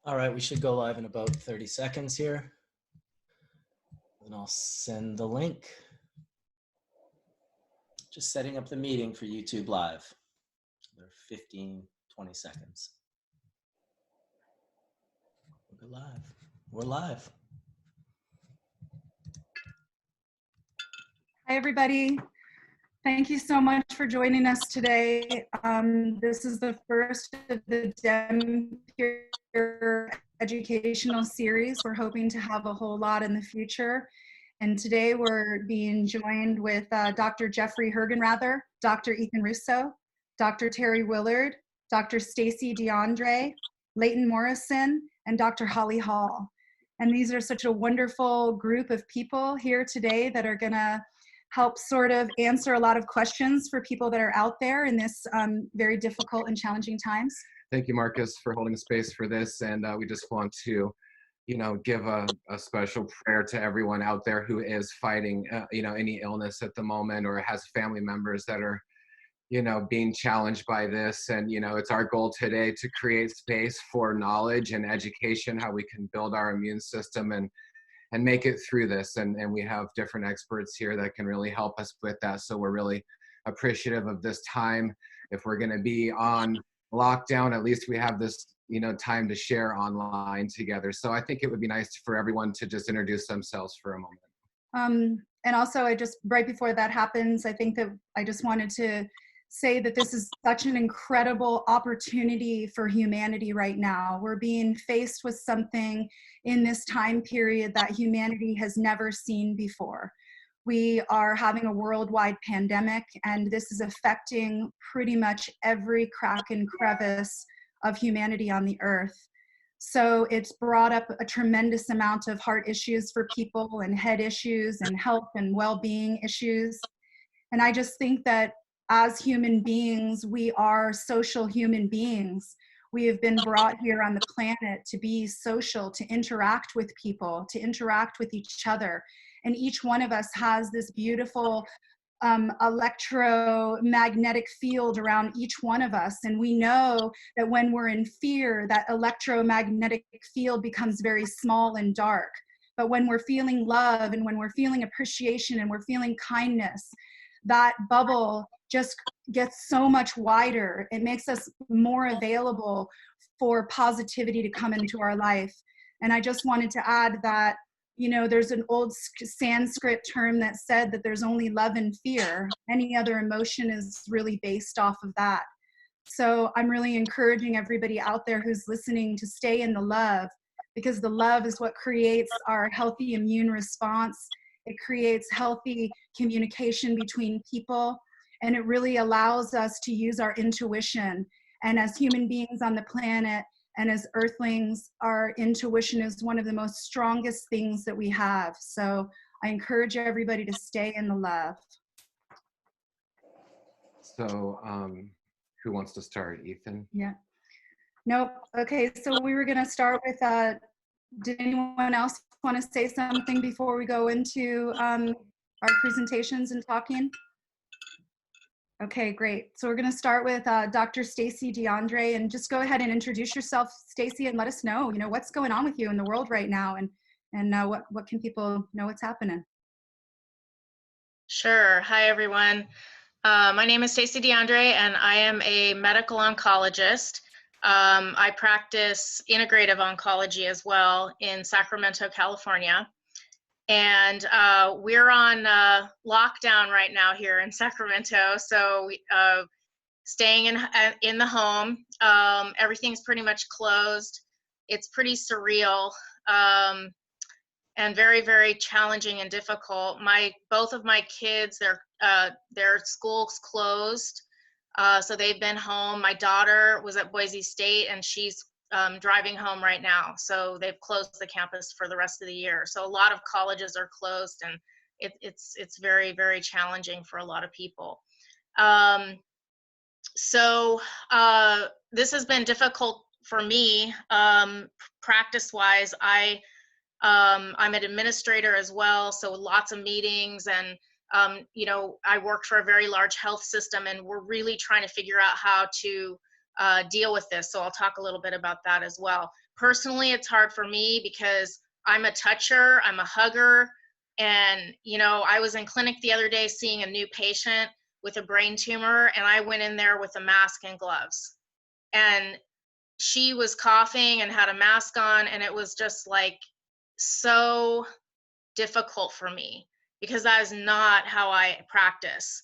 All right, we should go live in about 30 seconds here. And I'll send the link. Just setting up the meeting for YouTube Live. They're 15, 20 seconds. We're live. We're live. Hi, everybody. Thank you so much for joining us today. This is the first of the DEM Pure Educational Series. We're hoping to have a whole lot in the future. And today we're being joined with Dr. Jeffrey Hergenrather, Dr. Ethan Russo, Dr. Terry Willard, Dr. Stacy DeAndre, Leighton Morrison, and Dr. Hollie Hall. And these are such a wonderful group of people here today that are gonna help sort of answer a lot of questions for people that are out there in this very difficult and challenging times. Thank you, Marcus, for holding space for this. And we just want to, give a special prayer to everyone out there who is fighting, any illness at the moment or has family members that are, being challenged by this. And, it's our goal today to create space for knowledge and education, how we can build our immune system and make it through this. And we have different experts here that can really help us with that. So we're really appreciative of this time. If we're going to be on lockdown, at least we have this, time to share online together. So I think it would be nice for everyone to just introduce themselves for a moment. And also, right before that happens, I think that I just wanted to say that this is such an incredible opportunity for humanity right now. We're being faced with something in this time period that humanity has never seen before. We are having a worldwide pandemic, and this is affecting pretty much every crack and crevice of humanity on the earth. So it's brought up a tremendous amount of heart issues for people and head issues and health and well-being issues. And I just think that as human beings, we are social human beings. We have been brought here on the planet to be social, to interact with people, to interact with each other. And each one of us has this beautiful electromagnetic field around each one of us. And we know that when we're in fear, that electromagnetic field becomes very small and dark. But when we're feeling love and when we're feeling appreciation and we're feeling kindness, that bubble just gets so much wider. It makes us more available for positivity to come into our life. And I just wanted to add that, there's an old Sanskrit term that said that there's only love and fear. Any other emotion is really based off of that. So I'm really encouraging everybody out there who's listening to stay in the love, because the love is what creates our healthy immune response. It creates healthy communication between people, and it really allows us to use our intuition. And as human beings on the planet and as earthlings, our intuition is one of the most strongest things that we have. So I encourage everybody to stay in the love. So who wants to start? Ethan? Yeah. Nope. Okay, so we were gonna start with, did anyone else want to say something before we go into our presentations and talking? Okay, great. So we're going to start with Dr. Stacy DeAndre, and just go ahead and introduce yourself, Stacy, and let us know, what's going on with you in the world right now, and what can people know what's happening? Sure. Hi, everyone. My name is Stacy DeAndre, and I am a medical oncologist. I practice integrative oncology as well in Sacramento, California. And we're on lockdown right now here in Sacramento, so staying in the home. Everything's pretty much closed. It's pretty surreal and very, very challenging and difficult. Both of my kids, their schools closed, so they've been home. My daughter was at Boise State, and she's driving home right now. So they've closed the campus for the rest of the year. So a lot of colleges are closed, and it's very, very challenging for a lot of people. So this has been difficult for me, practice-wise. I'm an administrator as well, so lots of meetings, and I work for a very large health system, and we're really trying to figure out how to deal with this. So I'll talk a little bit about that as well. Personally, it's hard for me because I'm a toucher, I'm a hugger. And, you know, I was in clinic the other day seeing a new patient with a brain tumor, and I went in there with a mask and gloves. And she was coughing and had a mask on, and it was just like so difficult for me because that is not how I practice.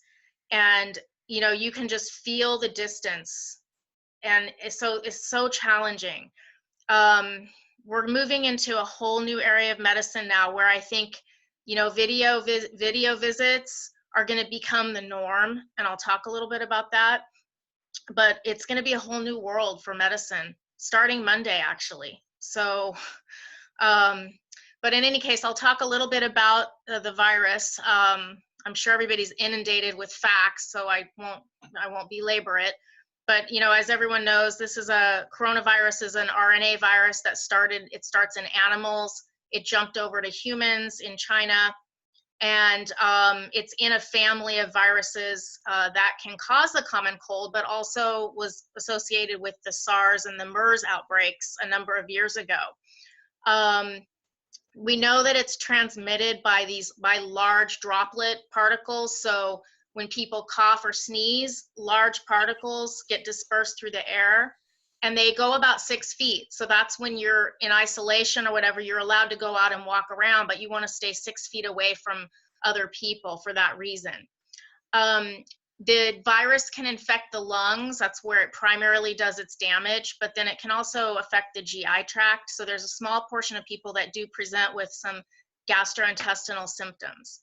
And, you know, you can just feel the distance, and it's so challenging. We're moving into a whole new area of medicine now where I think, you know, video visits are going to become the norm, and I'll talk a little bit about that. But it's going to be a whole new world for medicine starting Monday, actually. So, but in any case, I'll talk a little bit about the virus. I'm sure everybody's inundated with facts, so I won't belabor it. But, you know, as everyone knows, coronavirus is an RNA virus it starts in animals. It jumped over to humans in China. And it's in a family of viruses that can cause the common cold, but also was associated with the SARS and the MERS outbreaks a number of years ago. We know that it's transmitted by large droplet particles. So when people cough or sneeze, large particles get dispersed through the air, and they go about 6 feet. So that's when you're in isolation or whatever, you're allowed to go out and walk around, but you want to stay 6 feet away from other people for that reason. The virus can infect the lungs. That's where it primarily does its damage, but then it can also affect the GI tract. So there's a small portion of people that do present with some gastrointestinal symptoms.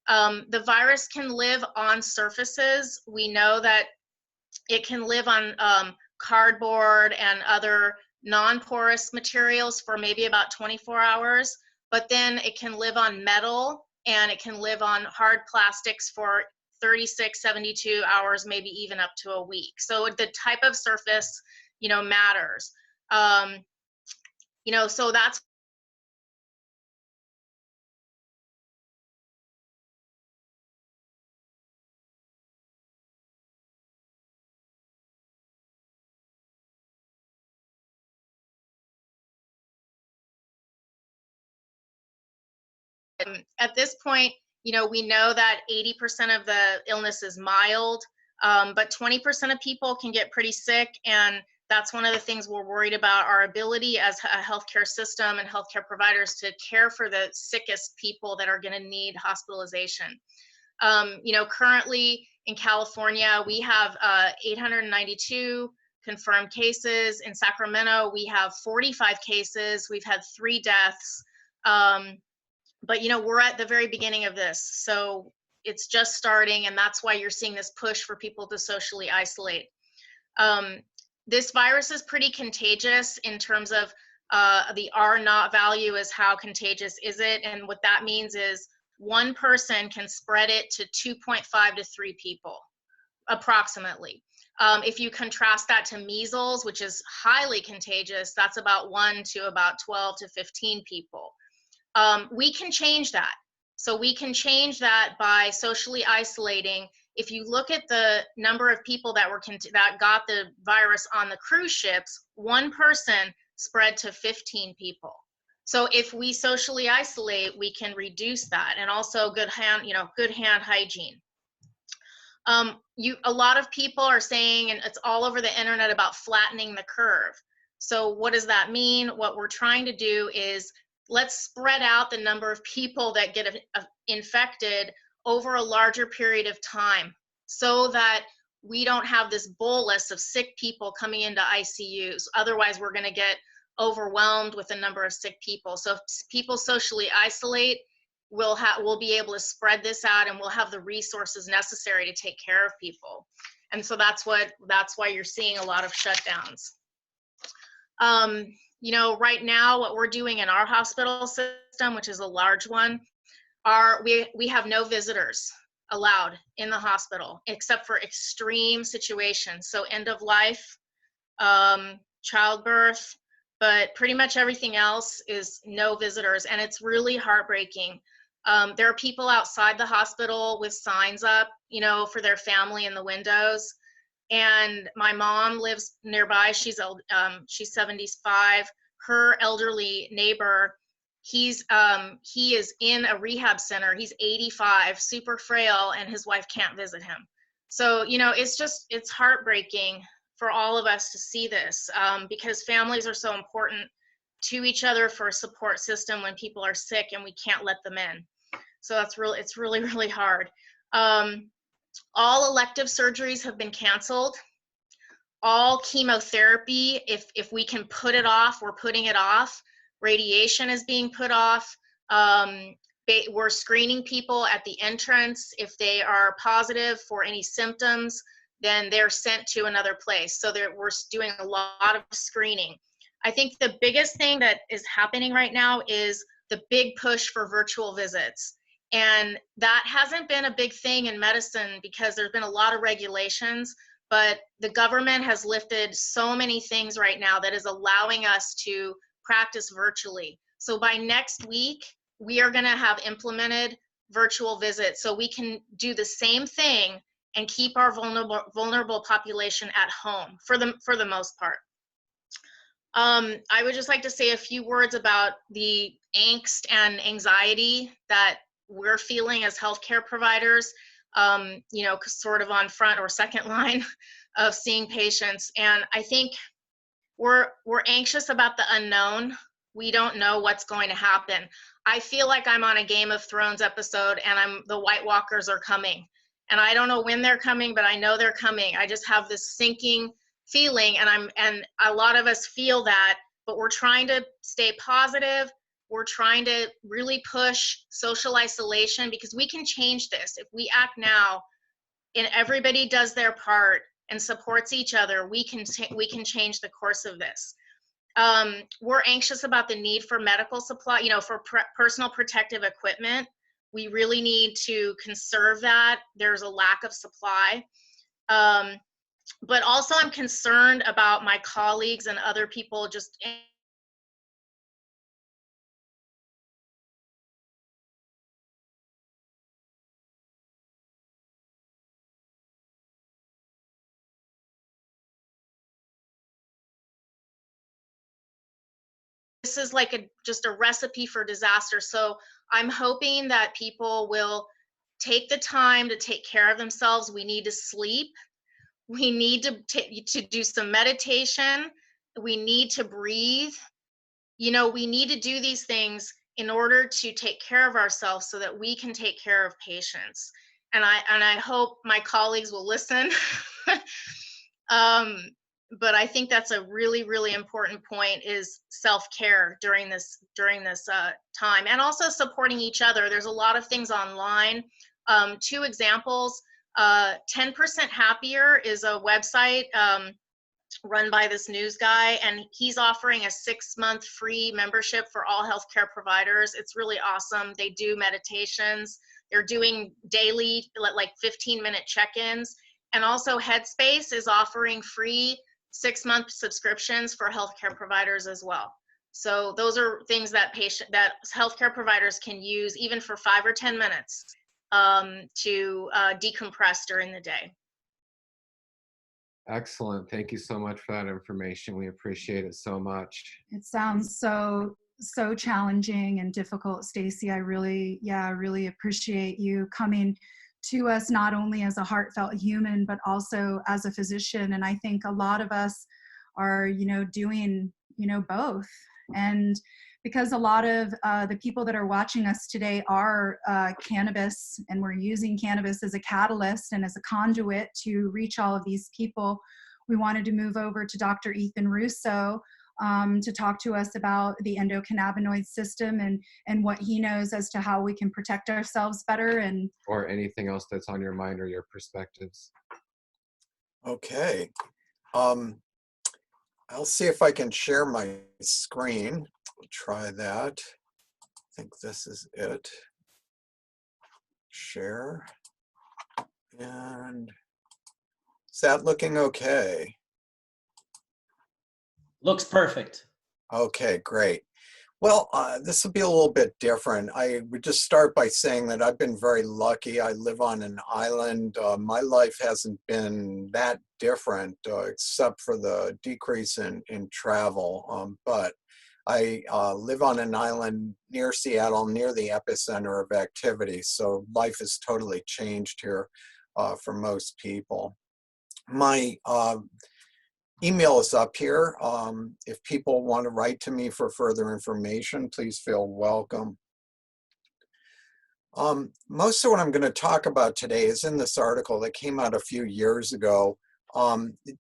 The virus can live on surfaces. We know that it can live on cardboard and other non-porous materials for maybe about 24 hours, but then it can live on metal and it can live on hard plastics for 36, 72 hours, maybe even up to a week. So the type of surface, you know, matters. You know, so that's at this point, you know, we know that 80% of the illness is mild, but 20% of people can get pretty sick. And that's one of the things we're worried about, our ability as a healthcare system and healthcare providers to care for the sickest people that are going to need hospitalization. You know, currently in California, we have 892 confirmed cases. In Sacramento, we have 45 cases. We've had 3 deaths. But, you know, we're at the very beginning of this. So it's just starting, and that's why you're seeing this push for people to socially isolate. This virus is pretty contagious in terms of the R naught value is how contagious is it. And what that means is one person can spread it to 2.5 to 3 people, approximately. If you contrast that to measles, which is highly contagious, that's about 1 to about 12 to 15 people. We can change that. So we can change that by socially isolating. If you look at the number of people that got the virus on the cruise ships, one person spread to 15 people. So if we socially isolate, we can reduce that, and also good hand hygiene. A lot of people are saying, and it's all over the internet, about flattening the curve. So what does that mean? What we're trying to do is let's spread out the number of people that get infected over a larger period of time so that we don't have this bolus of sick people coming into ICUs. Otherwise, we're going to get overwhelmed with the number of sick people. So if people socially isolate, we'll be able to spread this out, and we'll have the resources necessary to take care of people. And so that's why you're seeing a lot of shutdowns. You know, right now, what we're doing in our hospital system, which is a large one, we have no visitors allowed in the hospital except for extreme situations. So end of life, childbirth, but pretty much everything else is no visitors. And it's really heartbreaking. There are people outside the hospital with signs up, you know, for their family in the windows. And my mom lives nearby. She's 75. Her elderly neighbor, he is in a rehab center. He's 85, super frail, and his wife can't visit him. So, you know, it's heartbreaking for all of us to see this, because families are so important to each other for a support system when people are sick and we can't let them in. So it's really, really hard. All elective surgeries have been canceled. All chemotherapy, if we can put it off, we're putting it off. Radiation is being put off. We're screening people at the entrance. If they are positive for any symptoms, then they're sent to another place. So we're doing a lot of screening. I think the biggest thing that is happening right now is the big push for virtual visits. And that hasn't been a big thing in medicine because there's been a lot of regulations, but the government has lifted so many things right now that is allowing us to practice virtually. So by next week, we are gonna have implemented virtual visits so we can do the same thing and keep our vulnerable population at home for the most part. I would just like to say a few words about the angst and anxiety that we're feeling as healthcare providers, you know, sort of on front or second line of seeing patients. And I think we're anxious about the unknown. We don't know what's going to happen. I feel like I'm on a Game of Thrones episode and the White Walkers are coming. And I don't know when they're coming, but I know they're coming. I just have this sinking feeling, and a lot of us feel that, but we're trying to stay positive. We're trying to really push social isolation because we can change this. If we act now and everybody does their part and supports each other, we can change the course of this. We're anxious about the need for medical supply, you know, for personal protective equipment. We really need to conserve that. There's a lack of supply. But also I'm concerned about my colleagues and other people just this is like just a recipe for disaster. So I'm hoping that people will take the time to take care of themselves. We need to sleep. We need to do some meditation. We need to breathe. You know, we need to do these things in order to take care of ourselves so that we can take care of patients. And I hope my colleagues will listen. But I think that's a really, really important point, is self-care during this time, and also supporting each other. There's a lot of things online. 2 examples. 10% Happier is a website run by this news guy, and he's offering a 6-month free membership for all healthcare providers. It's really awesome. They do meditations. They're doing daily, like 15-minute check-ins. And also Headspace is offering free 6-month subscriptions for healthcare providers as well. So those are things that healthcare providers can use even for 5 or 10 minutes to decompress during the day. Excellent. Thank you so much for that information. We appreciate it so much. It sounds so challenging and difficult, Stacy. I really appreciate you coming to us, not only as a heartfelt human, but also as a physician. And I think a lot of us are, doing, both. And because a lot of the people that are watching us today are cannabis, and we're using cannabis as a catalyst and as a conduit to reach all of these people, we wanted to move over to Dr. Ethan Russo to talk to us about the endocannabinoid system and what he knows as to how we can protect ourselves better, and or anything else that's on your mind or your perspectives. Okay. I'll see if I can share my screen. We'll try that. I think this is it. Share. And is that looking okay? Looks perfect. Okay, great. Well, this will be a little bit different. I would just start by saying that I've been very lucky. I live on an island. My life hasn't been that different, except for the decrease in travel. But I live on an island near Seattle, near the epicenter of activity. So life has totally changed here for most people. My email is up here. If people want to write to me for further information, please feel welcome. Most of what I'm going to talk about today is in this article that came out a few years ago.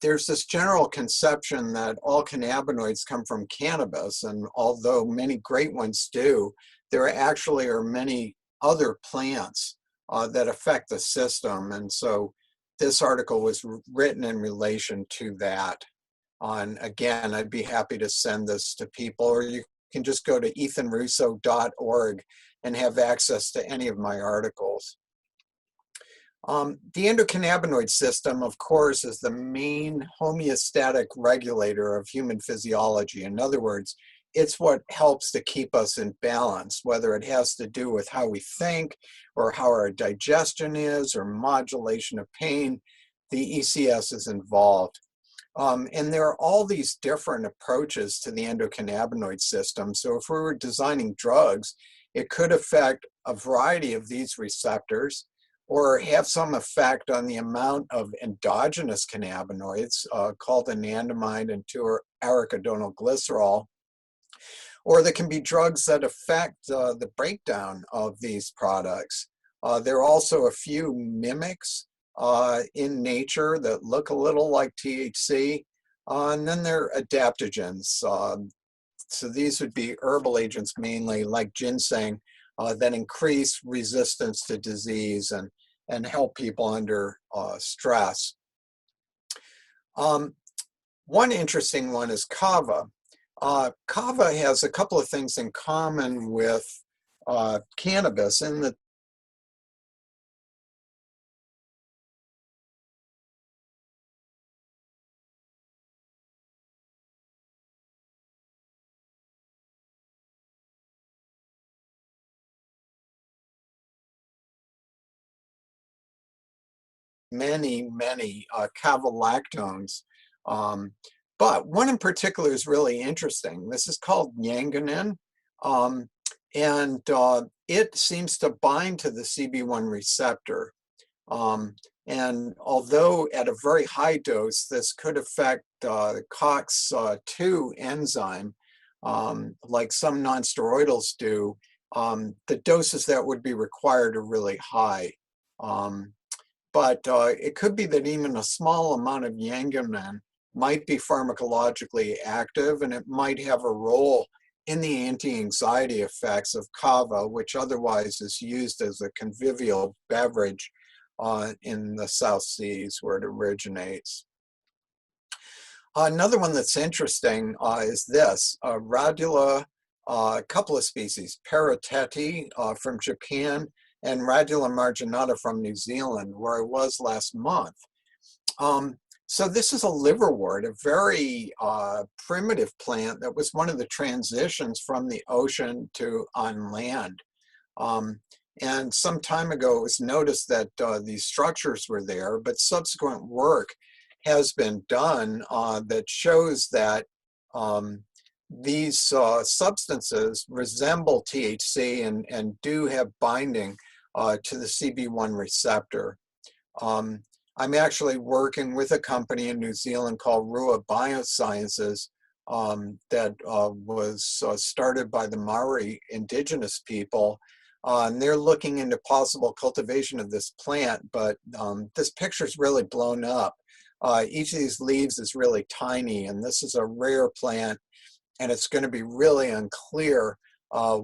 There's this general conception that all cannabinoids come from cannabis, and although many great ones do, there actually are many other plants that affect the system. And so this article was written in relation to that. And again, I'd be happy to send this to people, or you can just go to ethanrusso.org and have access to any of my articles. The endocannabinoid system, of course, is the main homeostatic regulator of human physiology. In other words, it's what helps to keep us in balance, whether it has to do with how we think or how our digestion is or modulation of pain. The ECS is involved. And there are all these different approaches to the endocannabinoid system. So if we were designing drugs, it could affect a variety of these receptors or have some effect on the amount of endogenous cannabinoids called anandamide and 2-arachidonyl glycerol. Or there can be drugs that affect the breakdown of these products. There are also a few mimics in nature that look a little like THC, and then there are adaptogens. So these would be herbal agents mainly, like ginseng, that increase resistance to disease and help people under stress. One interesting one is kava. Kava has a couple of things in common with cannabis in that many cavalactones. But one in particular is really interesting. This is called yanganin, and it seems to bind to the CB1 receptor. And although at a very high dose, this could affect the COX-2 enzyme, like some nonsteroidals do, the doses that would be required are really high. But it could be that even a small amount of yanganin might be pharmacologically active, and it might have a role in the anti-anxiety effects of kava, which otherwise is used as a convivial beverage in the South Seas where it originates. Another one that's interesting is this, radula, a couple of species, Parateti from Japan and Radula marginata from New Zealand, where I was last month. So this is a liverwort, a very primitive plant that was one of the transitions from the ocean to on land. And some time ago, it was noticed that these structures were there, but subsequent work has been done that shows that these substances resemble THC and do have binding to the CB1 receptor. I'm actually working with a company in New Zealand called Rua Biosciences that was started by the Maori indigenous people. And they're looking into possible cultivation of this plant, but this picture's really blown up. Each of these leaves is really tiny, and this is a rare plant, and it's going to be really unclear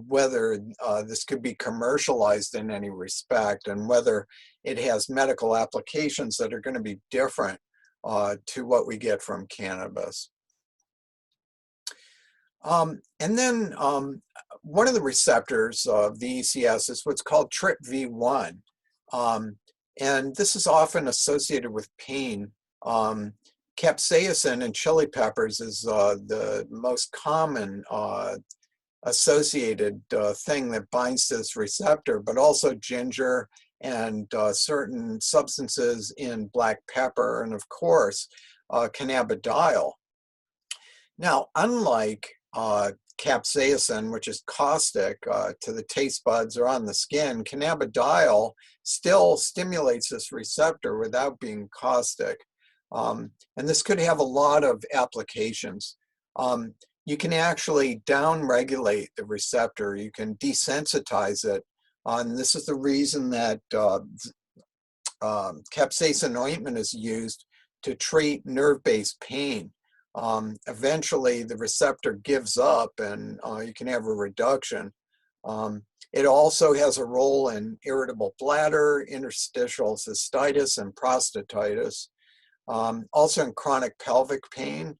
whether this could be commercialized in any respect, and whether it has medical applications that are going to be different to what we get from cannabis. And then one of the receptors of the ECS is what's called TRPV1. And this is often associated with pain. Capsaicin in chili peppers is the most common associated thing that binds to this receptor, but also ginger and certain substances in black pepper, and of course, cannabidiol. Now, unlike capsaicin, which is caustic to the taste buds or on the skin, cannabidiol still stimulates this receptor without being caustic. And this could have a lot of applications. You can actually downregulate the receptor. You can desensitize it. And this is the reason that capsaicin ointment is used to treat nerve-based pain. Eventually, the receptor gives up and you can have a reduction. It also has a role in irritable bladder, interstitial cystitis, and prostatitis. Also in chronic pelvic pain,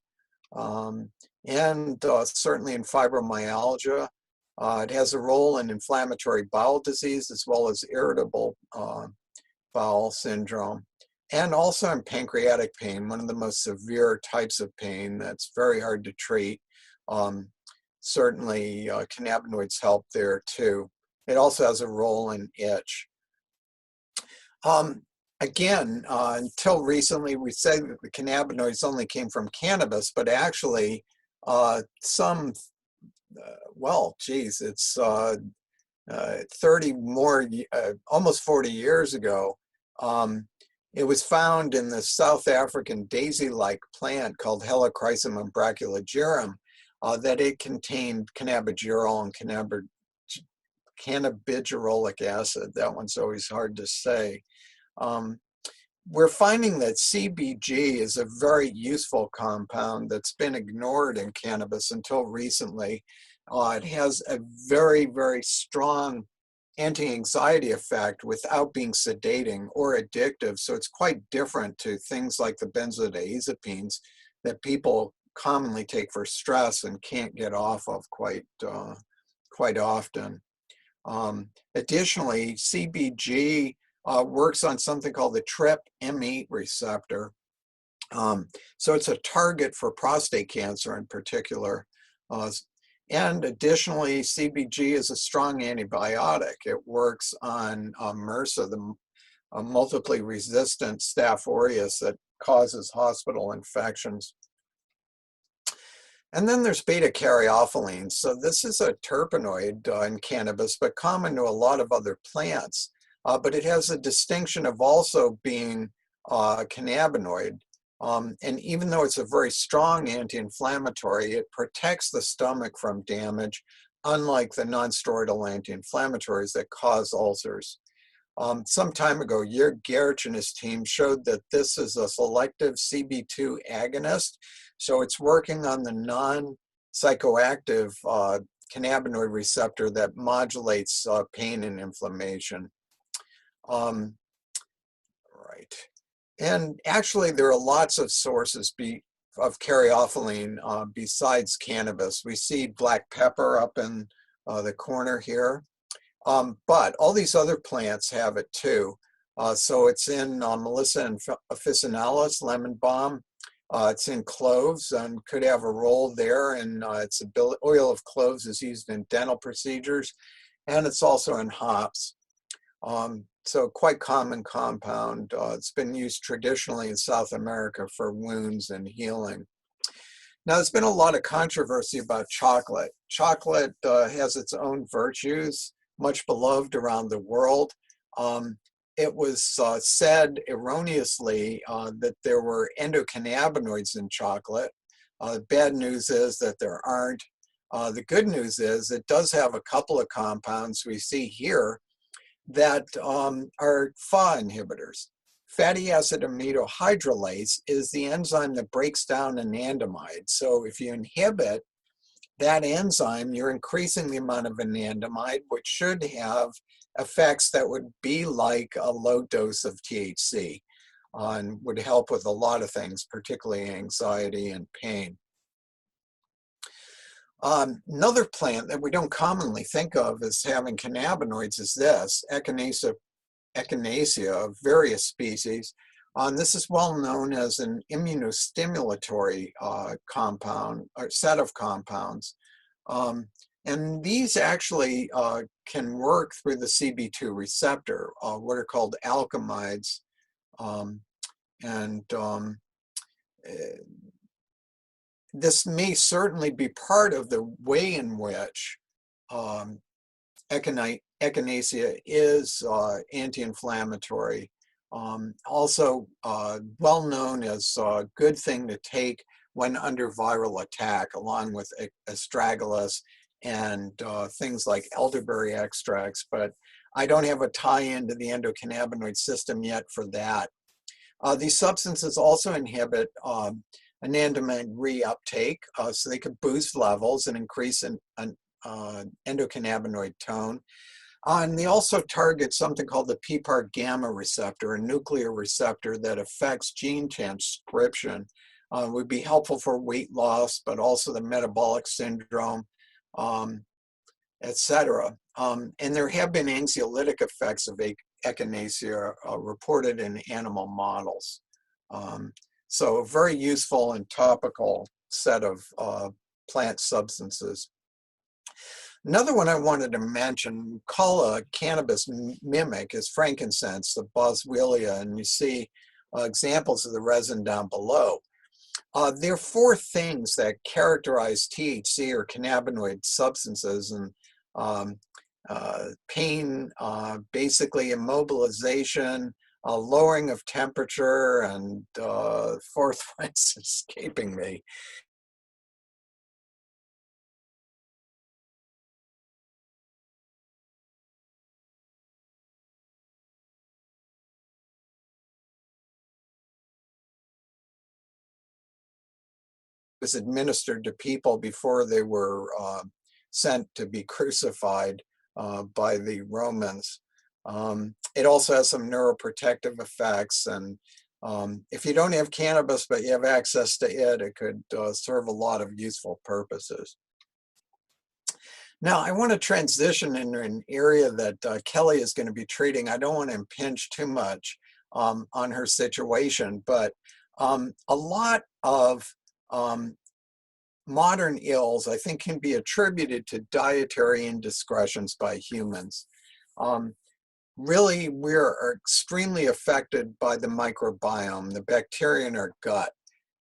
and certainly in fibromyalgia. It has a role in inflammatory bowel disease as well as irritable bowel syndrome, and also in pancreatic pain, one of the most severe types of pain that's very hard to treat. Certainly cannabinoids help there too. It also has a role in itch. Again, until recently, we said that the cannabinoids only came from cannabis, but actually well, geez, it's 30 more, almost 40 years ago, it was found in the South African daisy-like plant called Helichrysum umbraculogyrum that it contained cannabigerol and cannabigerolic acid. That one's always hard to say. We're finding that CBG is a very useful compound that's been ignored in cannabis until recently. It has a very, very strong anti-anxiety effect without being sedating or addictive. So it's quite different to things like the benzodiazepines that people commonly take for stress and can't get off of quite often. Additionally, CBG works on something called the TRPM8 receptor. So it's a target for prostate cancer in particular. And additionally, CBG is a strong antibiotic. It works on MRSA, the multiply resistant Staph aureus that causes hospital infections. And then there's beta-caryophyllene. So this is a terpenoid in cannabis, but common to a lot of other plants. But it has a distinction of also being cannabinoid. And even though it's a very strong anti-inflammatory, it protects the stomach from damage, unlike the non-steroidal anti-inflammatories that cause ulcers. Some time ago, Jörg Gerich and his team showed that this is a selective CB2 agonist. So it's working on the non-psychoactive cannabinoid receptor that modulates pain and inflammation. Right. And actually, there are lots of sources of caryophyllene besides cannabis. We see black pepper up in the corner here, but all these other plants have it too. So it's in Melissa officinalis, lemon balm. It's in cloves and could have a role there. And oil of cloves is used in dental procedures, and it's also in hops. So quite common compound. It's been used traditionally in South America for wounds and healing. Now, there's been a lot of controversy about chocolate. Chocolate has its own virtues, much beloved around the world. It was said erroneously that there were endocannabinoids in chocolate. The bad news is that there aren't. The good news is it does have a couple of compounds we see here that are Fa inhibitors. Fatty acid aminohydrolase is the enzyme that breaks down anandamide. So if you inhibit that enzyme, you're increasing the amount of anandamide, which should have effects that would be like a low dose of THC and would help with a lot of things, particularly anxiety and pain. Another plant that we don't commonly think of as having cannabinoids is this, Echinacea of various species. This is well known as an immunostimulatory compound or set of compounds. And these actually can work through the CB2 receptor, what are called alkamides. This may certainly be part of the way in which echinacea is anti-inflammatory. Also well known as a good thing to take when under viral attack, along with astragalus and things like elderberry extracts, but I don't have a tie-in to the endocannabinoid system yet for that. These substances also inhibit anandamide reuptake, so they could boost levels and increase an endocannabinoid tone. And they also target something called the PPAR gamma receptor, a nuclear receptor that affects gene transcription. Would be helpful for weight loss, but also the metabolic syndrome, etc. And there have been anxiolytic effects of echinacea reported in animal models. So a very useful and topical set of plant substances. Another one I wanted to mention, call a cannabis mimic, is frankincense, the boswellia, and you see examples of the resin down below. There are four things that characterize THC or cannabinoid substances, and pain, basically immobilization, lowering of temperature, and fourth one's escaping me. Was administered to people before they were sent to be crucified by the Romans. It also has some neuroprotective effects, and if you don't have cannabis but you have access to it, it could serve a lot of useful purposes. Now, I want to transition into an area that Kelly is going to be treating. I don't want to impinge too much on her situation, but a lot of modern ills, I think, can be attributed to dietary indiscretions by humans. Really, we're extremely affected by the microbiome, the bacteria in our gut.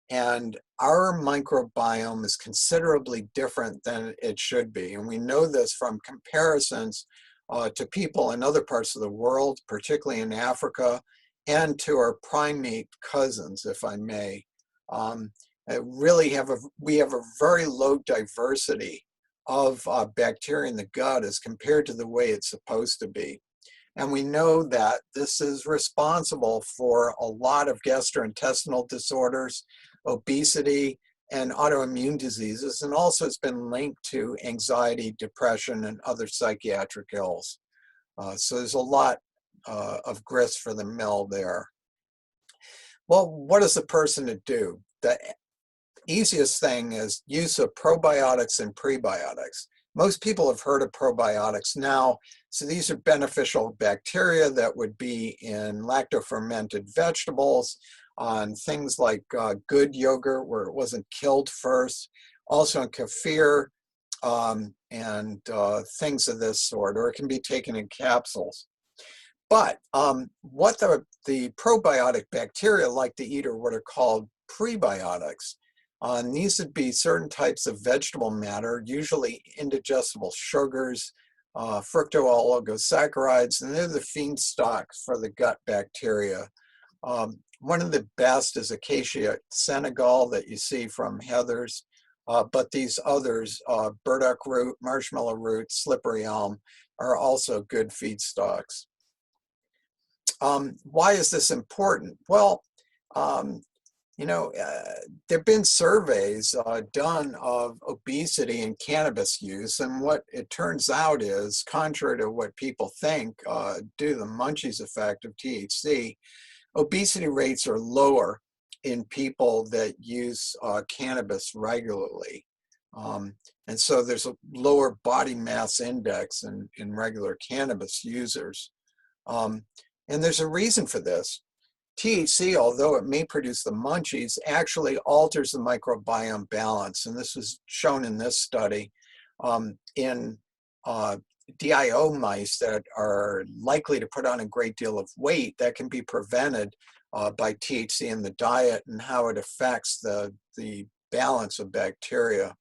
And our microbiome is considerably different than it should be. And we know this from comparisons to people in other parts of the world, particularly in Africa, and to our primate cousins, if I may. We have a very low diversity of bacteria in the gut as compared to the way it's supposed to be. And we know that this is responsible for a lot of gastrointestinal disorders, obesity, and autoimmune diseases, and also it's been linked to anxiety, depression, and other psychiatric ills. So there's a lot of grist for the mill there. Well, what is a person to do? The easiest thing is use of probiotics and prebiotics. Most people have heard of probiotics now. So these are beneficial bacteria that would be in lacto-fermented vegetables, on things like good yogurt where it wasn't killed first, also in kefir and things of this sort, or it can be taken in capsules. But what the probiotic bacteria like to eat are what are called prebiotics. And these would be certain types of vegetable matter, usually indigestible sugars, fructooligosaccharides, and they're the feedstock for the gut bacteria. One of the best is Acacia senegal that you see from heathers, but these others, burdock root, marshmallow root, slippery elm, are also good feedstocks. Why is this important? Well, there have been surveys done of obesity and cannabis use, and what it turns out is, contrary to what people think, due to the munchies effect of THC, obesity rates are lower in people that use cannabis regularly. And so there's a lower body mass index in regular cannabis users. And there's a reason for this. THC, although it may produce the munchies, actually alters the microbiome balance. And this was shown in this study. in DIO mice that are likely to put on a great deal of weight, that can be prevented by THC in the diet and how it affects the balance of bacteria.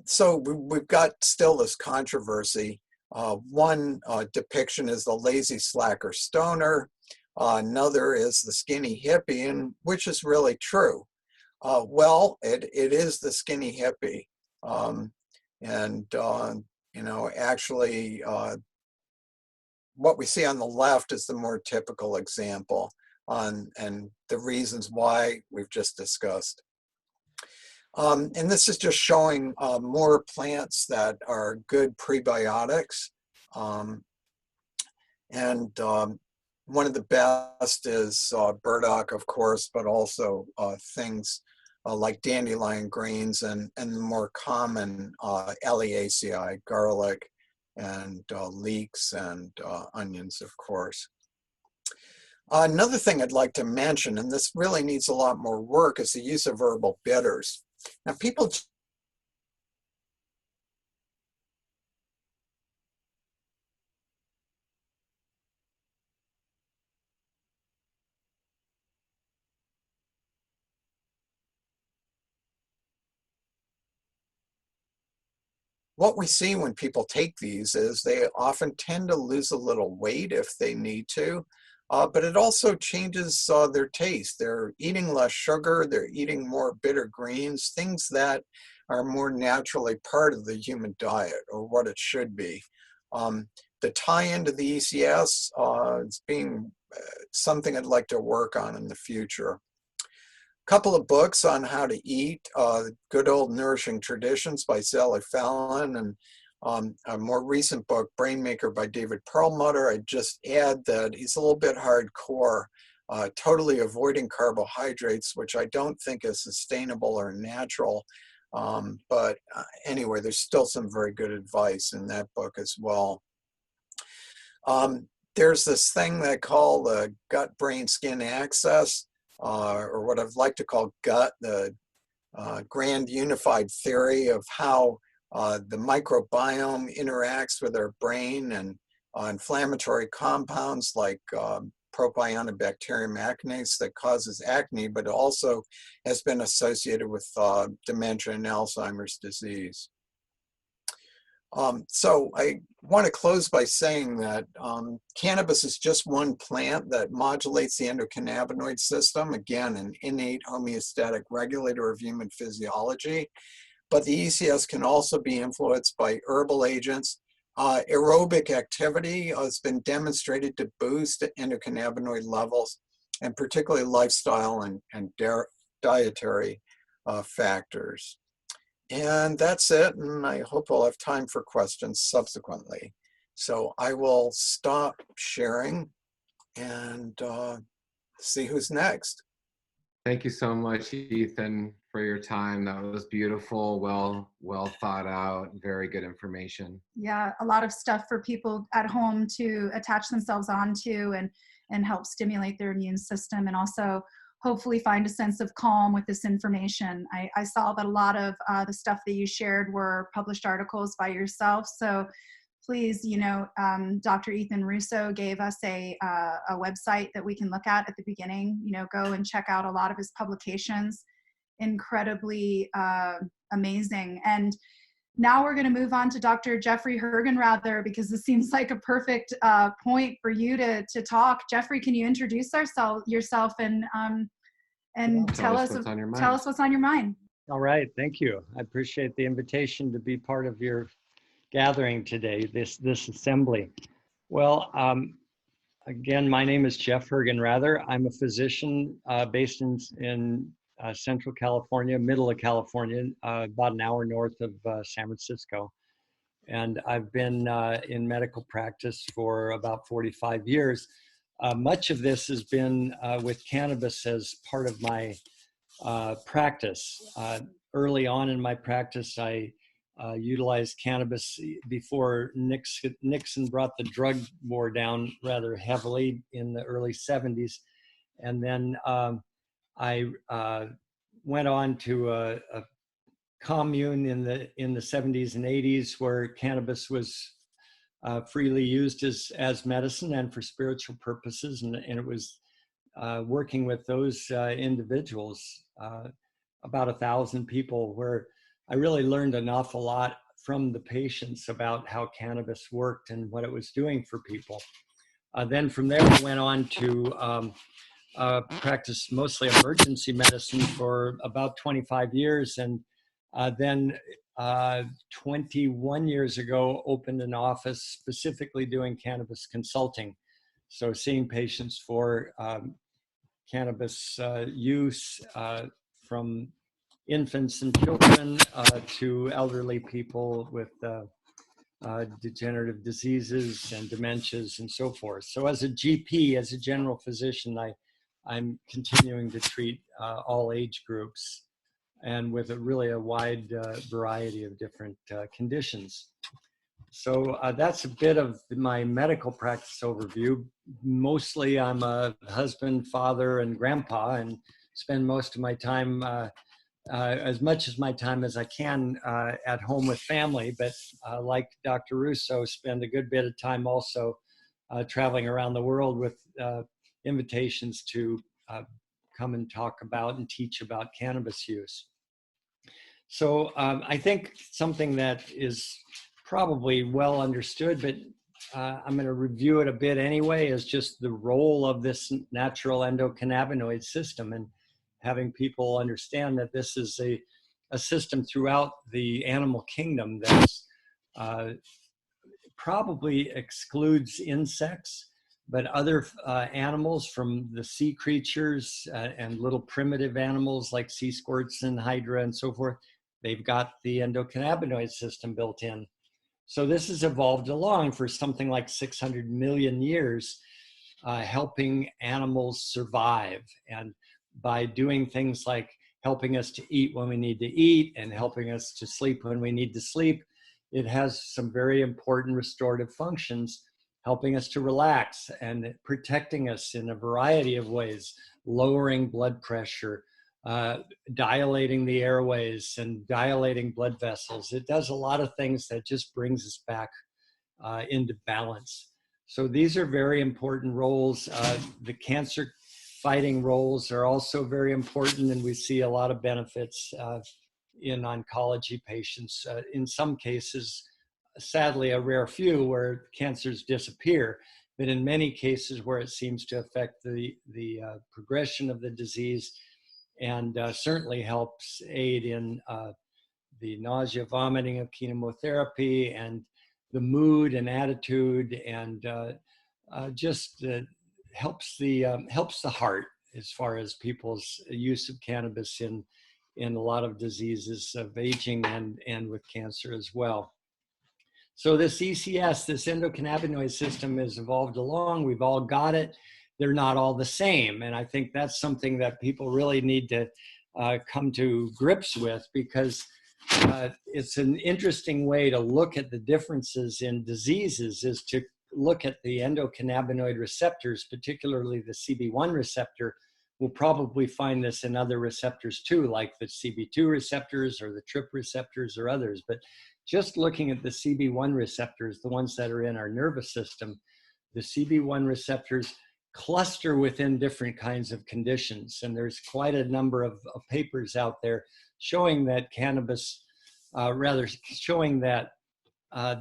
So we've got still this controversy. One depiction is the lazy slacker stoner. Another is the skinny hippie, and which is really true. Well, it is the skinny hippie. You know, actually, what we see on the left is the more typical example and the reasons why we've just discussed. And this is just showing more plants that are good prebiotics. One of the best is burdock, of course, but also things like dandelion greens and the more common Eliaceae, garlic and leeks and onions, of course. Another thing I'd like to mention, and this really needs a lot more work, is the use of herbal bitters. Now, people what we see when people take these is they often tend to lose a little weight if they need to, but it also changes their taste. They're eating less sugar, they're eating more bitter greens, things that are more naturally part of the human diet, or what it should be. The tie-in to the ECS is being something I'd like to work on in the future. Couple of books on how to eat, Good Old Nourishing Traditions by Sally Fallon, and a more recent book, Brainmaker by David Perlmutter. I'd just add that he's a little bit hardcore, totally avoiding carbohydrates, which I don't think is sustainable or natural. But anyway, there's still some very good advice in that book as well. There's this thing they call the gut-brain-skin axis, or what I'd like to call GUT, the grand unified theory of how the microbiome interacts with our brain, and inflammatory compounds like propionibacterium acnes that causes acne, but it also has been associated with dementia and Alzheimer's disease. So I want to close by saying that cannabis is just one plant that modulates the endocannabinoid system, again, an innate homeostatic regulator of human physiology. But the ECS can also be influenced by herbal agents. Aerobic activity has been demonstrated to boost endocannabinoid levels, and particularly lifestyle and dietary factors. And that's it, and I hope we'll have time for questions subsequently. So I will stop sharing and see who's next. Thank you so much, Ethan, for your time. That was beautiful, well thought out, very good information. Yeah, a lot of stuff for people at home to attach themselves onto and help stimulate their immune system, and also hopefully find a sense of calm with this information. I saw that a lot of the stuff that you shared were published articles by yourself. So please, you know, Dr. Ethan Russo gave us a website that we can look at the beginning. You know, go and check out a lot of his publications. Incredibly amazing. And now we're going to move on to Dr. Jeffrey Hergenrather, because this seems like a perfect point for you to talk. Jeffrey, can you introduce yourself and tell us what's on your mind? All right, thank you. I appreciate the invitation to be part of your gathering today, this assembly. Well, again, my name is Jeff Hergenrather. I'm a physician based in Central California, middle of California, about an hour north of San Francisco. And I've been in medical practice for about 45 years. Much of this has been with cannabis as part of my practice. Early on in my practice, I utilized cannabis before Nixon brought the drug war down rather heavily in the early 70s. And then I went on to a commune in the 70s and 80s where cannabis was freely used as medicine and for spiritual purposes, and it was working with those individuals, about 1,000 people, where I really learned an awful lot from the patients about how cannabis worked and what it was doing for people. Then from there, I went on to practice mostly emergency medicine for about 25 years. And then 21 years ago, opened an office specifically doing cannabis consulting. So seeing patients for cannabis use from infants and children to elderly people with degenerative diseases and dementias and so forth. So as a GP, as a general physician, I'm continuing to treat all age groups and with really a wide variety of different conditions. So that's a bit of my medical practice overview. Mostly I'm a husband, father, and grandpa, and spend most of my time, as much of my time as I can at home with family, but like Dr. Russo, spend a good bit of time also traveling around the world with invitations to come and talk about and teach about cannabis use. So I think something that is probably well understood, but I'm going to review it a bit anyway, is just the role of this natural endocannabinoid system, and having people understand that this is a system throughout the animal kingdom that's probably excludes insects, but other animals, from the sea creatures and little primitive animals like sea squirts and hydra and so forth, they've got the endocannabinoid system built in. So this has evolved along for something like 600 million years, helping animals survive. And by doing things like helping us to eat when we need to eat and helping us to sleep when we need to sleep, it has some very important restorative functions, helping us to relax and protecting us in a variety of ways, lowering blood pressure, dilating the airways and dilating blood vessels. It does a lot of things that just brings us back into balance. So these are very important roles. The cancer fighting roles are also very important, and we see a lot of benefits in oncology patients. In some cases, sadly, a rare few where cancers disappear, but in many cases where it seems to affect the progression of the disease, and certainly helps aid in the nausea, vomiting of chemotherapy, and the mood and attitude, and just helps the heart as far as people's use of cannabis in a lot of diseases of aging and with cancer as well. So this ECS, this endocannabinoid system, has evolved along. We've all got it. They're not all the same. And I think that's something that people really need to come to grips with, because it's an interesting way to look at the differences in diseases, is to look at the endocannabinoid receptors, particularly the CB1 receptor. We'll probably find this in other receptors too, like the CB2 receptors or the TRP receptors or others. But just looking at the CB1 receptors, the ones that are in our nervous system, the CB1 receptors cluster within different kinds of conditions. And there's quite a number of papers out there showing that cannabis, showing that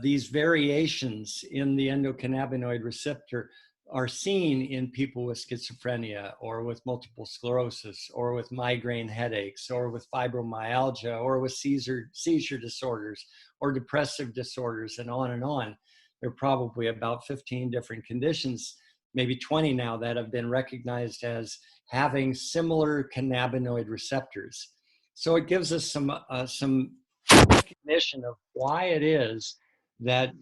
these variations in the endocannabinoid receptor are seen in people with schizophrenia or with multiple sclerosis or with migraine headaches or with fibromyalgia or with seizure disorders or depressive disorders, and on and on. There are probably about 15 different conditions, maybe 20 now, that have been recognized as having similar cannabinoid receptors. So it gives us some recognition of why it is that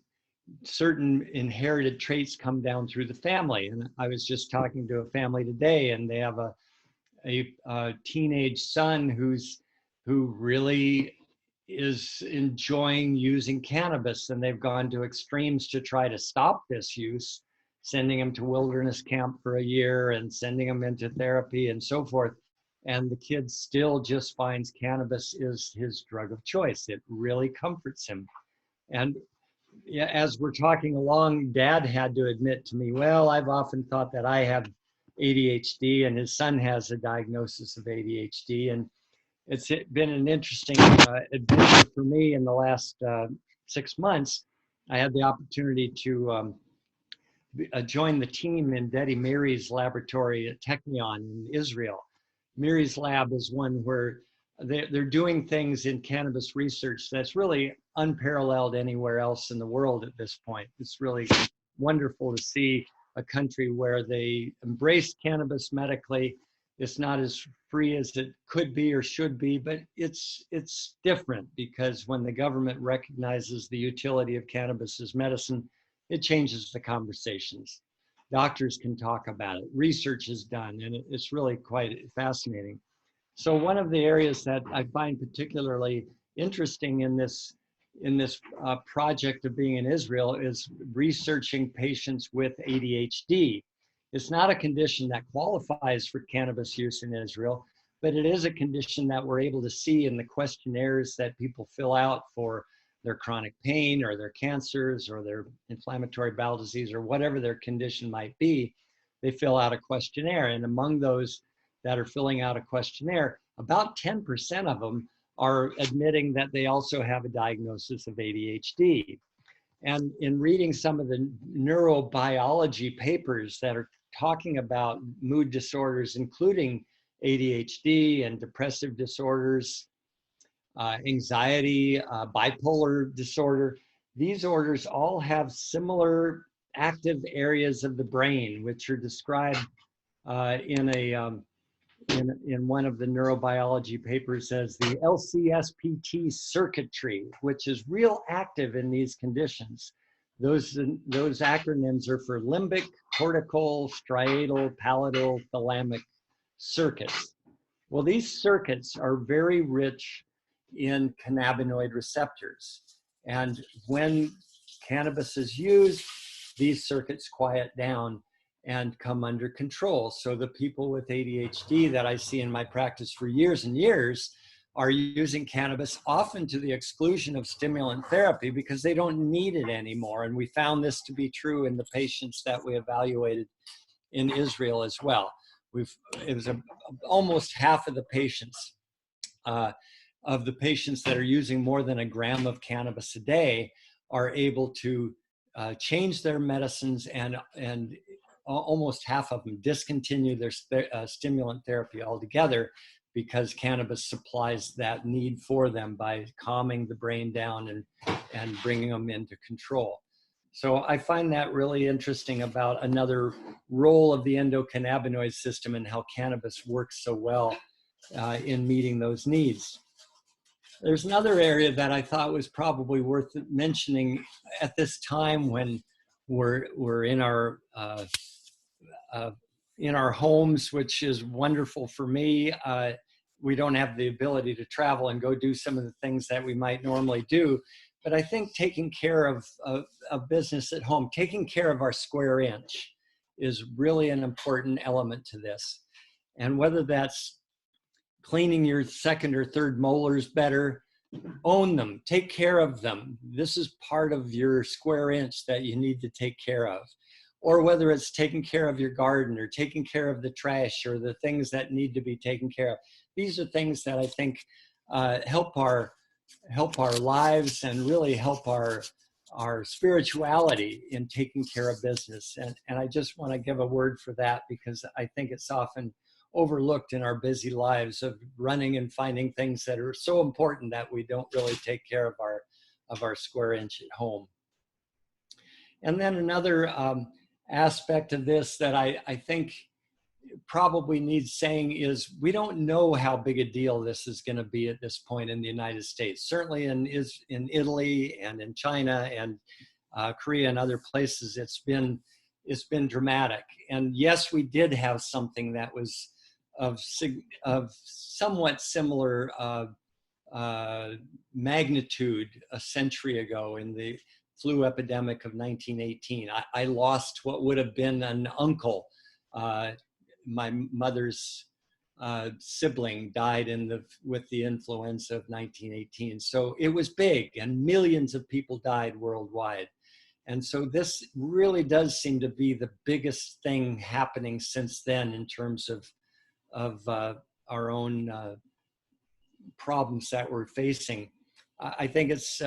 certain inherited traits come down through the family. And I was just talking to a family today, and they have a teenage son who really is enjoying using cannabis, and they've gone to extremes to try to stop this use, sending him to wilderness camp for a year and sending him into therapy and so forth. and the kid still just finds cannabis is his drug of choice. It really comforts him. And yeah, as we're talking along, Dad had to admit to me, well, I've often thought that I have ADHD, and his son has a diagnosis of ADHD. And it's been an interesting adventure for me in the last 6 months. I had the opportunity to join the team in Dedi Meiri's laboratory at Technion in Israel. Meiri's lab is one where they're doing things in cannabis research that's really unparalleled anywhere else in the world at this point. It's really wonderful to see a country where they embrace cannabis medically. It's not as free as it could be or should be, but it's different, because when the government recognizes the utility of cannabis as medicine, it changes the conversations. Doctors can talk about it. Research is done, and it's really quite fascinating. So one of the areas that I find particularly interesting in this project of being in Israel is researching patients with ADHD. It's not a condition that qualifies for cannabis use in Israel, but it is a condition that we're able to see in the questionnaires that people fill out for their chronic pain or their cancers or their inflammatory bowel disease or whatever their condition might be. They fill out a questionnaire, and among those that are filling out a questionnaire, about 10% of them are admitting that they also have a diagnosis of ADHD. And in reading some of the neurobiology papers that are talking about mood disorders, including ADHD and depressive disorders, anxiety, bipolar disorder, these orders all have similar active areas of the brain, which are described in one of the neurobiology papers as the LCSPT circuitry, which is real active in these conditions. Those acronyms are for limbic, cortical, striatal, palatal, thalamic circuits. Well, these circuits are very rich in cannabinoid receptors. And when cannabis is used, these circuits quiet down and come under control. So the people with ADHD that I see in my practice for years and years are using cannabis often to the exclusion of stimulant therapy because they don't need it anymore. And we found this to be true in the patients that we evaluated in Israel as well. It was almost half of the patients that are using more than a gram of cannabis a day are able to change their medicines, and almost half of them discontinue their stimulant therapy altogether because cannabis supplies that need for them by calming the brain down and bringing them into control. So I find that really interesting about another role of the endocannabinoid system and how cannabis works so well in meeting those needs. There's another area that I thought was probably worth mentioning at this time when we're in our homes, which is wonderful for me. We don't have the ability to travel and go do some of the things that we might normally do. But I think taking care of business at home, taking care of our square inch is really an important element to this. And whether that's cleaning your second or third molars better, own them, take care of them. This is part of your square inch that you need to take care of. Or whether it's taking care of your garden or taking care of the trash or the things that need to be taken care of. These are things that I think help our lives and really help our spirituality in taking care of business. And I just want to give a word for that because I think it's often overlooked in our busy lives of running and finding things that are so important that we don't really take care of our square inch at home. And then another aspect of this that I think probably needs saying is we don't know how big a deal this is going to be at this point in the United States. Certainly in Italy and in China and Korea and other places, it's been dramatic. And yes, we did have something that was of somewhat similar magnitude a century ago in the flu epidemic of 1918. I lost what would have been an uncle, my mother's sibling died with the influenza of 1918. So it was big, and millions of people died worldwide. And so this really does seem to be the biggest thing happening since then in terms of our own problems that we're facing. I think it's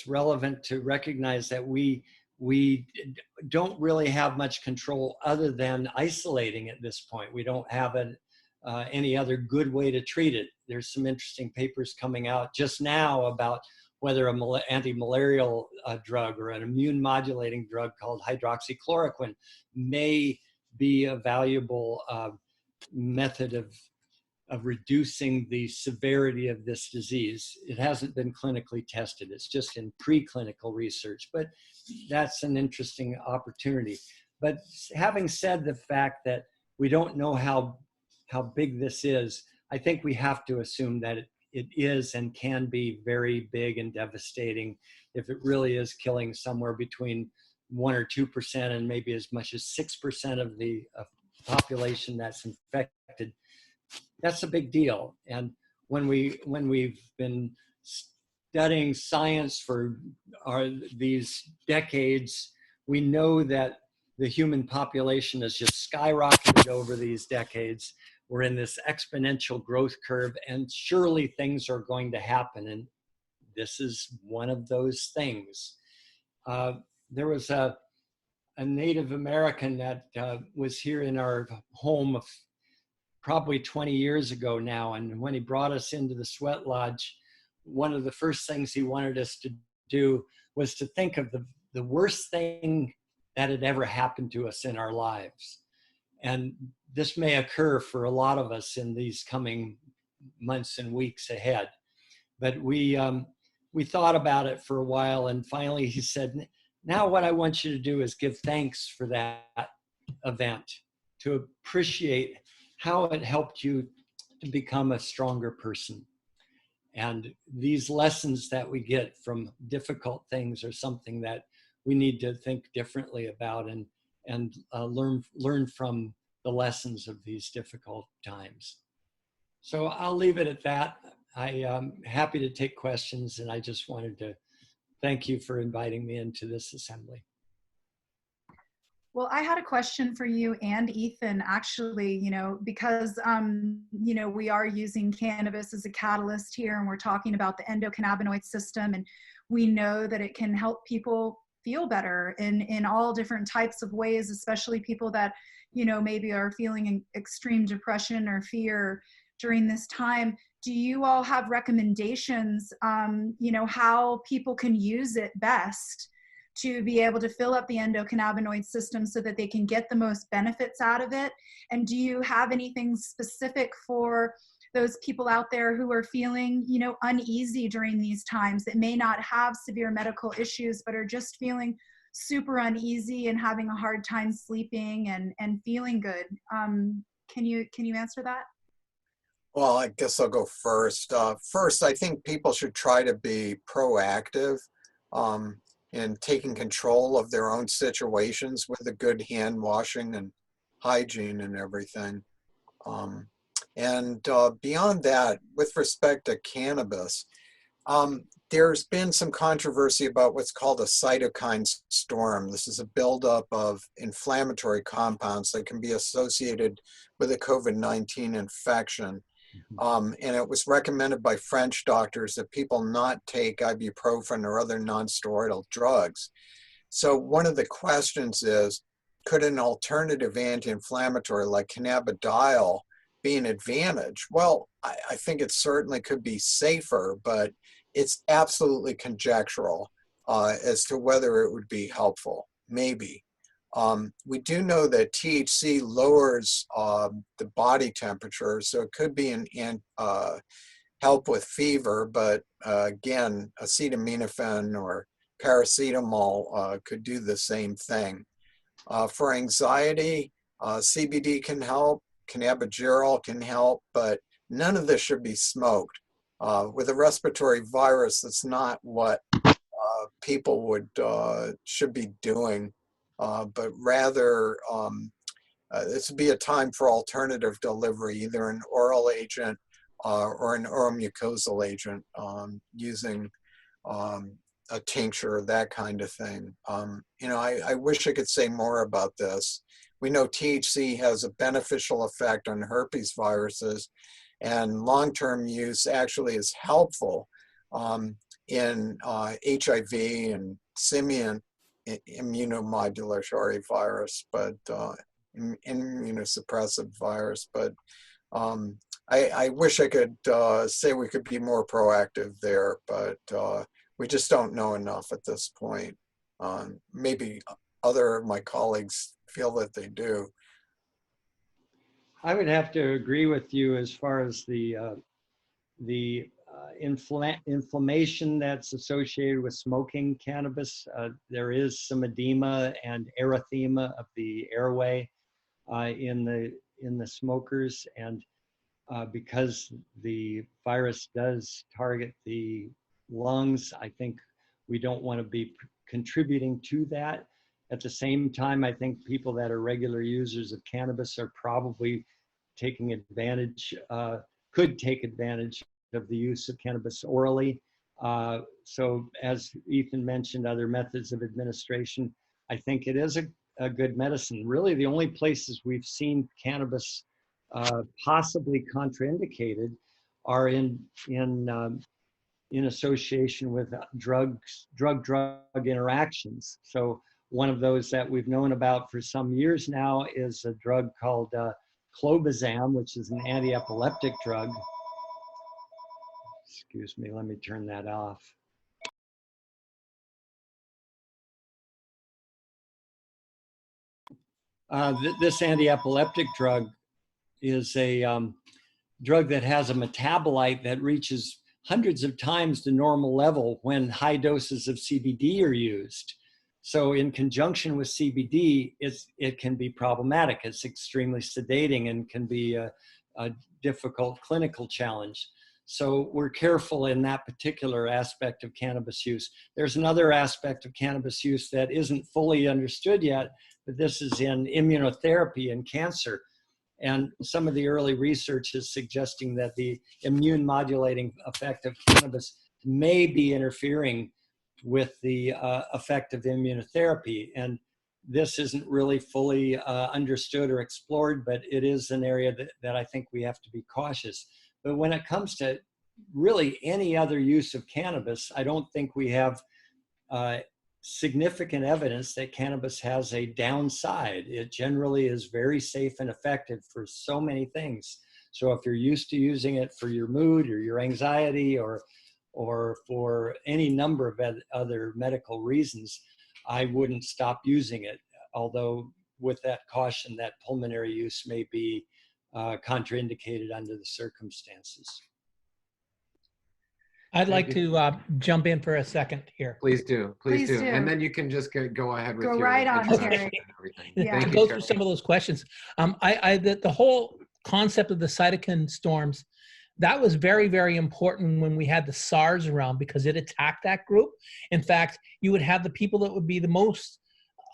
relevant to recognize that we don't really have much control other than isolating at this point. We don't have any other good way to treat it. There's some interesting papers coming out just now about whether an anti-malarial drug or an immune modulating drug called hydroxychloroquine may be a valuable method of reducing the severity of this disease. It hasn't been clinically tested. It's just in preclinical research, but that's an interesting opportunity. But having said the fact that we don't know how big this is, I think we have to assume that it is and can be very big and devastating if it really is killing somewhere between 1 or 2% and maybe as much as 6% of the population that's infected. That's a big deal. And when we've been studying science for these decades, we know that the human population has just skyrocketed over these decades. We're in this exponential growth curve, and surely things are going to happen. And this is one of those things. There was a Native American that was here in our home probably 20 years ago now. And when he brought us into the sweat lodge, one of the first things he wanted us to do was to think of the worst thing that had ever happened to us in our lives. And this may occur for a lot of us in these coming months and weeks ahead. But we thought about it for a while, and finally he said, now what I want you to do is give thanks for that event, to appreciate how it helped you to become a stronger person. And these lessons that we get from difficult things are something that we need to think differently about and learn from the lessons of these difficult times. So I'll leave it at that. I am happy to take questions, and I just wanted to thank you for inviting me into this assembly. Well, I had a question for you and Ethan, actually, because, we are using cannabis as a catalyst here, and we're talking about the endocannabinoid system, and we know that it can help people feel better in all different types of ways, especially people that, maybe are feeling extreme depression or fear during this time. Do you all have recommendations, how people can use it best to be able to fill up the endocannabinoid system so that they can get the most benefits out of it? And do you have anything specific for those people out there who are feeling, uneasy during these times, that may not have severe medical issues, but are just feeling super uneasy and having a hard time sleeping and feeling good? Can you answer that? Well, I guess I'll go first. First, I think people should try to be proactive in taking control of their own situations with a good hand washing and hygiene and everything. And beyond that, with respect to cannabis, there's been some controversy about what's called a cytokine storm. This is a buildup of inflammatory compounds that can be associated with a COVID-19 infection. And it was recommended by French doctors that people not take ibuprofen or other non-steroidal drugs. So one of the questions is, could an alternative anti-inflammatory like cannabidiol be an advantage? Well, I think it certainly could be safer, but it's absolutely conjectural as to whether it would be helpful. Maybe. We do know that THC lowers the body temperature, so it could be an help with fever, but again, acetaminophen or paracetamol could do the same thing. For anxiety, CBD can help, cannabigerol can help, but none of this should be smoked. With a respiratory virus, that's not what people should be doing. But rather this would be a time for alternative delivery, either an oral agent or an oral mucosal agent, using a tincture, that kind of thing. You know, I wish I could say more about this. We know THC has a beneficial effect on herpes viruses, and long-term use actually is helpful in HIV and simian immunomodulatory virus, but immunosuppressive virus. But I wish I could say we could be more proactive there, but we just don't know enough at this point. Maybe other of my colleagues feel that they do. I would have to agree with you as far as the inflammation that's associated with smoking cannabis. There is some edema and erythema of the airway in the smokers, and because the virus does target the lungs, I think we don't want to be contributing to that. At the same time, I think people that are regular users of cannabis are probably taking advantage, could take advantage of the use of cannabis orally. So as Ethan mentioned, other methods of administration, I think it is a good medicine. Really, the only places we've seen cannabis possibly contraindicated are in association with drug interactions. So one of those that we've known about for some years now is a drug called clobazam, which is an anti-epileptic drug. Excuse me, let me turn that off. This anti-epileptic drug is a drug that has a metabolite that reaches hundreds of times the normal level when high doses of CBD are used. So in conjunction with CBD, it can be problematic. It's extremely sedating and can be a difficult clinical challenge. So we're careful in that particular aspect of cannabis use. There's another aspect of cannabis use that isn't fully understood yet, but this is in immunotherapy and cancer. And some of the early research is suggesting that the immune modulating effect of cannabis may be interfering with the effect of immunotherapy. And this isn't really fully understood or explored, but it is an area that I think we have to be cautious. But when it comes to really any other use of cannabis, I don't think we have significant evidence that cannabis has a downside. It generally is very safe and effective for so many things. So if you're used to using it for your mood or your anxiety or for any number of other medical reasons, I wouldn't stop using it. Although with that caution that pulmonary use may be contraindicated under the circumstances. I'd like to jump in for a second here. Please do. Please do. do. And then you can just go ahead with Go your right on, introduction Terry. and everything. Yeah. Thank To you, go Terry. through some of those questions. The whole concept of the cytokine storms, that was very, very important when we had the SARS around because it attacked that group. In fact, you would have the people that would be the most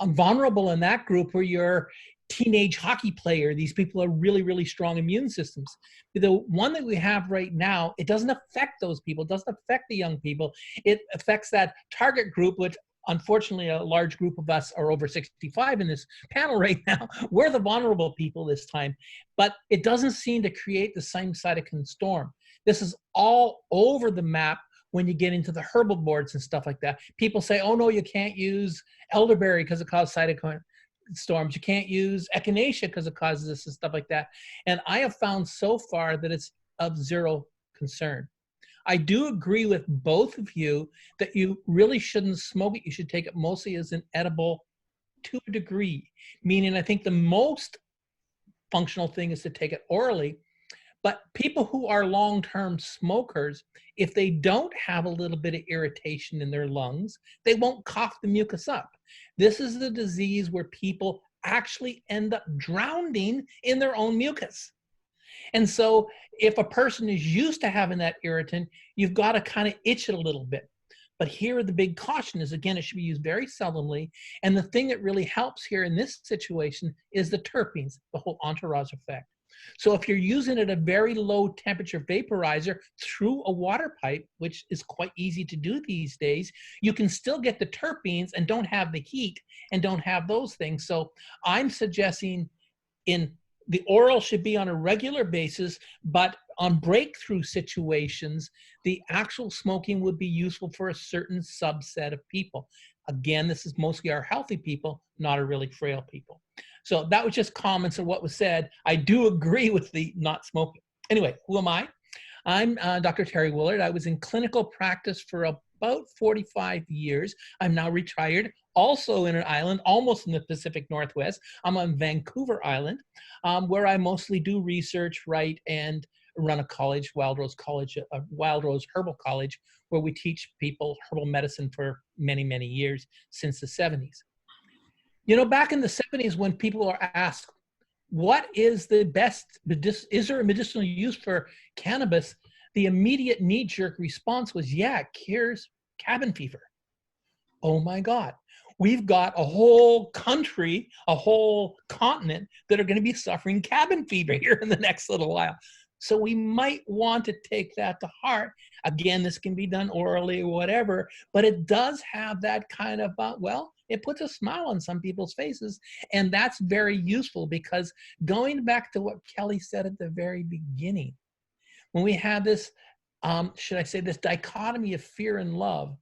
vulnerable in that group were your teenage hockey player. These people are really, really strong immune systems. The one that we have right now, it doesn't affect those people. It doesn't affect the young people. It affects that target group, which unfortunately a large group of us are over 65 in this panel right now. We're the vulnerable people this time, but it doesn't seem to create the same cytokine storm. This is all over the map when you get into the herbal boards and stuff like that. People say, oh no, you can't use elderberry because it causes cytokine storms. You can't use echinacea because it causes this and stuff like that. And I have found so far that it's of zero concern. I do agree with both of you that you really shouldn't smoke it. You should take it mostly as an edible to a degree, meaning I think the most functional thing is to take it orally. But people who are long-term smokers, if they don't have a little bit of irritation in their lungs, they won't cough the mucus up. This is the disease where people actually end up drowning in their own mucus. And so if a person is used to having that irritant, you've got to kind of itch it a little bit. But here the big caution is, again, it should be used very seldomly. And the thing that really helps here in this situation is the terpenes, the whole entourage effect. So if you're using it at a very low temperature vaporizer through a water pipe, which is quite easy to do these days, you can still get the terpenes and don't have the heat and don't have those things. So I'm suggesting the oral should be on a regular basis, but on breakthrough situations, the actual smoking would be useful for a certain subset of people. Again, this is mostly our healthy people, not our really frail people. So that was just comments on what was said. I do agree with the not smoking. Anyway, who am I? I'm Dr. Terry Willard. I was in clinical practice for about 45 years. I'm now retired, also in an island, almost in the Pacific Northwest. I'm on Vancouver Island, where I mostly do research, write, and run a college, Wild Rose College, Wild Rose Herbal College, where we teach people herbal medicine for many, many years, since the 70s. You know, back in the 70s, when people are asked, what is the best, is there a medicinal use for cannabis? The immediate knee-jerk response was, yeah, it cures cabin fever. Oh my God. We've got a whole country, a whole continent that are going to be suffering cabin fever here in the next little while. So we might want to take that to heart. Again, this can be done orally or whatever, but it does have that kind of, well, it puts a smile on some people's faces. And that's very useful, because going back to what Kelly said at the very beginning, when we have this, should I say, this dichotomy of fear and love,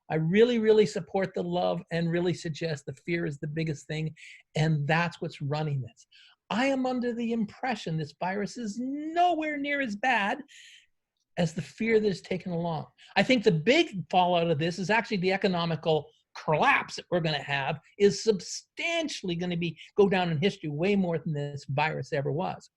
I really, really support the love and really suggest the fear is the biggest thing. And that's what's running this. I am under the impression this virus is nowhere near as bad as the fear that is taken along. I think the big fallout of this is actually the economical collapse that we're going to have is substantially going to go down in history way more than this virus ever was.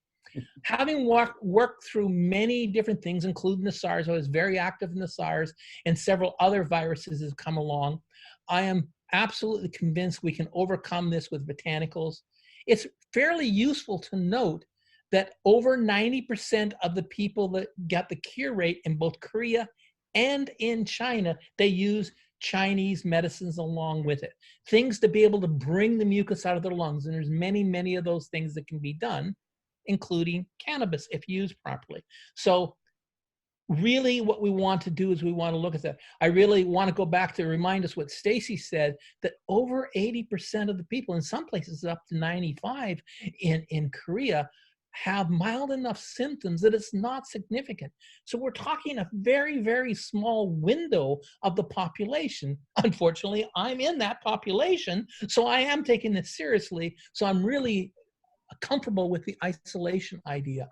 Having worked through many different things, including the SARS, I was very active in the SARS, and several other viruses have come along. I am absolutely convinced we can overcome this with botanicals. It's fairly useful to note that over 90% of the people that got the cure rate in both Korea and in China, they use Chinese medicines along with it. Things to be able to bring the mucus out of their lungs. And there's many, many of those things that can be done, including cannabis if used properly. So really what we want to do is we want to look at that. I really want to go back to remind us what Stacy said, that over 80% of the people, in some places up to 95 in Korea, have mild enough symptoms that it's not significant. So we're talking a very, very small window of the population. Unfortunately, I'm in that population, so I am taking this seriously. So I'm really comfortable with the isolation idea.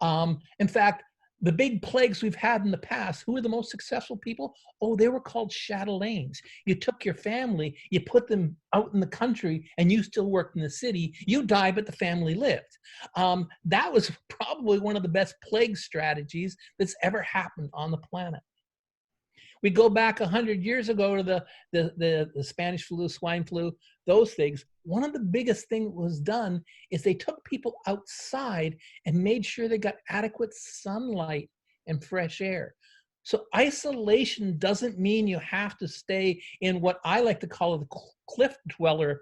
In fact, the big plagues we've had in the past, who were the most successful people? Oh, they were called chatelaines. You took your family, you put them out in the country, and you still worked in the city. You died, but the family lived. That was probably one of the best plague strategies that's ever happened on the planet. We go back 100 years ago to the Spanish flu, swine flu, those things. One of the biggest things that was done is they took people outside and made sure they got adequate sunlight and fresh air. So isolation doesn't mean you have to stay in what I like to call the cliff dweller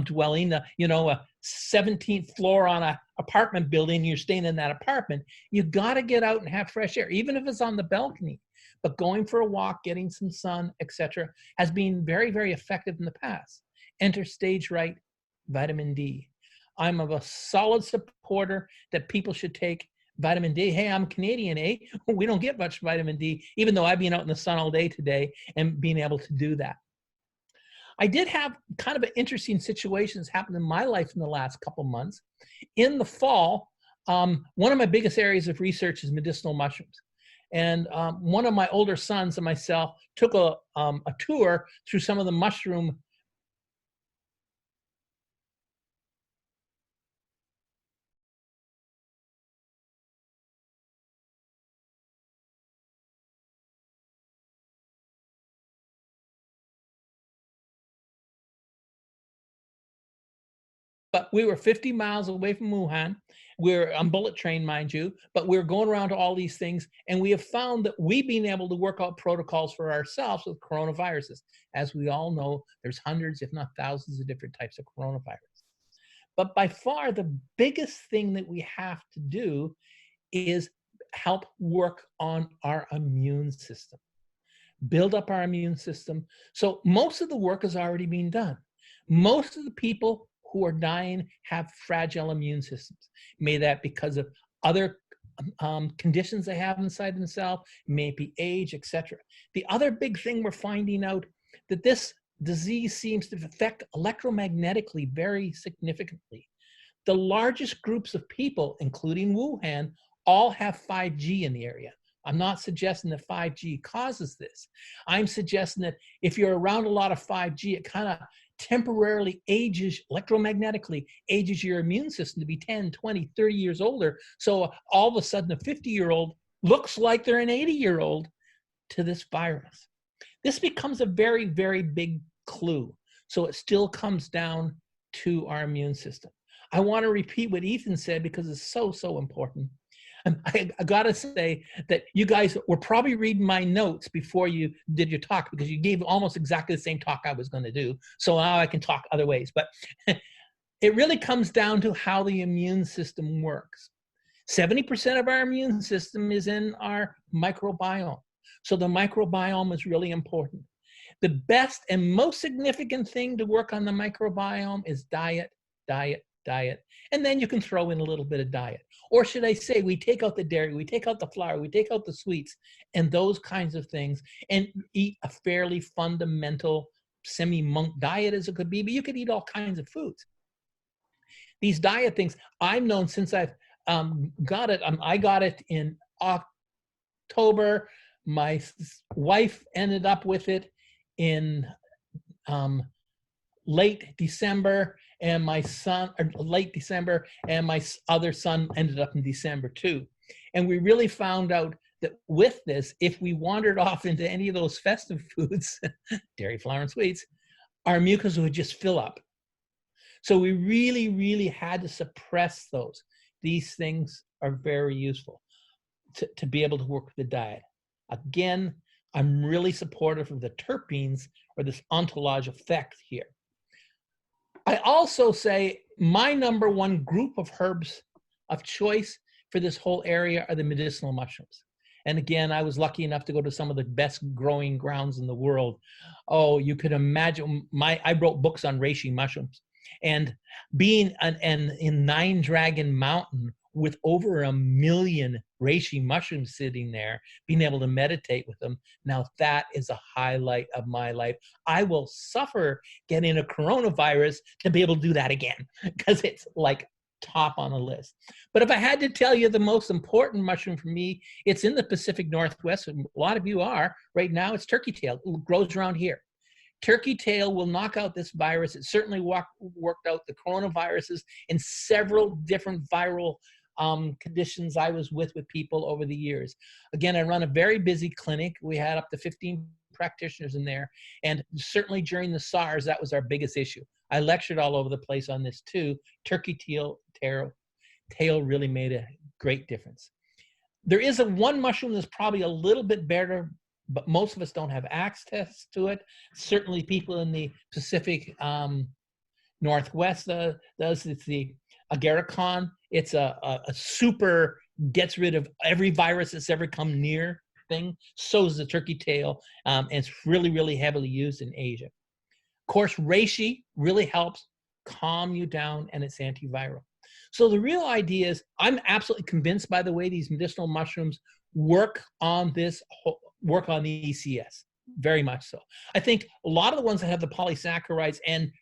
dwelling, a 17th floor on an apartment building, you're staying in that apartment. You got to get out and have fresh air, even if it's on the balcony. But going for a walk, getting some sun, etc., has been very, very effective in the past. Enter stage right, vitamin D. I'm of a solid supporter that people should take vitamin D. Hey, I'm Canadian, eh? We don't get much vitamin D, even though I've been out in the sun all day today and being able to do that. I did have kind of an interesting situations happen in my life in the last couple months. In the fall, one of my biggest areas of research is medicinal mushrooms. And one of my older sons and myself took a tour through some of the mushroom But we were 50 miles away from Wuhan. We're on bullet train, mind you, but we're going around to all these things. And we have found that we've been able to work out protocols for ourselves with coronaviruses. As we all know, there's hundreds, if not thousands of different types of coronavirus. But by far, the biggest thing that we have to do is help work on our immune system, build up our immune system. So most of the work is already being done. Most of the people who are dying have fragile immune systems. May that because of other conditions they have inside themselves, maybe age, etc. The other big thing we're finding out that this disease seems to affect electromagnetically very significantly. The largest groups of people, including Wuhan, all have 5G in the area. I'm not suggesting that 5G causes this. I'm suggesting that if you're around a lot of 5G, it kind of temporarily ages, electromagnetically ages your immune system to be 10, 20, 30 years older. So all of a sudden a 50-year-old looks like they're an 80-year-old to this virus. This becomes a very, very big clue. So it still comes down to our immune system. I want to repeat what Ethan said because it's so, so important. And I gotta say that you guys were probably reading my notes before you did your talk because you gave almost exactly the same talk I was going to do. So now I can talk other ways. But it really comes down to how the immune system works. 70% of our immune system is in our microbiome. So the microbiome is really important. The best and most significant thing to work on the microbiome is diet, diet, diet. And then you can throw in a little bit of diet. Or should I say, we take out the dairy, we take out the flour, we take out the sweets, and those kinds of things, and eat a fairly fundamental semi-monk diet as it could be, but you could eat all kinds of foods. These diet things, I've known since I've got it. I got it in October. My wife ended up with it in late December, and my son, or late December, and my other son ended up in December too. And we really found out that with this, if we wandered off into any of those festive foods, dairy, flour, and sweets, our mucus would just fill up. So we really, really had to suppress those. These things are very useful to be able to work with the diet. Again, I'm really supportive of the terpenes or this entourage effect here. I also say my number one group of herbs of choice for this whole area are the medicinal mushrooms. And again, I was lucky enough to go to some of the best growing grounds in the world. Oh, you could imagine, I wrote books on reishi mushrooms. And being in Nine Dragon Mountain with over 1 million reishi mushrooms sitting there, being able to meditate with them, now that is a highlight of my life. I will suffer getting a coronavirus to be able to do that again because it's like top on the list. But if I had to tell you the most important mushroom for me, it's in the Pacific Northwest, and a lot of you are right now, it's turkey tail. It grows around here. Turkey tail will knock out this virus. It certainly worked out the coronaviruses in several different viral conditions I was with people over the years. Again, I run a very busy clinic. We had up to 15 practitioners in there. And certainly during the SARS, that was our biggest issue. I lectured all over the place on this too. Turkey tail really made a great difference. There is one mushroom that's probably a little bit better, but most of us don't have access to it. Certainly people in the Pacific Northwest does. It's the agarikon. It's a super gets rid of every virus that's ever come near thing. So is the turkey tail, and it's really, really heavily used in Asia. Of course, reishi really helps calm you down, and it's antiviral. So the real idea is, I'm absolutely convinced by the way these medicinal mushrooms work on the ECS, very much so. I think a lot of the ones that have the polysaccharides and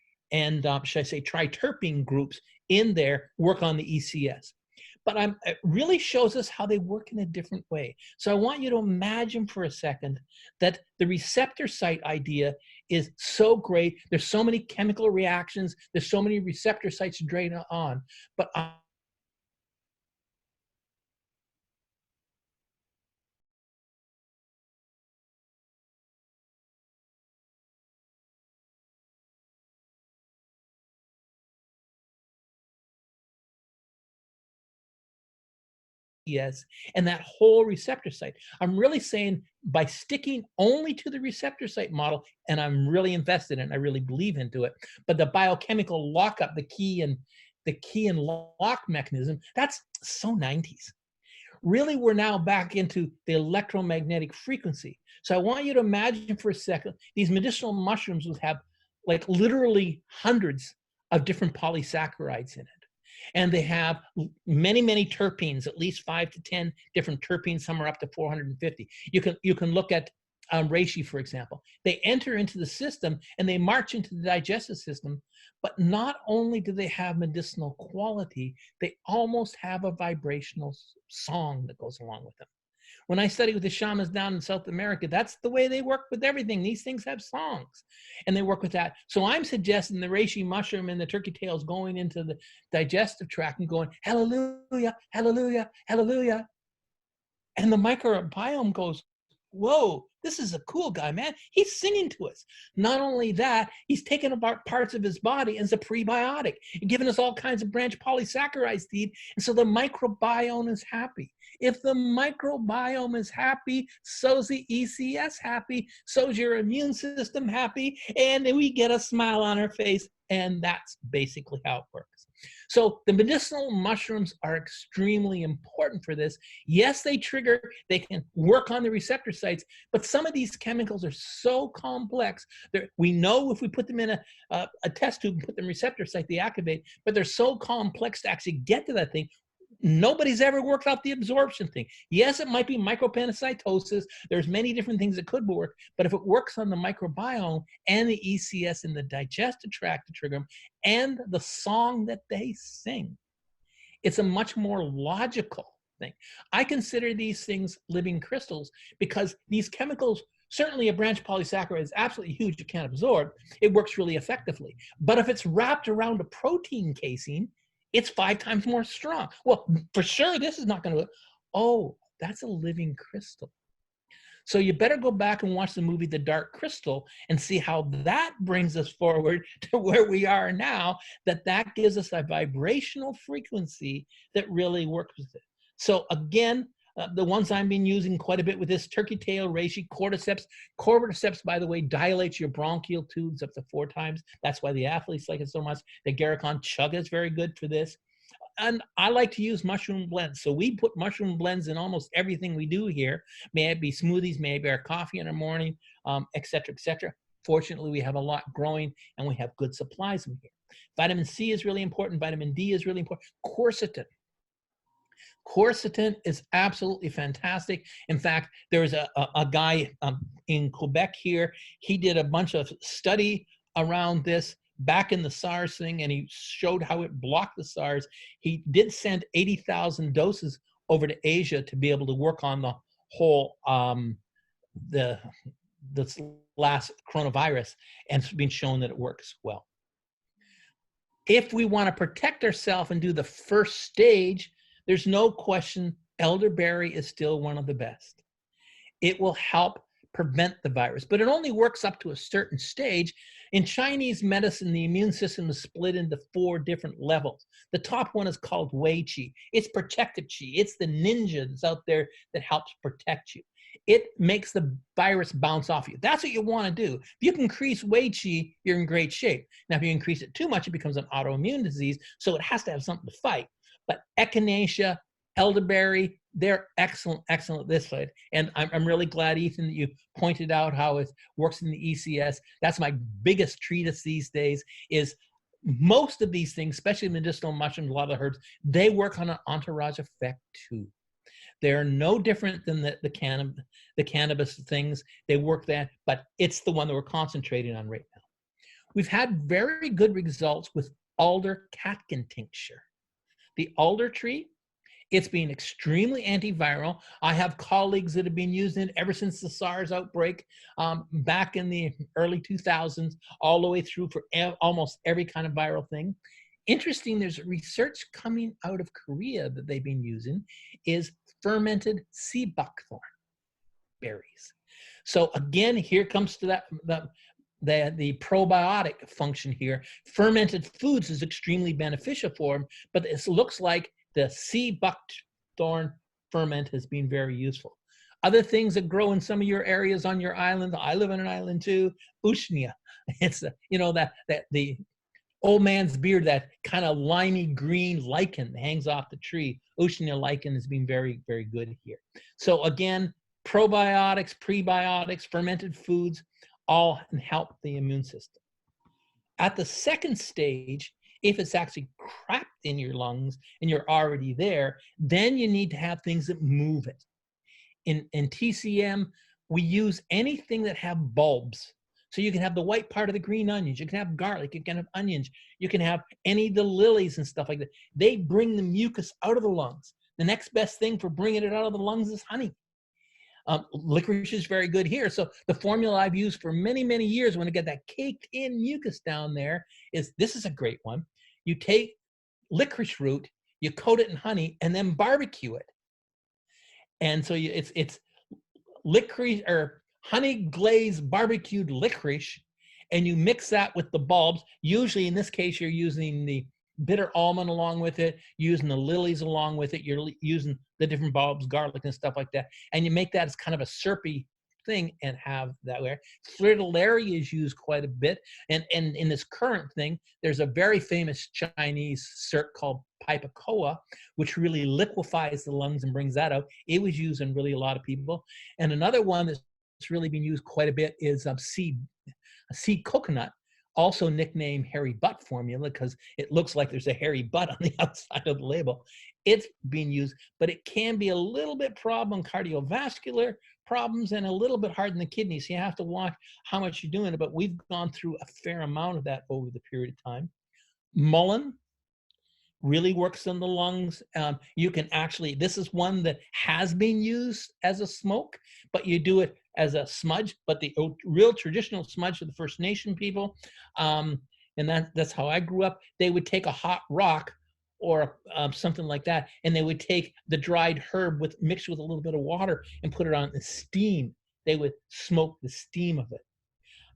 should I say triterpene groups in there work on the ECS. But it really shows us how they work in a different way. So I want you to imagine for a second that the receptor site idea is so great. There's so many chemical reactions. There's so many receptor sites to drain on. But ECS and that whole receptor site. I'm really saying by sticking only to the receptor site model, and I'm really invested in it, I really believe into it, but the biochemical lockup, the key and lock mechanism, that's so 90s. Really, we're now back into the electromagnetic frequency. So I want you to imagine for a second, these medicinal mushrooms would have like literally hundreds of different polysaccharides in it. And they have many, many terpenes, at least 5 to 10 different terpenes. Some are up to 450. You can look at reishi, for example. They enter into the system and they march into the digestive system. But not only do they have medicinal quality, they almost have a vibrational song that goes along with them. When I study with the shamans down in South America, that's the way they work with everything. These things have songs, and they work with that. So I'm suggesting the reishi mushroom and the turkey tails going into the digestive tract and going, hallelujah, hallelujah, hallelujah. And the microbiome goes, whoa, this is a cool guy, man. He's singing to us. Not only that, he's taken apart parts of his body as a prebiotic and giving us all kinds of branch polysaccharides to eat. And so the microbiome is happy. If the microbiome is happy, so's the ECS happy, so's your immune system happy, and then we get a smile on our face. And that's basically how it works. So the medicinal mushrooms are extremely important for this. Yes, they can work on the receptor sites, but some of these chemicals are so complex. We know if we put them in a test tube and put them in receptor site, they activate, but they're so complex to actually get to that thing. Nobody's ever worked out the absorption thing. Yes, it might be micropanocytosis. There's many different things that could work, but if it works on the microbiome and the ECS in the digestive tract to trigger them, and the song that they sing, it's a much more logical thing. I consider these things living crystals because these chemicals, certainly a branch polysaccharide is absolutely huge, you can't absorb. It works really effectively. But if it's wrapped around a protein casing, it's 5 times more strong. Well, for sure, this is not going to, oh, that's a living crystal. So you better go back and watch the movie The Dark Crystal and see how that brings us forward to where we are now, that gives us a vibrational frequency that really works with it. So again, the ones I've been using quite a bit with this, turkey tail, reishi, cordyceps. Cordyceps, by the way, dilates your bronchial tubes up to 4 times. That's why the athletes like it so much. The Garicon chaga is very good for this. And I like to use mushroom blends. So we put mushroom blends in almost everything we do here. May it be smoothies, may it be our coffee in the morning, et cetera, et cetera. Fortunately, we have a lot growing and we have good supplies in here. Vitamin C is really important. Vitamin D is really important. Quercetin. Quercetin is absolutely fantastic. In fact, there's a guy in Quebec here. He did a bunch of study around this back in the SARS thing, and he showed how it blocked the SARS. He did send 80,000 doses over to Asia to be able to work on the whole this last coronavirus, and it's been shown that it works well. If we want to protect ourselves and do the first stage, there's no question elderberry is still one of the best. It will help prevent the virus, but it only works up to a certain stage. In Chinese medicine, the immune system is split into 4 different levels. The top one is called Wei Qi. It's protective Qi. It's the ninja that's out there that helps protect you. It makes the virus bounce off you. That's what you want to do. If you can increase Wei Qi, you're in great shape. Now, if you increase it too much, it becomes an autoimmune disease, so it has to have something to fight. But echinacea, elderberry, they're excellent at this side. And I'm really glad, Ethan, that you pointed out how it works in the ECS. That's my biggest treatise these days, is most of these things, especially medicinal mushrooms, a lot of the herbs, they work on an entourage effect too. They're no different than the cannabis things. They work that, but it's the one that we're concentrating on right now. We've had very good results with alder catkin tincture. The alder tree, it's been extremely antiviral. I have colleagues that have been using it ever since the SARS outbreak back in the early 2000s, all the way through for almost every kind of viral thing. Interesting, there's research coming out of Korea that they've been using is fermented sea buckthorn berries. So again, here comes to the probiotic function here. Fermented foods is extremely beneficial for them, but it looks like the sea buckthorn ferment has been very useful. Other things that grow in some of your areas on your island, I live on an island too, Ushnea. It's, you know, that the old man's beard, that kind of limey green lichen that hangs off the tree. Ushnea lichen has been very, very good here. So again, probiotics, prebiotics, fermented foods, all help the immune system. At the second stage, if it's actually trapped in your lungs and you're already there, then you need to have things that move it. In TCM, we use anything that have bulbs. So you can have the white part of the green onions, you can have garlic, you can have onions, you can have any of the lilies and stuff like that. They bring the mucus out of the lungs. The next best thing for bringing it out of the lungs is honey. Licorice is very good here. So the formula I've used for many, many years when I get that caked in mucus down there is, this is a great one. You take licorice root, you coat it in honey, and then barbecue it. And so it's licorice or honey glazed barbecued licorice, and you mix that with the bulbs. Usually in this case, you're using the bitter almond along with it, using the lilies along with it, you're using the different bulbs, garlic and stuff like that. And you make that as kind of a syrupy thing and have that way. Fritillaria is used quite a bit. And in this current thing, there's a very famous Chinese syrup called Pipacoa, which really liquefies the lungs and brings that out. It was used in really a lot of people. And another one that's really been used quite a bit is seed coconut, also nicknamed hairy butt formula because it looks like there's a hairy butt on the outside of the label. It's being used, but it can be a little bit problem, cardiovascular problems, and a little bit hard in the kidneys. So you have to watch how much you're doing it, but we've gone through a fair amount of that over the period of time. Mullein really works in the lungs. You can actually, this is one that has been used as a smoke, but you do it as a smudge, but the real traditional smudge of the First Nation people, and that's how I grew up. They would take a hot rock or something like that, and they would take the dried herb mixed with a little bit of water and put it on the steam. They would smoke the steam of it.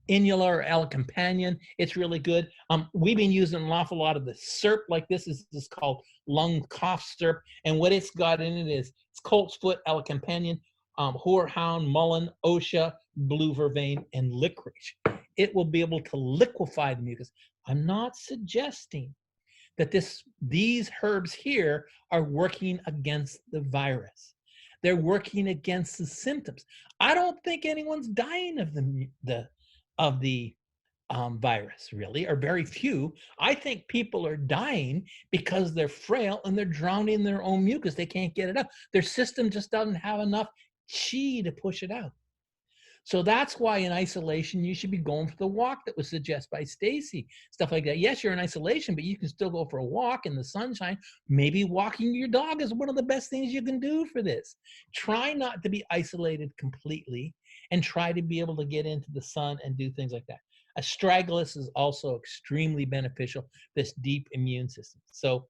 Inula or Elecampanion, it's really good. We've been using an awful lot of the syrup like this. Is called lung cough syrup, and what it's got in it is it's colt's foot, Elecampanion, horehound, mullein, osha, blue vervain, and licorice. It will be able to liquefy the mucus. I'm not suggesting that these herbs here are working against the virus. They're working against the symptoms. I don't think anyone's dying of the virus, really, or very few. I think people are dying because they're frail and they're drowning in their own mucus. They can't get it up. Their system just doesn't have enough chi to push it out. So that's why in isolation, you should be going for the walk that was suggested by Stacy, stuff like that. Yes, you're in isolation, but you can still go for a walk in the sunshine. Maybe walking your dog is one of the best things you can do for this. Try not to be isolated completely and try to be able to get into the sun and do things like that. Astragalus is also extremely beneficial, this deep immune system. So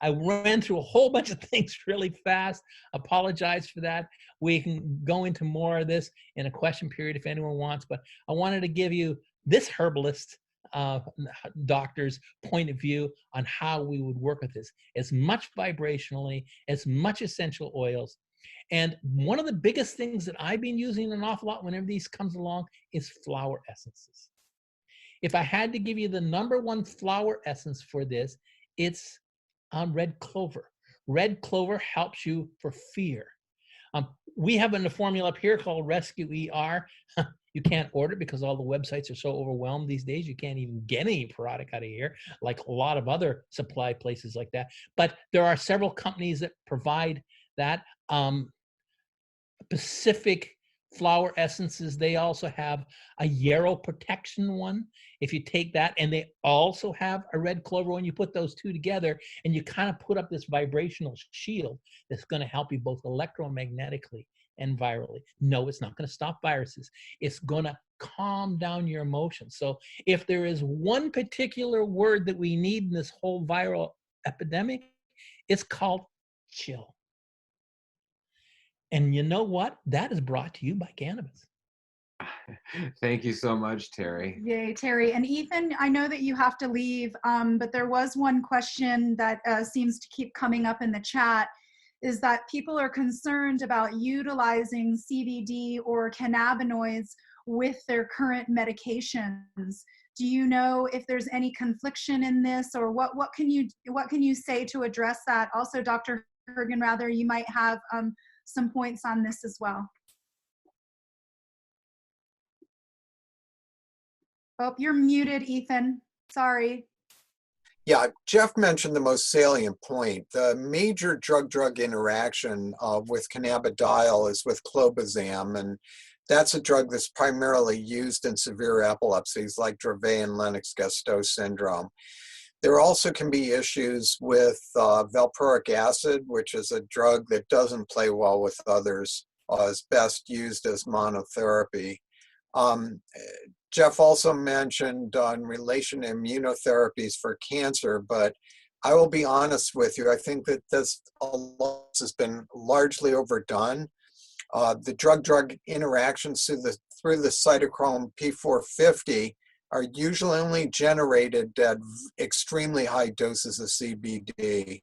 I ran through a whole bunch of things really fast. Apologize for that. We can go into more of this in a question period if anyone wants, but I wanted to give you this herbalist doctor's point of view on how we would work with this. As much vibrationally, as much essential oils. And one of the biggest things that I've been using an awful lot whenever these comes along is flower essences. If I had to give you the #1 flower essence for this, it's red clover. Red clover helps you for fear. We have a formula up here called Rescue ER. You can't order it because all the websites are so overwhelmed these days. You can't even get any product out of here, like a lot of other supply places like that. But there are several companies that provide that. Pacific flower essences, they also have a yarrow protection one. If you take that, and they also have a red clover one, you put those two together and you kind of put up this vibrational shield that's going to help you both electromagnetically and virally. No, it's not going to stop viruses. It's going to calm down your emotions. So if there is one particular word that we need in this whole viral epidemic, it's called chill. And you know what? That is brought to you by cannabis. Thank you so much, Terry. Yay, Terry. And Ethan, I know that you have to leave, but there was one question that seems to keep coming up in the chat. is that people are concerned about utilizing CBD or cannabinoids with their current medications. Do you know if there's any confliction in this, or what can you say to address that? Also, Dr. Hergenrather, you might have some points on this as well. Oh, you're muted, Ethan. Sorry. Yeah, Jeff mentioned the most salient point. The major drug-drug interaction with cannabidiol is with clobazam, and that's a drug that's primarily used in severe epilepsies like Dravet and Lennox-Gastaut syndrome. There also can be issues with valproic acid, which is a drug that doesn't play well with others, is best used as monotherapy. Jeff also mentioned in relation to immunotherapies for cancer, but I will be honest with you, I think that this has been largely overdone. The drug-drug interactions through the cytochrome P450 are usually only generated at extremely high doses of CBD.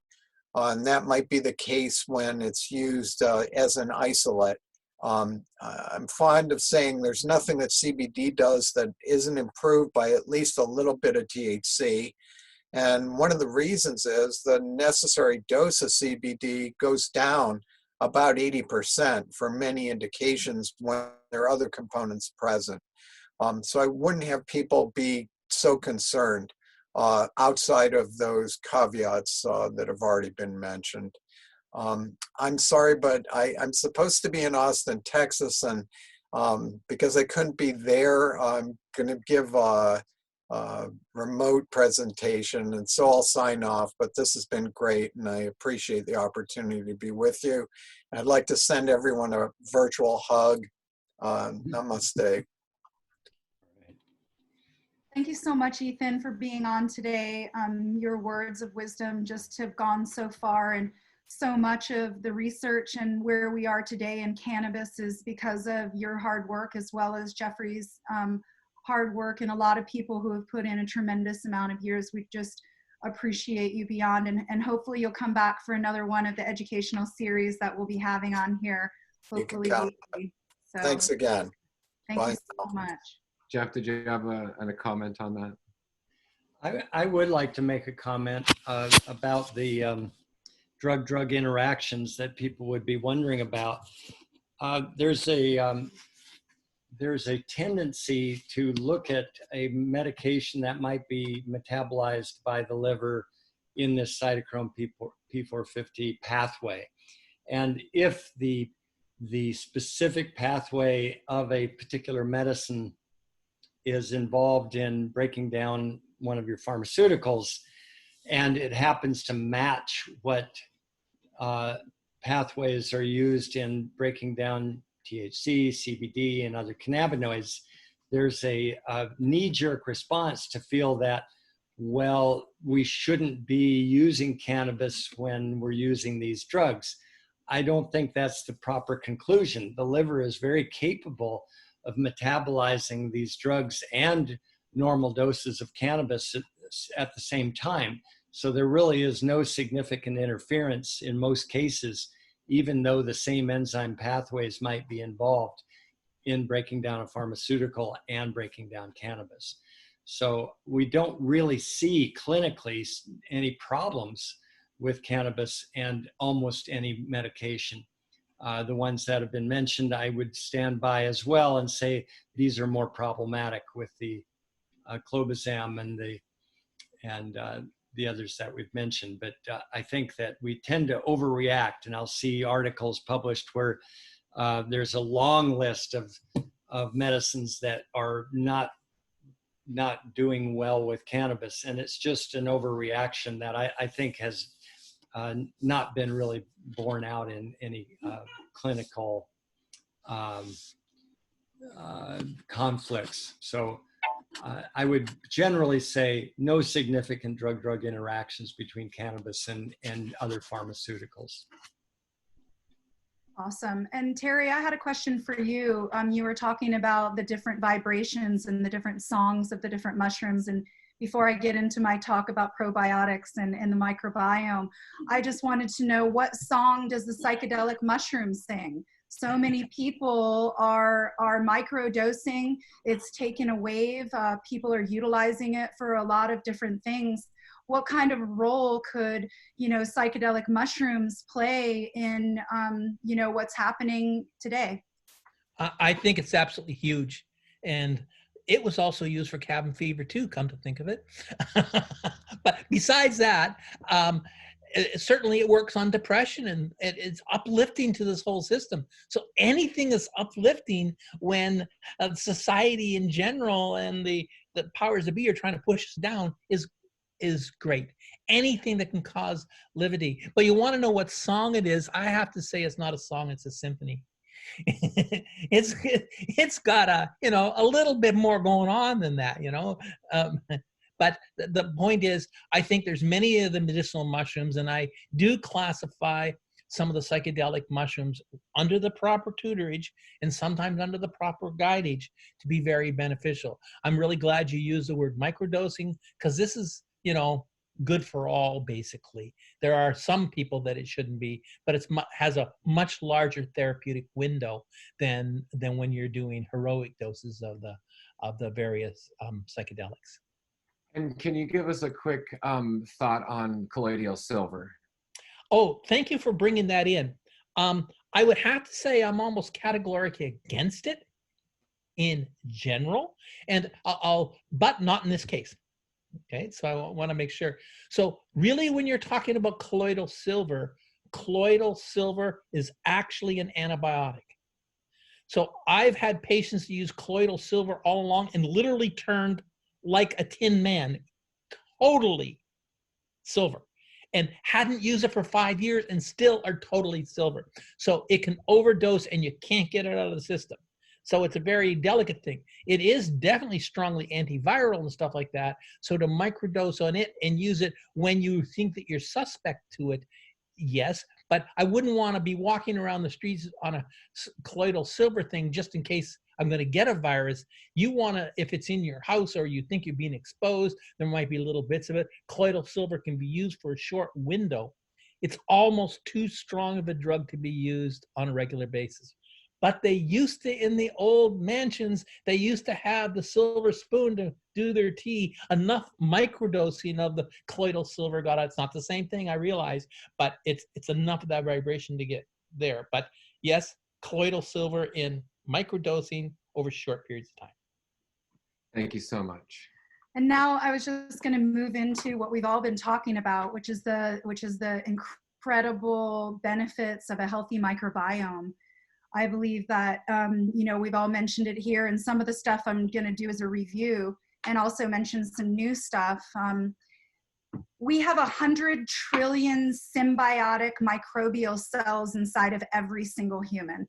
And that might be the case when it's used as an isolate. I'm fond of saying there's nothing that CBD does that isn't improved by at least a little bit of THC. And one of the reasons is the necessary dose of CBD goes down about 80% for many indications when there are other components present. So I wouldn't have people be so concerned outside of those caveats that have already been mentioned. I'm sorry, but I'm supposed to be in Austin, Texas, and because I couldn't be there, I'm going to give a remote presentation, and so I'll sign off. But this has been great, and I appreciate the opportunity to be with you. I'd like to send everyone a virtual hug. Namaste. Thank you so much, Ethan, for being on today. Your words of wisdom just have gone so far, and so much of the research and where we are today in cannabis is because of your hard work, as well as Jeffrey's hard work, and a lot of people who have put in a tremendous amount of years. We just appreciate you beyond, and hopefully you'll come back for another one of the educational series that we'll be having on here, hopefully weekly. So, thanks again. Thank Bye. you so much. Jeff, did you have a comment on that? I would like to make a comment about the drug-drug interactions that people would be wondering about. There's a tendency to look at a medication that might be metabolized by the liver in this cytochrome P450 pathway. And if the specific pathway of a particular medicine is involved in breaking down one of your pharmaceuticals, and it happens to match what pathways are used in breaking down THC, CBD, and other cannabinoids, there's a knee-jerk response to feel that, well, we shouldn't be using cannabis when we're using these drugs. I don't think that's the proper conclusion. The liver is very capable of metabolizing these drugs and normal doses of cannabis at the same time. So there really is no significant interference in most cases, even though the same enzyme pathways might be involved in breaking down a pharmaceutical and breaking down cannabis. So we don't really see clinically any problems with cannabis and almost any medication. The ones that have been mentioned, I would stand by as well and say these are more problematic with the clobazam and the others that we've mentioned. But I think that we tend to overreact, and I'll see articles published where there's a long list of medicines that are not doing well with cannabis, and it's just an overreaction that I think has not been really borne out in any clinical conflicts. So I would generally say no significant drug-drug interactions between cannabis and other pharmaceuticals. Awesome. And Terry, I had a question for you. You were talking about the different vibrations and the different songs of the different mushrooms, and before I get into my talk about probiotics and the microbiome, I just wanted to know, what song does the psychedelic mushroom sing? So many people are microdosing. It's taken a wave. People are utilizing it for a lot of different things. What kind of role could, psychedelic mushrooms play in, what's happening today? I think it's absolutely huge. And it was also used for cabin fever too, come to think of it. But besides that, certainly it works on depression, and it's uplifting to this whole system. So anything that's uplifting when society in general and the powers that be are trying to push us down is great. Anything that can cause levity. But you want to know what song it is? I have to say it's not a song, it's a symphony. It's got a little bit more going on than that, but the point is, I think there's many of the medicinal mushrooms, and I do classify some of the psychedelic mushrooms under the proper tutorage and sometimes under the proper guidage to be very beneficial. I'm really glad you used the word microdosing, because this is good for all, basically. There are some people that it shouldn't be, but it has a much larger therapeutic window than when you're doing heroic doses of the various psychedelics. And can you give us a quick thought on colloidal silver? Oh, thank you for bringing that in. I would have to say I'm almost categorically against it in general, and but not in this case. Okay, so I want to make sure. So really, when you're talking about colloidal silver is actually an antibiotic. So I've had patients use colloidal silver all along and literally turned like a tin man, totally silver, and hadn't used it for 5 years and still are totally silver. So it can overdose and you can't get it out of the system. So it's a very delicate thing. It is definitely strongly antiviral and stuff like that. So to microdose on it and use it when you think that you're suspect to it, yes. But I wouldn't want to be walking around the streets on a colloidal silver thing just in case I'm going to get a virus. You want to, if it's in your house or you think you're being exposed, there might be little bits of it. Colloidal silver can be used for a short window. It's almost too strong of a drug to be used on a regular basis. But they used to, in the old mansions, they used to have the silver spoon to do their tea. Enough microdosing of the colloidal silver got out. It's not the same thing, I realize, but it's enough of that vibration to get there. But yes, colloidal silver in microdosing over short periods of time. Thank you so much. And now I was just going to move into what we've all been talking about, which is the incredible benefits of a healthy microbiome. I believe that, we've all mentioned it here, and some of the stuff I'm going to do as a review and also mention some new stuff. We have 100 trillion symbiotic microbial cells inside of every single human.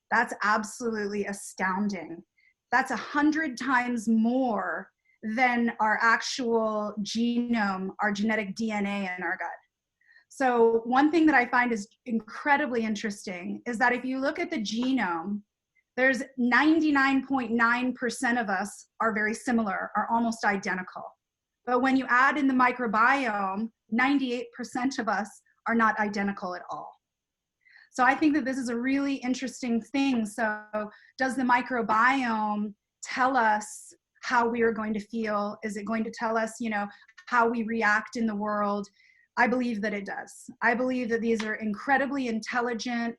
That's absolutely astounding. That's 100 times more than our actual genome, our genetic DNA in our gut. So one thing that I find is incredibly interesting is that if you look at the genome, there's 99.9% of us are very similar, are almost identical. But when you add in the microbiome, 98% of us are not identical at all. So I think that this is a really interesting thing. So does the microbiome tell us how we are going to feel? Is it going to tell us, how we react in the world? I believe that it does. I believe that these are incredibly intelligent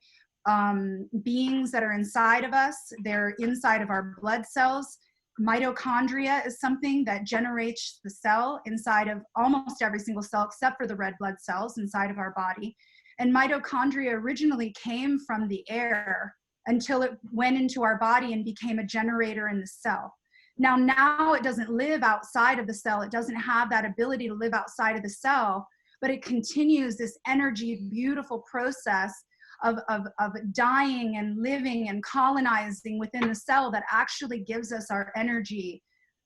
beings that are inside of us. They're inside of our blood cells. Mitochondria is something that generates the cell inside of almost every single cell except for the red blood cells inside of our body. And mitochondria originally came from the air until it went into our body and became a generator in the cell. Now it doesn't live outside of the cell. It doesn't have that ability to live outside of the cell, but it continues this energy, beautiful process of dying and living and colonizing within the cell that actually gives us our energy.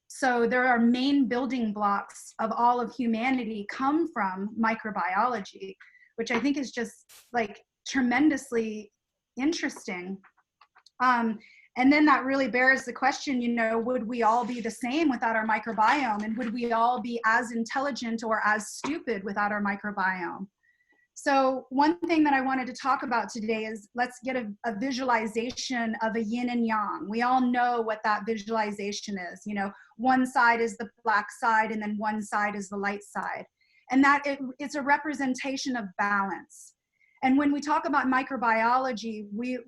So there are main building blocks of all of humanity come from microbiology, which I think is just like tremendously interesting. And And then that really bears the question, you know, would we all be the same without our microbiome? And would we all be as intelligent or as stupid without our microbiome? So one thing that I wanted to talk about today is let's get a visualization of a yin and yang. We all know what that visualization is. You know, one side is the black side and then one side is the light side. And that it's a representation of balance. And when we talk about microbiology, we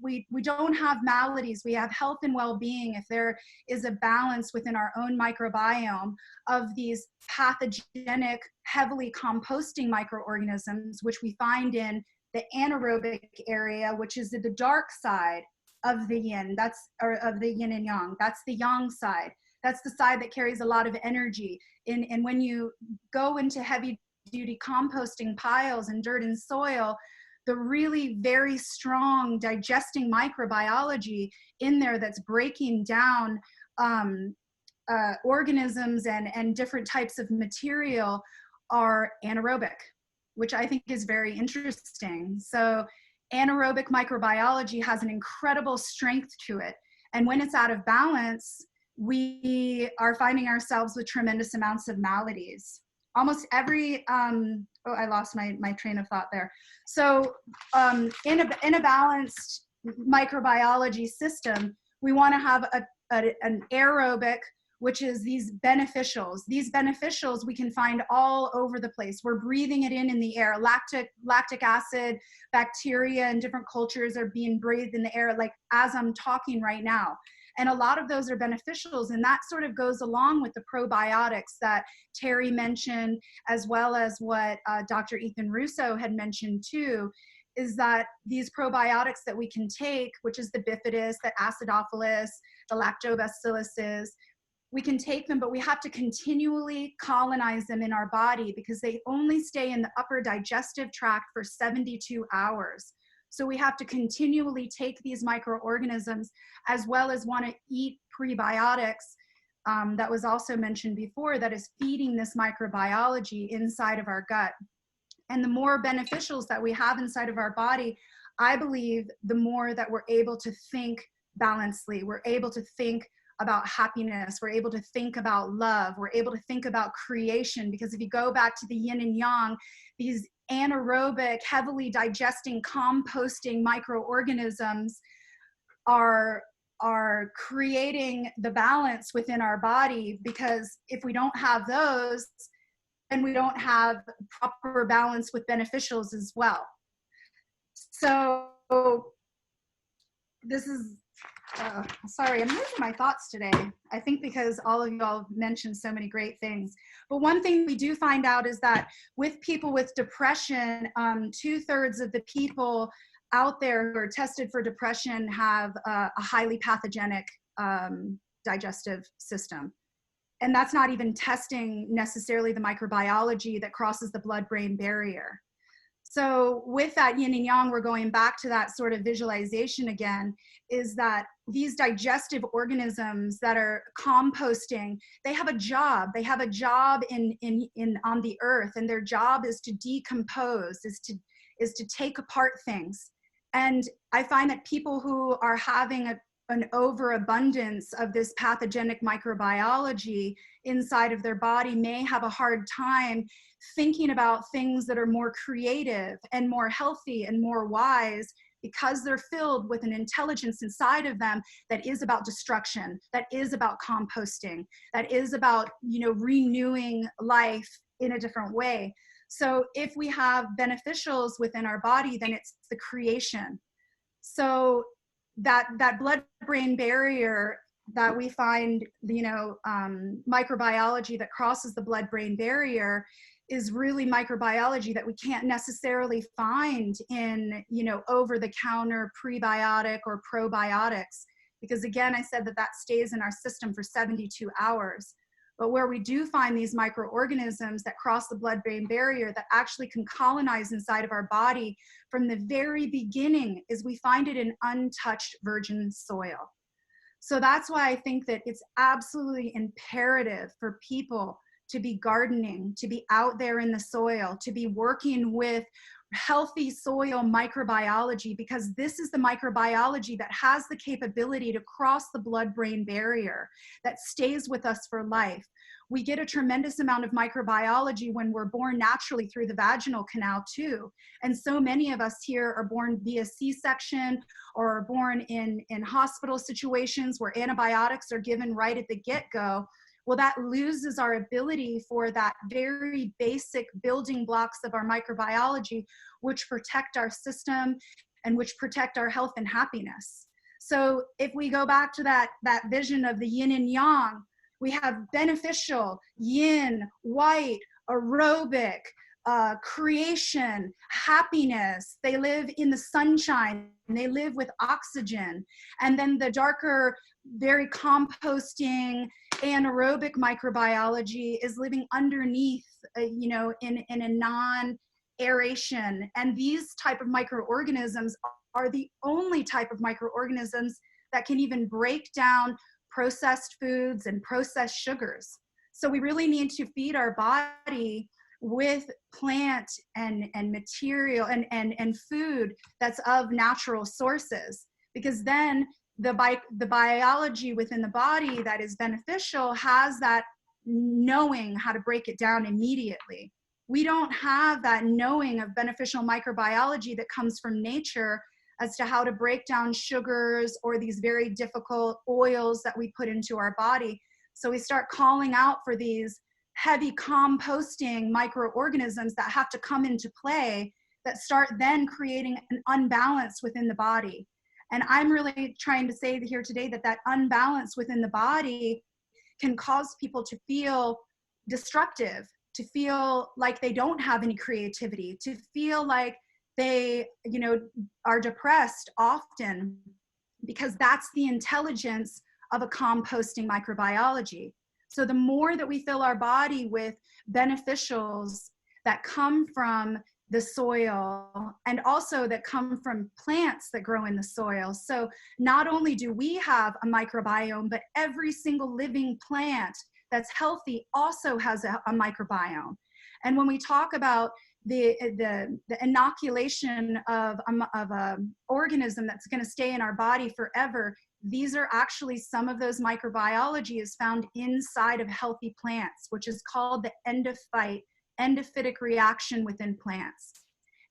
don't have maladies, we have health and well-being if there is a balance within our own microbiome of these pathogenic, heavily composting microorganisms, which we find in the anaerobic area, which is the dark side of the yin, or of the yin and yang. That's the yang side. That's the side that carries a lot of energy. And when you go into heavy-duty composting piles and dirt and soil, the really very strong digesting microbiology in there that's breaking down organisms and different types of material are anaerobic, which I think is very interesting. So anaerobic microbiology has an incredible strength to it. And when it's out of balance, we are finding ourselves with tremendous amounts of maladies. Almost every, oh, I lost my train of thought there. So in a balanced microbiology system, we want to have an aerobic, which is these beneficials. These beneficials we can find all over the place. We're breathing it in the air. Lactic acid, bacteria in different cultures are being breathed in the air, like as I'm talking right now. And a lot of those are beneficials, and that sort of goes along with the probiotics that Terry mentioned, as well as what Dr. Ethan Russo had mentioned too, is that these probiotics that we can take, which is the bifidus, the acidophilus, the lactobacilluses, we can take them, but we have to continually colonize them in our body because they only stay in the upper digestive tract for 72 hours. So we have to continually take these microorganisms, as well as want to eat prebiotics that was also mentioned before, that is feeding this microbiology inside of our gut. And the more beneficials that we have inside of our body, I believe the more that we're able to think balancedly, we're able to think about happiness, we're able to think about love, we're able to think about creation. Because if you go back to the yin and yang, these anaerobic, heavily digesting, composting microorganisms are creating the balance within our body, because if we don't have those, then we don't have proper balance with beneficials as well. So this is, sorry, I'm losing my thoughts today. I think because all of y'all mentioned so many great things. But one thing we do find out is that with people with depression, 2/3 of the people out there who are tested for depression have a highly pathogenic digestive system. And that's not even testing necessarily the microbiology that crosses the blood-brain barrier. So with that yin and yang, we're going back to that sort of visualization again, is that these digestive organisms that are composting, they have a job. They have a job on the earth, and their job is to decompose, is to take apart things. And I find that people who are having an overabundance of this pathogenic microbiology inside of their body may have a hard time thinking about things that are more creative and more healthy and more wise, because they're filled with an intelligence inside of them that is about destruction, that is about composting, that is about, you know, renewing life in a different way. So if we have beneficials within our body, then it's the creation. So that blood-brain barrier that we find, you know, microbiology that crosses the blood-brain barrier is really microbiology that we can't necessarily find in, you know, over-the-counter prebiotic or probiotics, because again, I said that stays in our system for 72 hours. But where we do find these microorganisms that cross the blood-brain barrier that actually can colonize inside of our body from the very beginning is we find it in untouched virgin soil. So that's why I think that it's absolutely imperative for people to be gardening, to be out there in the soil, to be working with healthy soil microbiology, because this is the microbiology that has the capability to cross the blood-brain barrier, that stays with us for life. We get a tremendous amount of microbiology when we're born naturally through the vaginal canal too. And so many of us here are born via C-section or are born in hospital situations where antibiotics are given right at the get-go. Well, that loses our ability for that very basic building blocks of our microbiology, which protect our system and which protect our health and happiness. So if we go back to that vision of the yin and yang, we have beneficial, yin, white, aerobic, creation, happiness. They live in the sunshine, they live with oxygen. And then the darker, very composting, anaerobic microbiology is living underneath, in a non-aeration. And these type of microorganisms are the only type of microorganisms that can even break down processed foods and processed sugars. So we really need to feed our body with plant and material and food that's of natural sources, because then the biology within the body that is beneficial has that knowing how to break it down immediately. We don't have that knowing of beneficial microbiology that comes from nature as to how to break down sugars or these very difficult oils that we put into our body. So we start calling out for these heavy composting microorganisms that have to come into play that start then creating an unbalance within the body. And I'm really trying to say here today that unbalance within the body can cause people to feel destructive, to feel like they don't have any creativity, to feel like they, are depressed often, because that's the intelligence of a composting microbiology. So the more that we fill our body with beneficials that come from the soil and also that come from plants that grow in the soil. So not only do we have a microbiome, but every single living plant that's healthy also has a microbiome. And when we talk about the inoculation of a organism that's going to stay in our body forever, these are actually some of those microbiology is found inside of healthy plants, which is called the endophytic reaction within plants.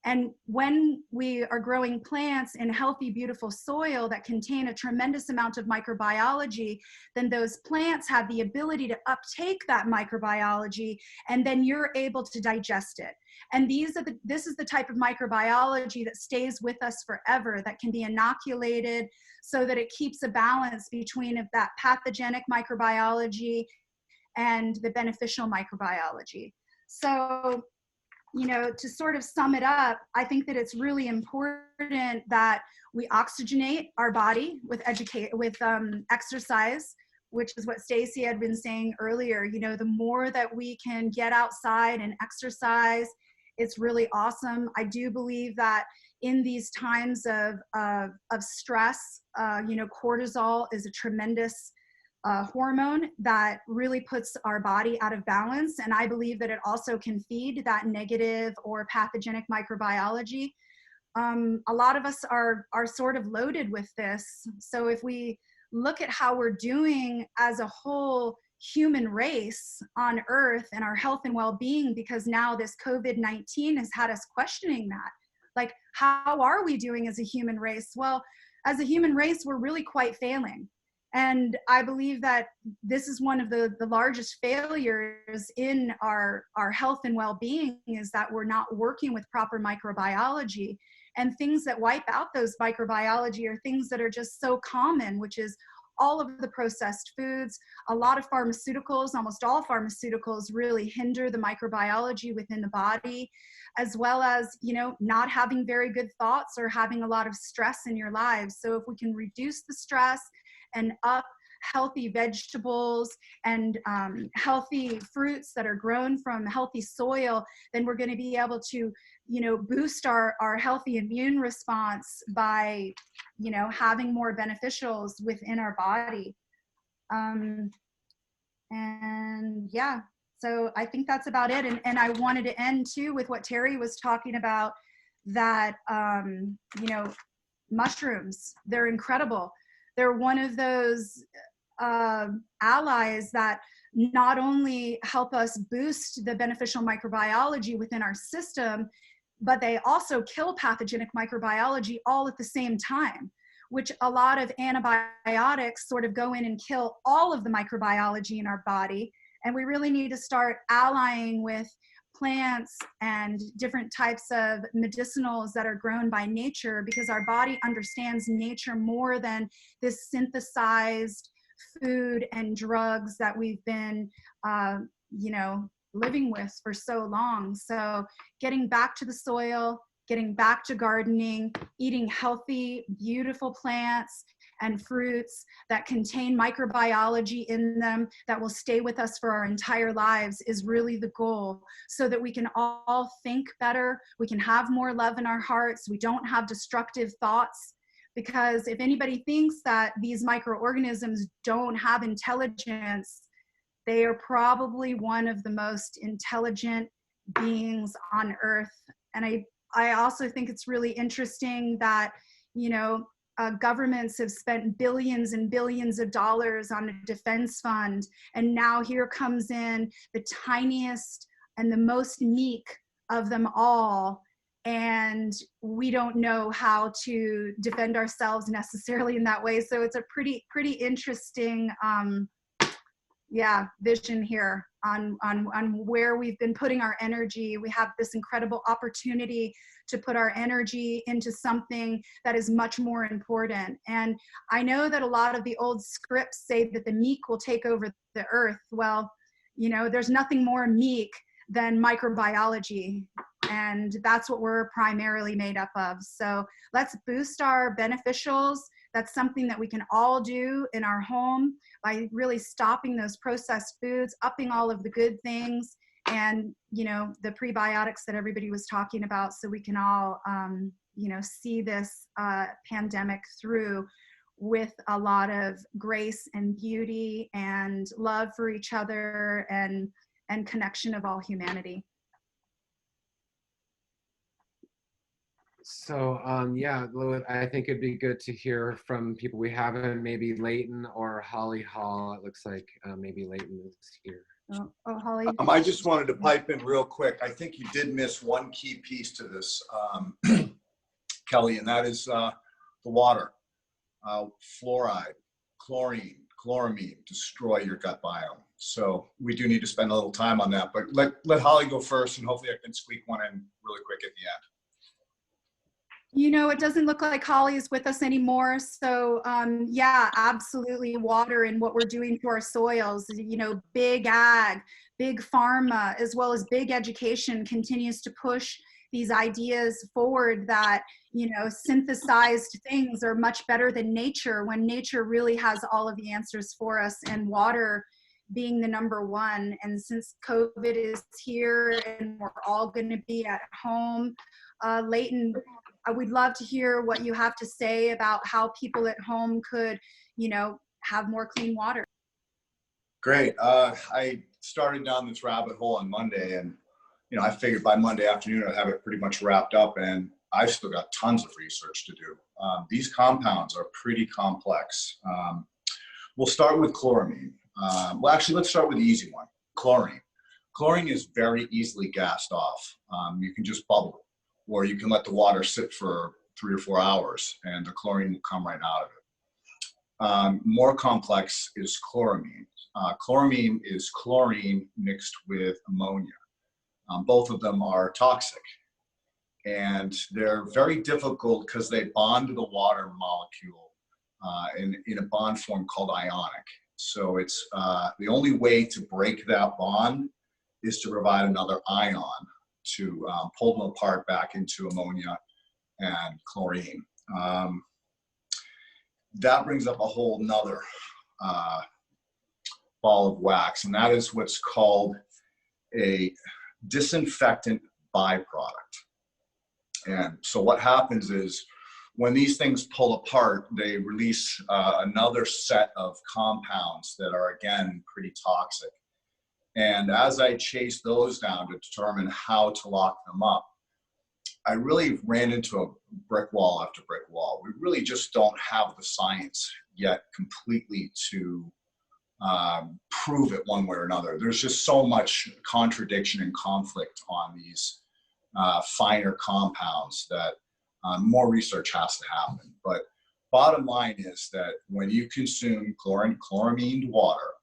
And when we are growing plants in healthy, beautiful soil that contain a tremendous amount of microbiology, then those plants have the ability to uptake that microbiology, and then you're able to digest it. And this is the type of microbiology that stays with us forever, that can be inoculated so that it keeps a balance between that pathogenic microbiology and the beneficial microbiology. So, to sort of sum it up, I think that it's really important that we oxygenate our body with exercise, which is what Stacy had been saying earlier. The more that we can get outside and exercise, it's really awesome. I do believe that in these times of stress, cortisol is a tremendous hormone that really puts our body out of balance. And I believe that it also can feed that negative or pathogenic microbiology. A lot of us are sort of loaded with this. So if we look at how we're doing as a whole human race on Earth and our health and well-being, because now this COVID-19 has had us questioning that. Like, how are we doing as a human race? Well, as a human race, we're really quite failing. And I believe that this is one of the largest failures in our health and well-being, is that we're not working with proper microbiology. And things that wipe out those microbiology are things that are just so common, which is all of the processed foods. A lot of pharmaceuticals, almost all pharmaceuticals, really hinder the microbiology within the body, as well as, not having very good thoughts or having a lot of stress in your lives. So if we can reduce the stress and up healthy vegetables and healthy fruits that are grown from healthy soil, then we're going to be able to, boost our healthy immune response by, having more beneficials within our body. And yeah, So I think that's about it. And I wanted to end too with what Terry was talking about, that, you know, mushrooms, they're incredible. They're one of those allies that not only help us boost the beneficial microbiology within our system, but they also kill pathogenic microbiology all at the same time, which a lot of antibiotics sort of go in and kill all of the microbiology in our body. And we really need to start allying with plants and different types of medicinals that are grown by nature, because our body understands nature more than this synthesized food and drugs that we've been, you know, living with for so long. So getting back to the soil, getting back to gardening, eating healthy, beautiful plants and fruits that contain microbiology in them that will stay with us for our entire lives is really the goal, so that we can all think better, we can have more love in our hearts, we don't have destructive thoughts. Because if anybody thinks that these microorganisms don't have intelligence, they are probably one of the most intelligent beings on earth. And I also think it's really interesting that, you know, governments have spent billions and billions of dollars on a defense fund. And now here comes in the tiniest and the most meek of them all. And we don't know how to defend ourselves necessarily in that way. So it's a pretty interesting, vision here on where we've been putting our energy. We have this incredible opportunity to put our energy into something that is much more important. And I know that a lot of the old scripts say that the meek will take over the earth. Well, you know, there's nothing more meek than microbiology. And that's what we're primarily made up of. So let's boost our beneficials. That's something that we can all do in our home by really stopping those processed foods, upping all of the good things, and, you know, the prebiotics that everybody was talking about, so we can all, you know, see this pandemic through with a lot of grace and beauty and love for each other and connection of all humanity. So yeah, Willard, I think it'd be good to hear from people we haven't, maybe Leighton or Hollie Hall. It looks like maybe Leighton is here. Oh, Hollie. I just wanted to pipe in real quick. I think you did miss one key piece to this, Kelly, and that is the water. Fluoride, chlorine, chloramine destroy your gut biome. So we do need to spend a little time on that. But let Hollie go first, and hopefully I can squeak one in really quick at the end. You know, it doesn't look like Hollie is with us anymore. So yeah, absolutely, water and what we're doing to our soils. You know, big ag, big pharma, as well as big education continues to push these ideas forward that, you know, synthesized things are much better than nature, when nature really has all of the answers for us, and water being the number one. And since COVID is here and we're all going to be at home, Leighton, I would love to hear what you have to say about how people at home could, you know, have more clean water. Great. I started down this rabbit hole on Monday, and, you know, I figured by Monday afternoon I'd have it pretty much wrapped up, and I've still got tons of research to do. These compounds are pretty complex. We'll start with chloramine. Well, actually, let's start with the easy one, chlorine. Chlorine is very easily gassed off. You can just bubble it, or you can let the water sit for 3 or 4 hours and the chlorine will come right out of it. More complex is chloramine. Chloramine is chlorine mixed with ammonia. Both of them are toxic, and they're very difficult because they bond to the water molecule in a bond form called ionic. So it's the only way to break that bond is to provide another ion to pull them apart back into ammonia and chlorine. That brings up a whole nother ball of wax, and that is what's called a disinfectant byproduct. And so what happens is, when these things pull apart, they release another set of compounds that are, again, pretty toxic. And as I chased those down to determine how to lock them up, I really ran into a brick wall after brick wall. We really just don't have the science yet completely to prove it one way or another. There's just so much contradiction and conflict on these finer compounds that more research has to happen. But bottom line is that when you consume chloramined water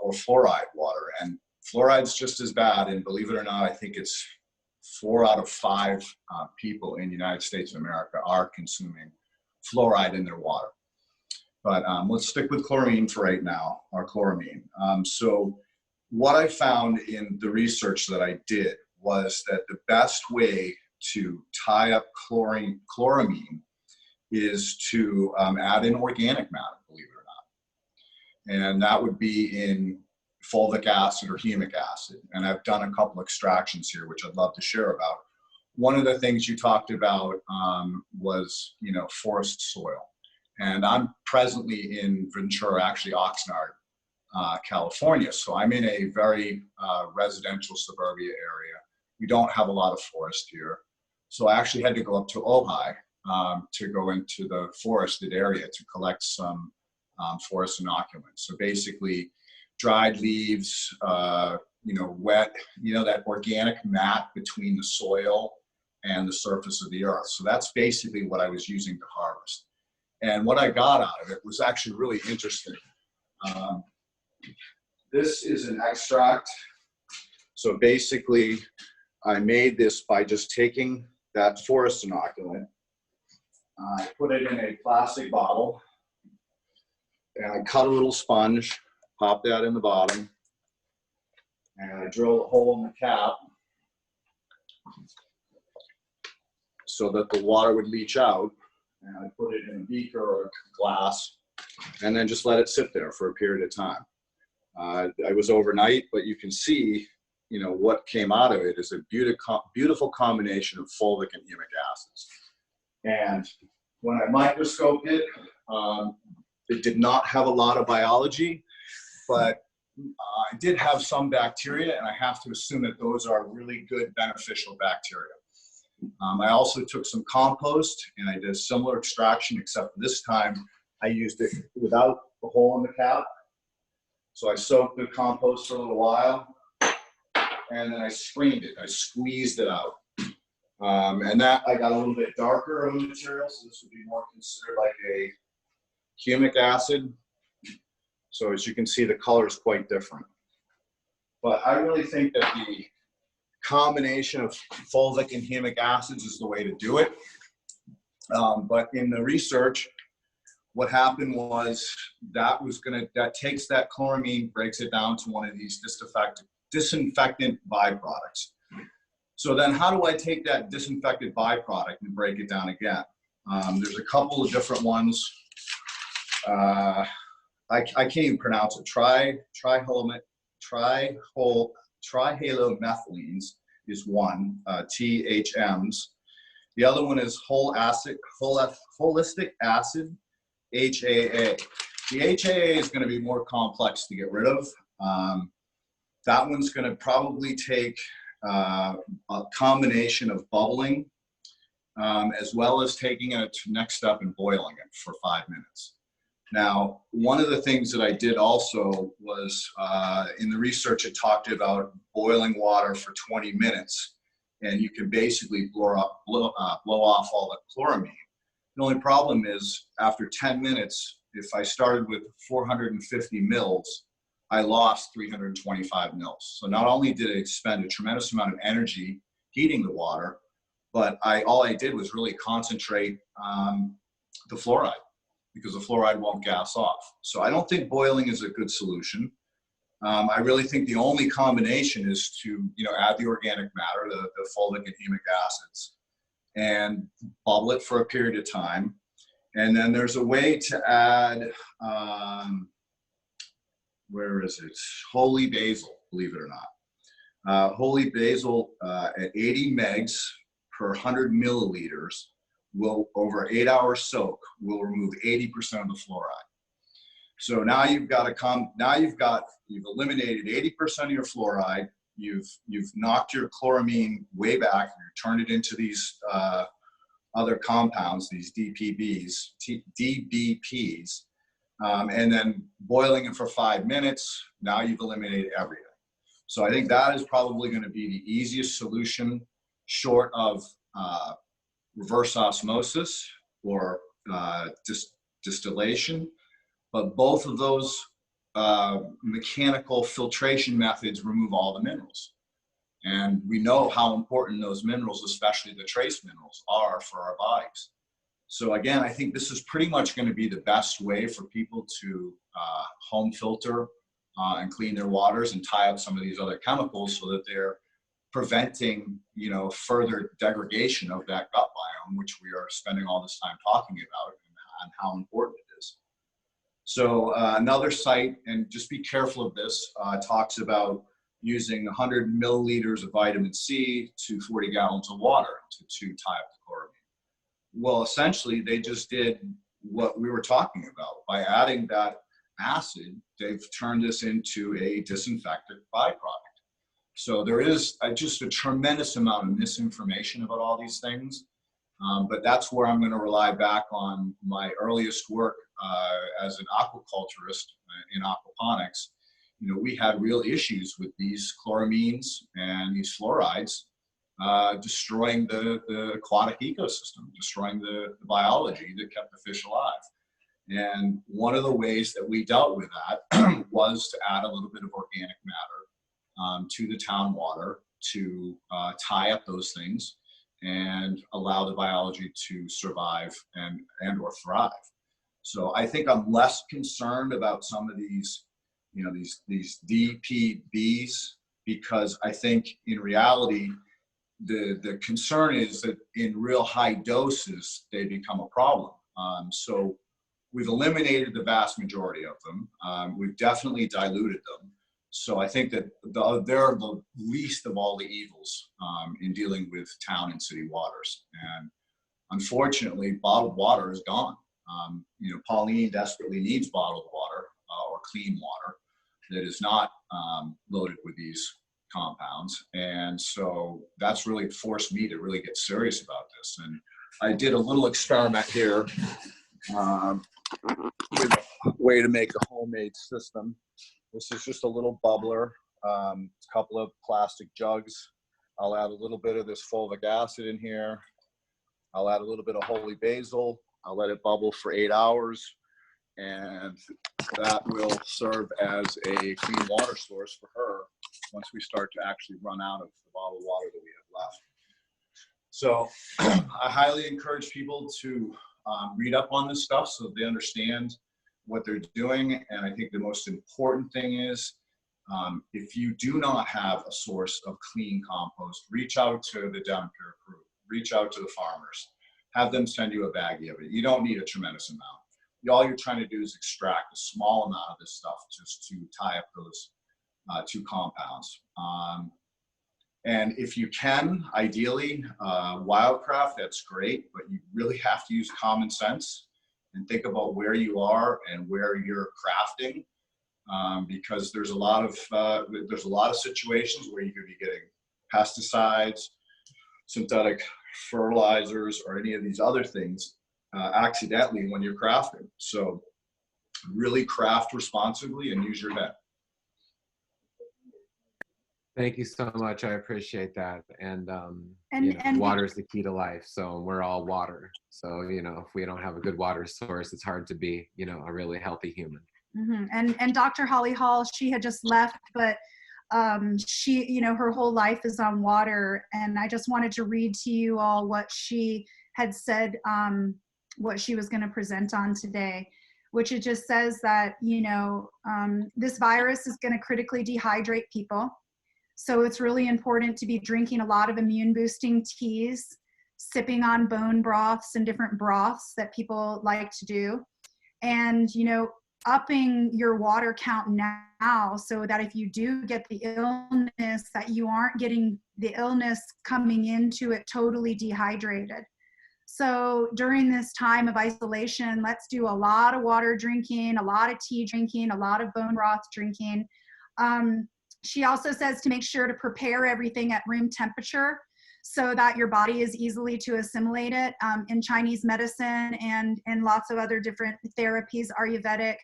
or fluoride water, and fluoride's just as bad, and believe it or not, I think it's 4 out of 5 people in the United States of America are consuming fluoride in their water. But let's stick with chlorine for right now, or chloramine. So what I found in the research that I did was that the best way to tie up chloramine is to add in organic matter, believe it or not. And that would be in fulvic acid or humic acid. And I've done a couple extractions here, which I'd love to share about. One of the things you talked about was, forest soil. And I'm presently in Ventura, actually Oxnard, California. So I'm in a very residential suburbia area. We don't have a lot of forest here. So I actually had to go up to Ojai to go into the forested area to collect some forest inoculants. So basically dried leaves, wet, that organic mat between the soil and the surface of the earth. So that's basically what I was using to harvest. And what I got out of it was actually really interesting. This is an extract. So basically, I made this by just taking that forest inoculant. I put it in a plastic bottle, and I cut a little sponge, pop that in the bottom, and I drill a hole in the cap so that the water would leach out. And I put it in a beaker or a glass, and then just let it sit there for a period of time. I was overnight, but you can see, what came out of it is a beautiful combination of fulvic and humic acids. And when I microscoped it, it did not have a lot of biology, but I did have some bacteria, and I have to assume that those are really good beneficial bacteria. I also took some compost, and I did a similar extraction, except this time I used it without the hole in the cap. So I soaked the compost for a little while, and then I screened it. I squeezed it out. And that I got a little bit darker of a material, so this would be more considered like a humic acid. So as you can see, the color is quite different. But I really think that the combination of fulvic and humic acids is the way to do it. But in the research, what happened was that takes that chloramine, breaks it down to one of these disinfectant byproducts. So then how do I take that disinfected byproduct and break it down again? There's a couple of different ones. I can't even pronounce it. Trihalomethylines is one, THMs. The other one is holistic acid, HAA. The HAA is going to be more complex to get rid of. That one's going to probably take a combination of bubbling as well as taking it to next step and boiling it for 5 minutes. Now, one of the things that I did also was in the research, it talked about boiling water for 20 minutes, and you can basically blow off all the chloramine. The only problem is after 10 minutes, if I started with 450 mils, I lost 325 mils. So not only did it expend a tremendous amount of energy heating the water, but all I did was really concentrate the fluoride, because the fluoride won't gas off. So I don't think boiling is a good solution. I really think the only combination is to add the organic matter, the fulvic and humic acids, and bubble it for a period of time. And then there's a way to add, Holy basil, believe it or not. Holy basil at 80 megs per 100 milliliters will, over 8-hour soak, will remove 80% of the fluoride. So now you've eliminated 80% of your fluoride. You've knocked your chloramine way back. You turned it into these other compounds, these DBPs, and then boiling it for 5 minutes. Now you've eliminated everything. So I think that is probably going to be the easiest solution, short of reverse osmosis or distillation. But both of those mechanical filtration methods remove all the minerals. And we know how important those minerals, especially the trace minerals, are for our bodies. So again, I think this is pretty much going to be the best way for people to home filter and clean their waters and tie up some of these other chemicals so that they're preventing, further degradation of that gut biome, which we are spending all this time talking about and how important it is. So another site, and just be careful of this, talks about using 100 milliliters of vitamin C to 40 gallons of water to tie up the chloramine. Well, essentially, they just did what we were talking about. By adding that acid, they've turned this into a disinfectant byproduct. So there is just a tremendous amount of misinformation about all these things. But that's where I'm going to rely back on my earliest work as an aquaculturist in aquaponics. We had real issues with these chloramines and these fluorides destroying the aquatic ecosystem, destroying the biology that kept the fish alive. And one of the ways that we dealt with that was to add a little bit of organic matter to the town water to tie up those things and allow the biology to survive and or thrive. So I think I'm less concerned about some of these, these DPBs, because I think in reality, the concern is that in real high doses, they become a problem. So we've eliminated the vast majority of them. We've definitely diluted them. So I think that they're the least of all the evils in dealing with town and city waters. And unfortunately, bottled water is gone. Pauline desperately needs bottled water or clean water that is not loaded with these compounds. And so that's really forced me to really get serious about this. And I did a little experiment here with a way to make a homemade system. This is just a little bubbler, a couple of plastic jugs. I'll add a little bit of this fulvic acid in here. I'll add a little bit of holy basil. I'll let it bubble for 8 hours, and that will serve as a clean water source for her once we start to actually run out of the bottled water that we have left. So I highly encourage people to read up on this stuff so they understand what they're doing. And I think the most important thing is, if you do not have a source of clean compost, reach out to the DEM Pure crew, reach out to the farmers, have them send you a baggie of it. You don't need a tremendous amount. All you're trying to do is extract a small amount of this stuff just to tie up those two compounds. And if you can, ideally, wildcraft, that's great, but you really have to use common sense and think about where you are and where you're crafting, because there's a lot of situations where you could be getting pesticides, synthetic fertilizers, or any of these other things accidentally when you're crafting. So really craft responsibly and use your head. Thank you so much. I appreciate that. And water is the key to life. So we're all water. So, if we don't have a good water source, it's hard to be, a really healthy human. Mm-hmm. And Dr. Hollie Hall, she had just left, but she, her whole life is on water. And I just wanted to read to you all what she had said, what she was going to present on today, which it just says that, this virus is going to critically dehydrate people. So it's really important to be drinking a lot of immune boosting teas, sipping on bone broths and different broths that people like to do. And, upping your water count now so that if you do get the illness, that you aren't getting the illness coming into it totally dehydrated. So during this time of isolation, let's do a lot of water drinking, a lot of tea drinking, a lot of bone broth drinking. She also says to make sure to prepare everything at room temperature so that your body is easily to assimilate it. In Chinese medicine and lots of other different therapies, Ayurvedic,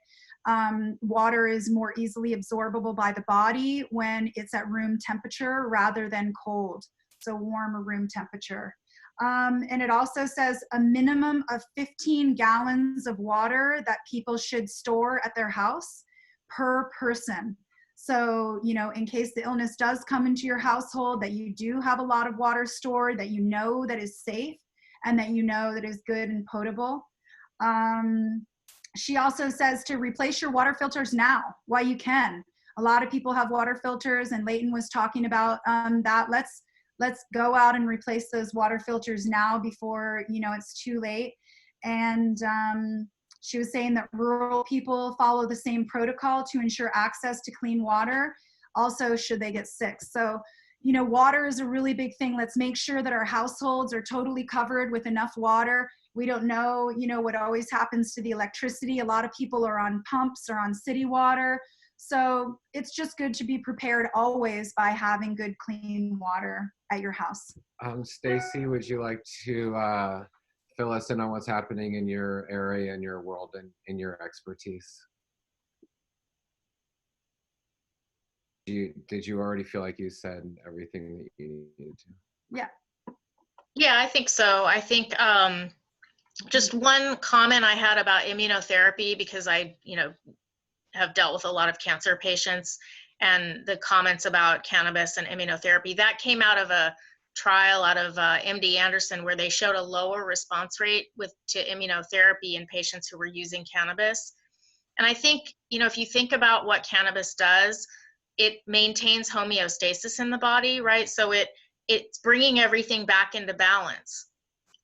water is more easily absorbable by the body when it's at room temperature rather than cold, so warm or room temperature. And it also says a minimum of 15 gallons of water that people should store at their house per person. So, you know, in case the illness does come into your household, that you do have a lot of water stored, that you know that is safe and that you know that is good and potable. She also says to replace your water filters now while you can. A lot of people have water filters, and Leighton was talking about that. Let's go out and replace those water filters now before, you know, it's too late. And she was saying that rural people follow the same protocol to ensure access to clean water, also should they get sick. So, you know, water is a really big thing. Let's make sure that our households are totally covered with enough water. We don't know, you know, what always happens to the electricity. A lot of people are on pumps or on city water. So it's just good to be prepared always by having good, clean water at your house. Stacy, would you like to fill us in on what's happening in your area, in your world, and in your expertise? Did you already feel like you said everything that you needed to? Yeah. Yeah, I think so. I think just one comment I had about immunotherapy, because I, you know, have dealt with a lot of cancer patients, and the comments about cannabis and immunotherapy, that came out of a trial out of MD Anderson, where they showed a lower response rate to immunotherapy in patients who were using cannabis. And I think, you know, if you think about what cannabis does, it maintains homeostasis in the body, right? So it's bringing everything back into balance.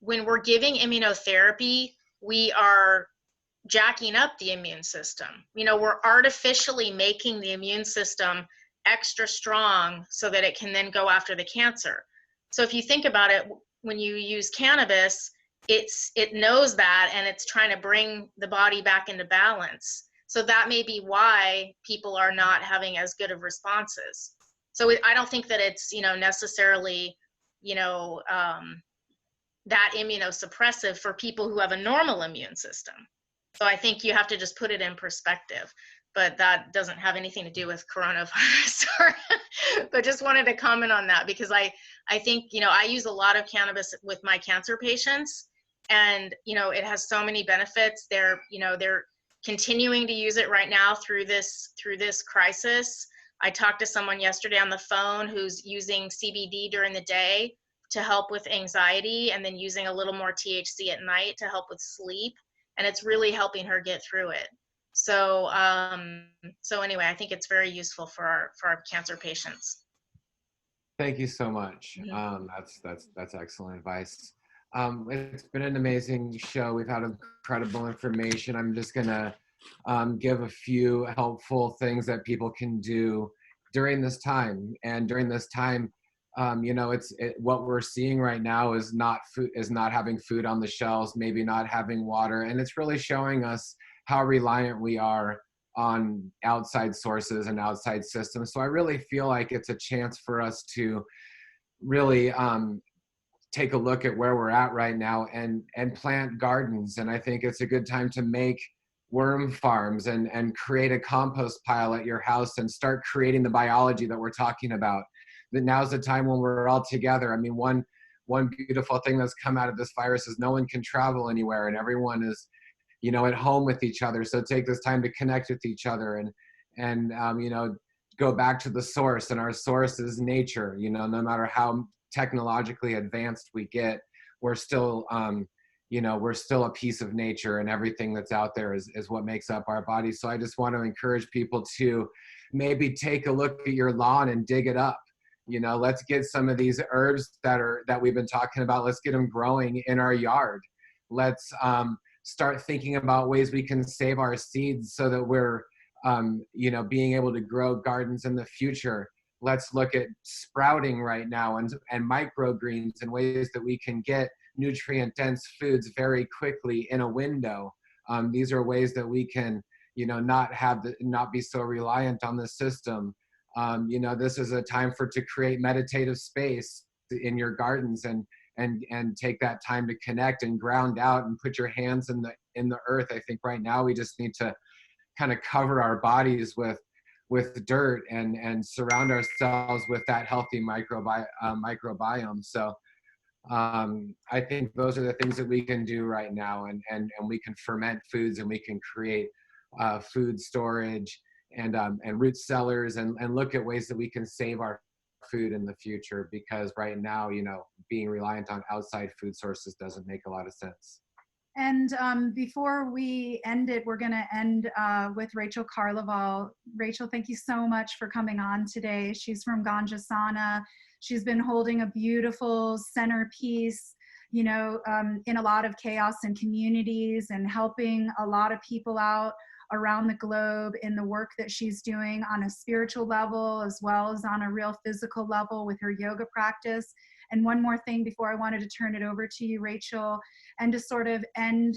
When we're giving immunotherapy, we are jacking up the immune system. You know, we're artificially making the immune system extra strong so that it can then go after the cancer. So if you think about it, when you use cannabis, it knows that, and it's trying to bring the body back into balance. So that may be why people are not having as good of responses. So I don't think that it's, you know, necessarily, you know, that immunosuppressive for people who have a normal immune system. So I think you have to just put it in perspective, but that doesn't have anything to do with coronavirus. But just wanted to comment on that, because I think, you know, I use a lot of cannabis with my cancer patients, and, you know, it has so many benefits. They're continuing to use it right now through this crisis. I talked to someone yesterday on the phone who's using CBD during the day to help with anxiety, and then using a little more THC at night to help with sleep. And it's really helping her get through it. So, so anyway, I think it's very useful for our cancer patients. Thank you so much. Mm-hmm. That's excellent advice. It's been an amazing show. We've had incredible information. I'm just gonna give a few helpful things that people can do during this time. And during this time, you know, what we're seeing right now is not having food on the shelves, maybe not having water, and it's really showing us how reliant we are on outside sources and outside systems. So I really feel like it's a chance for us to really take a look at where we're at right now and plant gardens. And I think it's a good time to make worm farms and create a compost pile at your house and start creating the biology that we're talking about. That now's the time when we're all together. I mean, one beautiful thing that's come out of this virus is no one can travel anywhere, and everyone is, you know, at home with each other. So take this time to connect with each other and you know, go back to the source, and our source is nature. You know, no matter how technologically advanced we get, we're still, you know, we're still a piece of nature, and everything that's out there is what makes up our body. So I just want to encourage people to maybe take a look at your lawn and dig it up. You know, let's get some of these herbs that we've been talking about. Let's get them growing in our yard. Let's start thinking about ways we can save our seeds so that we're, you know, being able to grow gardens in the future. Let's look at sprouting right now and microgreens and ways that we can get nutrient dense foods very quickly in a window. These are ways that we can, not be so reliant on the system. This is a time to create meditative space in your gardens and take that time to connect and ground out and put your hands in the earth. I think right now we just need to kind of cover our bodies with dirt and surround ourselves with that healthy microbiome. So I think those are the things that we can do right now, and we can ferment foods, and we can create food storage and root cellars, and look at ways that we can save our food in the future, because right now, being reliant on outside food sources doesn't make a lot of sense. And before we end it, we're going to end with Rachel Carlevale. Rachel, thank you so much for coming on today. She's from Ganjasana. She's been holding a beautiful centerpiece, in a lot of chaos and communities, and helping a lot of people out around the globe in the work that she's doing on a spiritual level, as well as on a real physical level with her yoga practice. And one more thing before I wanted to turn it over to you, Rachel, and to sort of end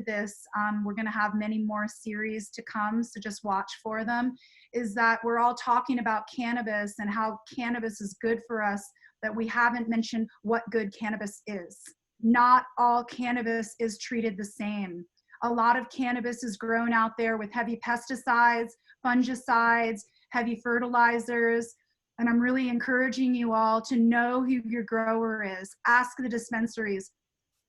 this, we're going to have many more series to come, so just watch for them, is that we're all talking about cannabis and how cannabis is good for us, that we haven't mentioned what good cannabis is. Not all cannabis is treated the same. A lot of cannabis is grown out there with heavy pesticides, fungicides, heavy fertilizers. And I'm really encouraging you all to know who your grower is. Ask the dispensaries,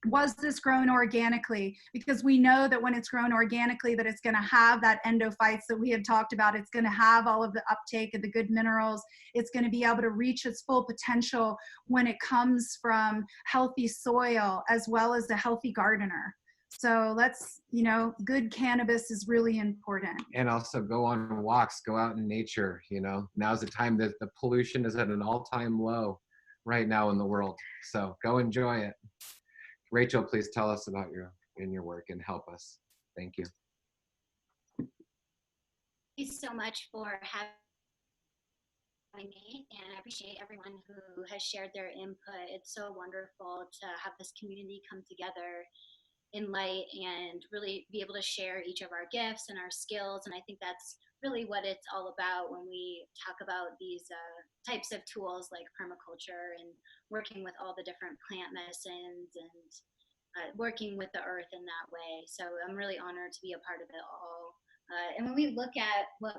was this grown organically? Because we know that when it's grown organically, that it's going to have that endophytes that we had talked about. It's going to have all of the uptake of the good minerals. It's going to be able to reach its full potential when it comes from healthy soil as well as a healthy gardener. So let's, good cannabis is really important. And also go on walks, go out in nature. Now's the time that the pollution is at an all-time low right now in the world. So go enjoy it. Rachel, please tell us about your work and help us. Thank you. Thank you so much for having me, and I appreciate everyone who has shared their input. It's so wonderful to have this community come together in light and really be able to share each of our gifts and our skills. And I think that's really what it's all about when we talk about these types of tools like permaculture and working with all the different plant medicines and working with the earth in that way. So I'm really honored to be a part of it all. And when we look at what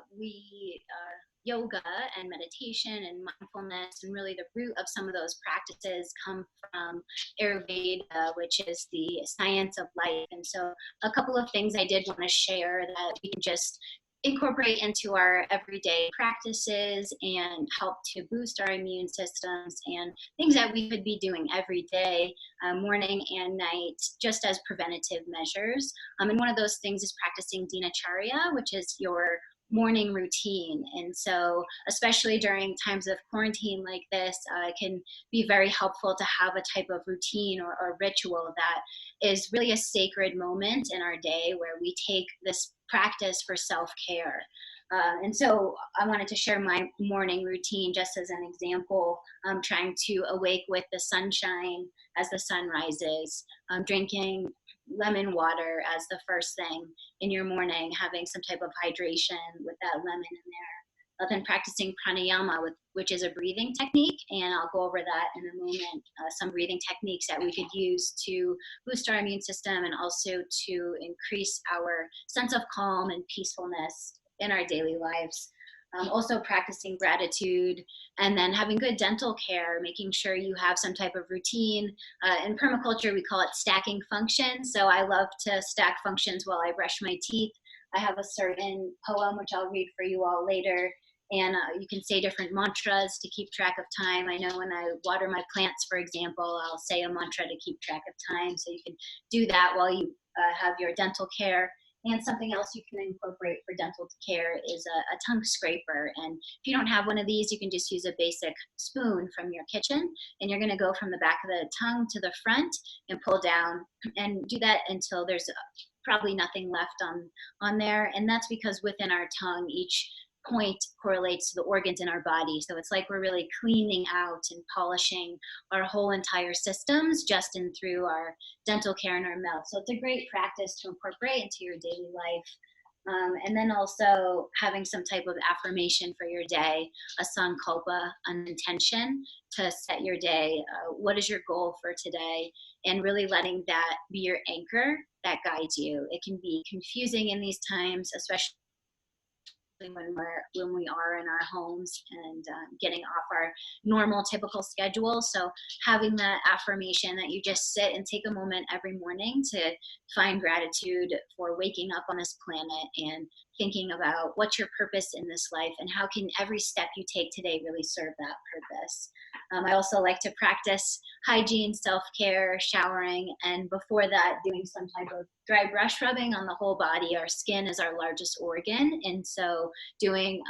yoga and meditation and mindfulness, and really the root of some of those practices come from Ayurveda, which is the science of life. And so a couple of things I did want to share that we can just incorporate into our everyday practices and help to boost our immune systems, and things that we could be doing every day, morning and night, just as preventative measures. And one of those things is practicing dinacharya, which is your morning routine. And so especially during times of quarantine like this, it can be very helpful to have a type of routine or ritual that is really a sacred moment in our day where we take this practice for self-care. And so I wanted to share my morning routine just as an example. I'm trying to awake with the sunshine as the sun rises, drinking lemon water as the first thing in your morning, having some type of hydration with that lemon in there. Then practicing pranayama, which is a breathing technique, and I'll go over that in a moment, some breathing techniques that we could use to boost our immune system and also to increase our sense of calm and peacefulness in our daily lives. Also practicing gratitude, and then having good dental care, making sure you have some type of routine. In permaculture, we call it stacking functions. So I love to stack functions while I brush my teeth. I have a certain poem, which I'll read for you all later. And you can say different mantras to keep track of time. I know when I water my plants, for example, I'll say a mantra to keep track of time. So you can do that while you have your dental care. And something else you can incorporate for dental care is a tongue scraper. And if you don't have one of these, you can just use a basic spoon from your kitchen. And you're going to go from the back of the tongue to the front and pull down, and do that until there's probably nothing left on there. And that's because within our tongue, each point correlates to the organs in our body. So it's like we're really cleaning out and polishing our whole entire systems just in through our dental care and our mouth. So it's a great practice to incorporate into your daily life. And then also having some type of affirmation for your day, a sankalpa, an intention to set your day. What is your goal for today? And really letting that be your anchor that guides you. It can be confusing in these times, especially when we are in our homes and getting off our normal typical schedule. So having that affirmation that you just sit and take a moment every morning to find gratitude for waking up on this planet and thinking about what's your purpose in this life and how can every step you take today really serve that purpose. I also like to practice hygiene, self-care, showering, and before that, doing some type of dry brush rubbing on the whole body. Our skin is our largest organ, and so doing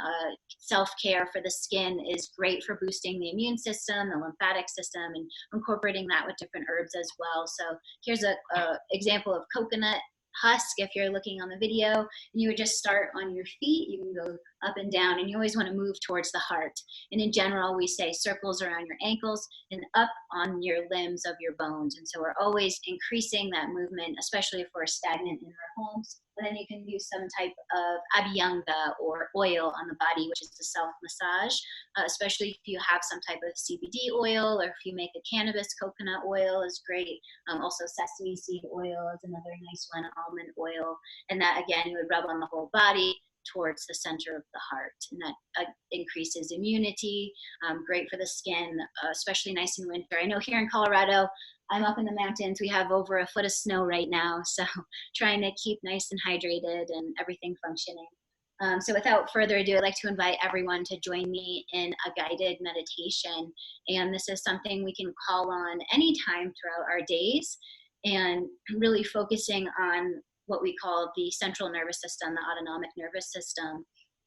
self-care for the skin is great for boosting the immune system, the lymphatic system, and incorporating that with different herbs as well. So here's a example of coconut husk if you're looking on the video, and you would just start on your feet. You can go up and down, and you always want to move towards the heart. And in general, we say circles around your ankles and up on your limbs of your bones. And so we're always increasing that movement, especially if we're stagnant in our homes. And then you can use some type of abhyanga or oil on the body, which is the self-massage, especially if you have some type of CBD oil, or if you make a cannabis coconut oil is great. Also sesame seed oil is another nice one, almond oil. And that, again, you would rub on the whole body towards the center of the heart. And that increases immunity, great for the skin, especially nice in winter. I know here in Colorado, I'm up in the mountains. We have over a foot of snow right now. So trying to keep nice and hydrated and everything functioning. So without further ado, I'd like to invite everyone to join me in a guided meditation. And this is something we can call on anytime throughout our days, and really focusing on what we call the central nervous system, the autonomic nervous system.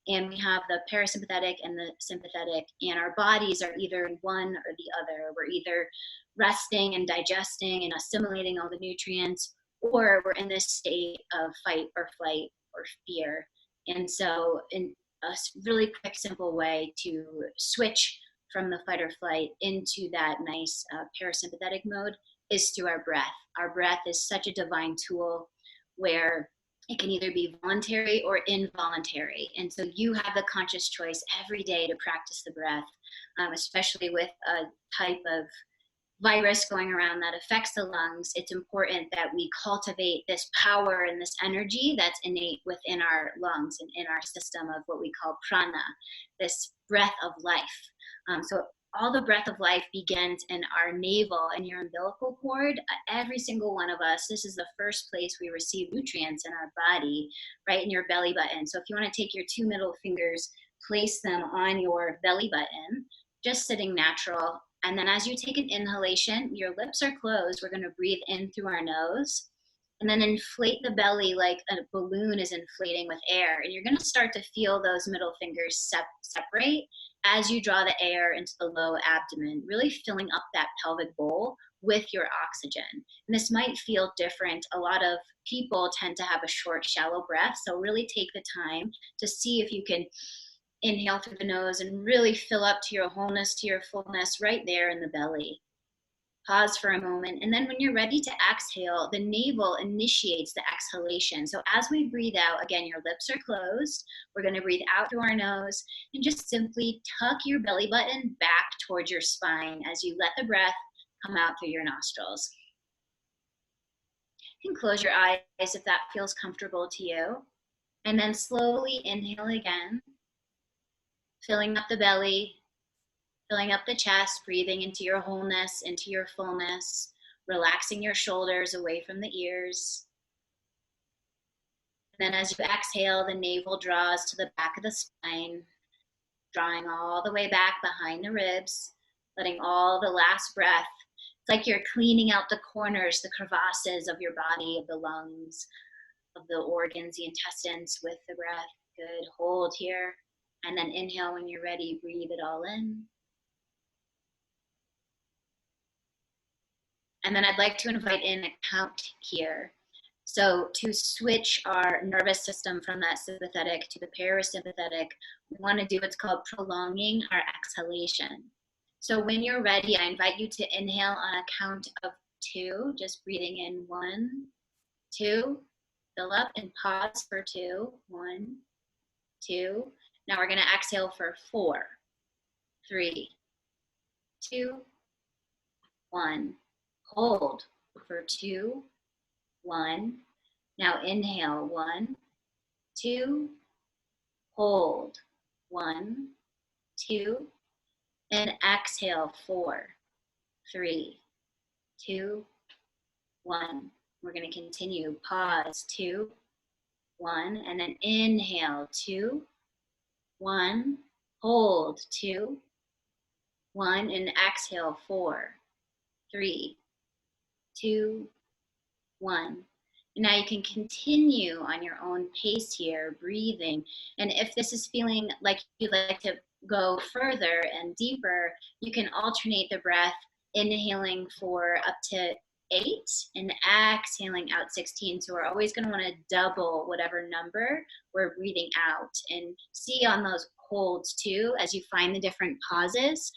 And we have the parasympathetic and the sympathetic, and our bodies are either in one or the other. We're either resting and digesting and assimilating all the nutrients, or we're in this state of fight or flight or fear. And so in a really quick, simple way to switch from the fight or flight into that nice parasympathetic mode is through our breath. Our breath is such a divine tool where it can either be voluntary or involuntary. And so you have the conscious choice every day to practice the breath, especially with a type of virus going around that affects the lungs. It's important that we cultivate this power and this energy that's innate within our lungs and in our system of what we call prana, this breath of life. So all the breath of life begins in our navel and your umbilical cord. Every single one of us, this is the first place we receive nutrients in our body, right in your belly button. So if you want to take your two middle fingers, place them on your belly button, just sitting natural. And then as you take an inhalation, your lips are closed. We're going to breathe in through our nose and then inflate the belly like a balloon is inflating with air. And you're going to start to feel those middle fingers separate as you draw the air into the low abdomen, really filling up that pelvic bowl with your oxygen. And this might feel different. A lot of people tend to have a short, shallow breath. So really take the time to see if you can inhale through the nose and really fill up to your wholeness, to your fullness right there in the belly. Pause for a moment. And then when you're ready to exhale, the navel initiates the exhalation. So as we breathe out, again, your lips are closed. We're going to breathe out through our nose and just simply tuck your belly button back towards your spine as you let the breath come out through your nostrils. You can close your eyes if that feels comfortable to you. And then slowly inhale again, filling up the belly, filling up the chest, breathing into your wholeness, into your fullness, relaxing your shoulders away from the ears. And then as you exhale, the navel draws to the back of the spine, drawing all the way back behind the ribs, letting all the last breath, it's like you're cleaning out the corners, the crevasses of your body, of the lungs, of the organs, the intestines with the breath. Good, hold here. And then inhale when you're ready, breathe it all in. And then I'd like to invite in a count here. So to switch our nervous system from that sympathetic to the parasympathetic, we want to do what's called prolonging our exhalation. So when you're ready, I invite you to inhale on a count of 2, just breathing in 1, 2, fill up and pause for 2, 1, 2. Now we're going to exhale for 4, 3, 2, 1. Hold for 2, 1. Now inhale 1, 2. Hold 1, 2. And exhale 4, 3, 2, 1. We're going to continue. Pause 2, 1. And then inhale 2, 1. Hold 2, 1. And exhale 4, 3, 2, 1. And now you can continue on your own pace here, breathing. And if this is feeling like you'd like to go further and deeper, you can alternate the breath, inhaling for up to 8 and exhaling out 16. So we're always going to want to double whatever number we're breathing out, and see on those holds too, as you find the different pauses,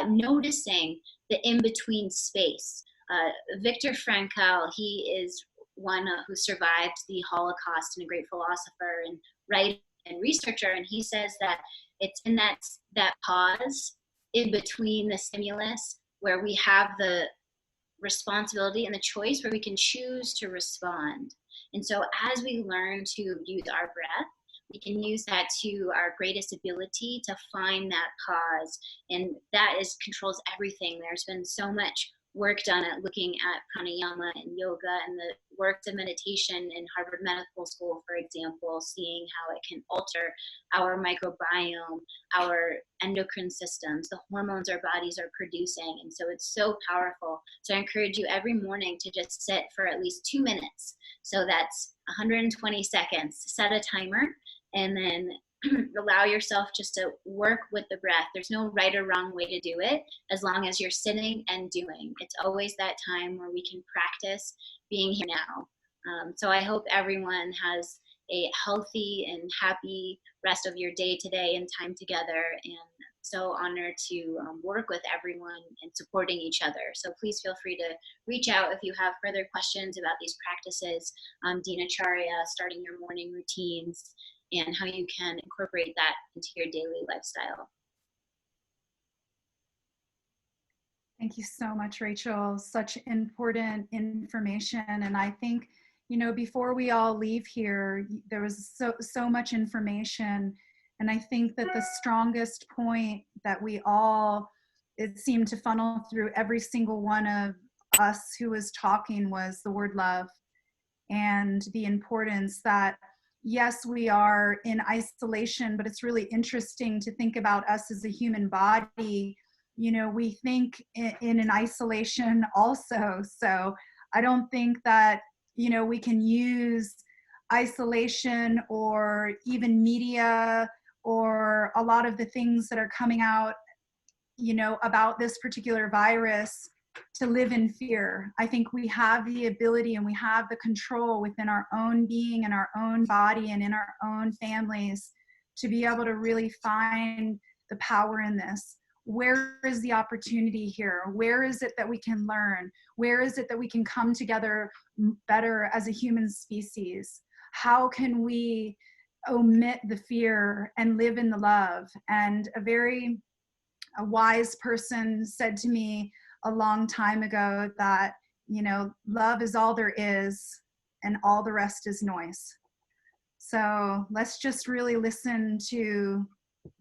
noticing the in-between space. Viktor Frankl, he is one who survived the Holocaust and a great philosopher and writer and researcher, and he says that it's in that pause in between the stimulus where we have the responsibility and the choice where we can choose to respond. And so as we learn to use our breath, we can use that to our greatest ability to find that pause. And that controls everything. There's been so much work done at looking at pranayama and yoga and the works of meditation in Harvard Medical School, for example, seeing how it can alter our microbiome, our endocrine systems, the hormones our bodies are producing. And so it's so powerful. So I encourage you every morning to just sit for at least 2 minutes. So that's 120 seconds. Set a timer and then allow yourself just to work with the breath. There's no right or wrong way to do it, as long as you're sitting and doing. It's always that time where we can practice being here now. So I hope everyone has a healthy and happy rest of your day today and time together, and so honored to work with everyone and supporting each other. So please feel free to reach out if you have further questions about these practices, dinacharya, starting your morning routines, and how you can incorporate that into your daily lifestyle. Thank you so much, Rachel. Such important information. And I think, you know, before we all leave here, there was so much information. And I think that the strongest point that we all, it seemed to funnel through every single one of us who was talking, was the word love, and the importance that, yes, we are in isolation, but it's really interesting to think about us as a human body. You know, we think in an isolation also. So I don't think that, you know, we can use isolation or even media or a lot of the things that are coming out, you know, about this particular virus to live in fear. I think we have the ability and we have the control within our own being and our own body and in our own families to be able to really find the power in this. Where is the opportunity here? Where is it that we can learn? Where is it that we can come together better as a human species? How can we omit the fear and live in the love? And a wise person said to me a long time ago that, you know, love is all there is and all the rest is noise. So let's just really listen to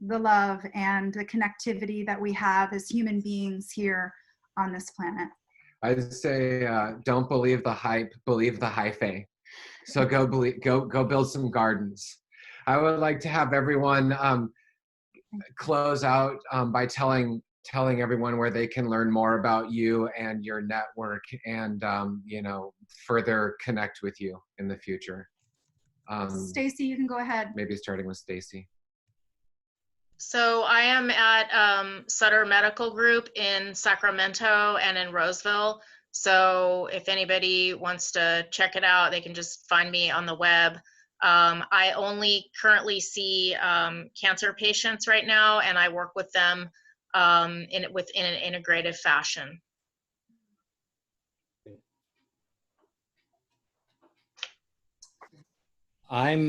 the love and the connectivity that we have as human beings here on this planet. I say, don't believe the hype, believe the hyphae. So go build some gardens. I would like to have everyone close out by telling everyone where they can learn more about you and your network, and you know, further connect with you in the future. Stacy, you can go ahead. Maybe starting with Stacy. So I am at Sutter Medical Group in Sacramento and in Roseville. So if anybody wants to check it out, they can just find me on the web. I only currently see cancer patients right now, and I work with them within an integrative fashion. I'm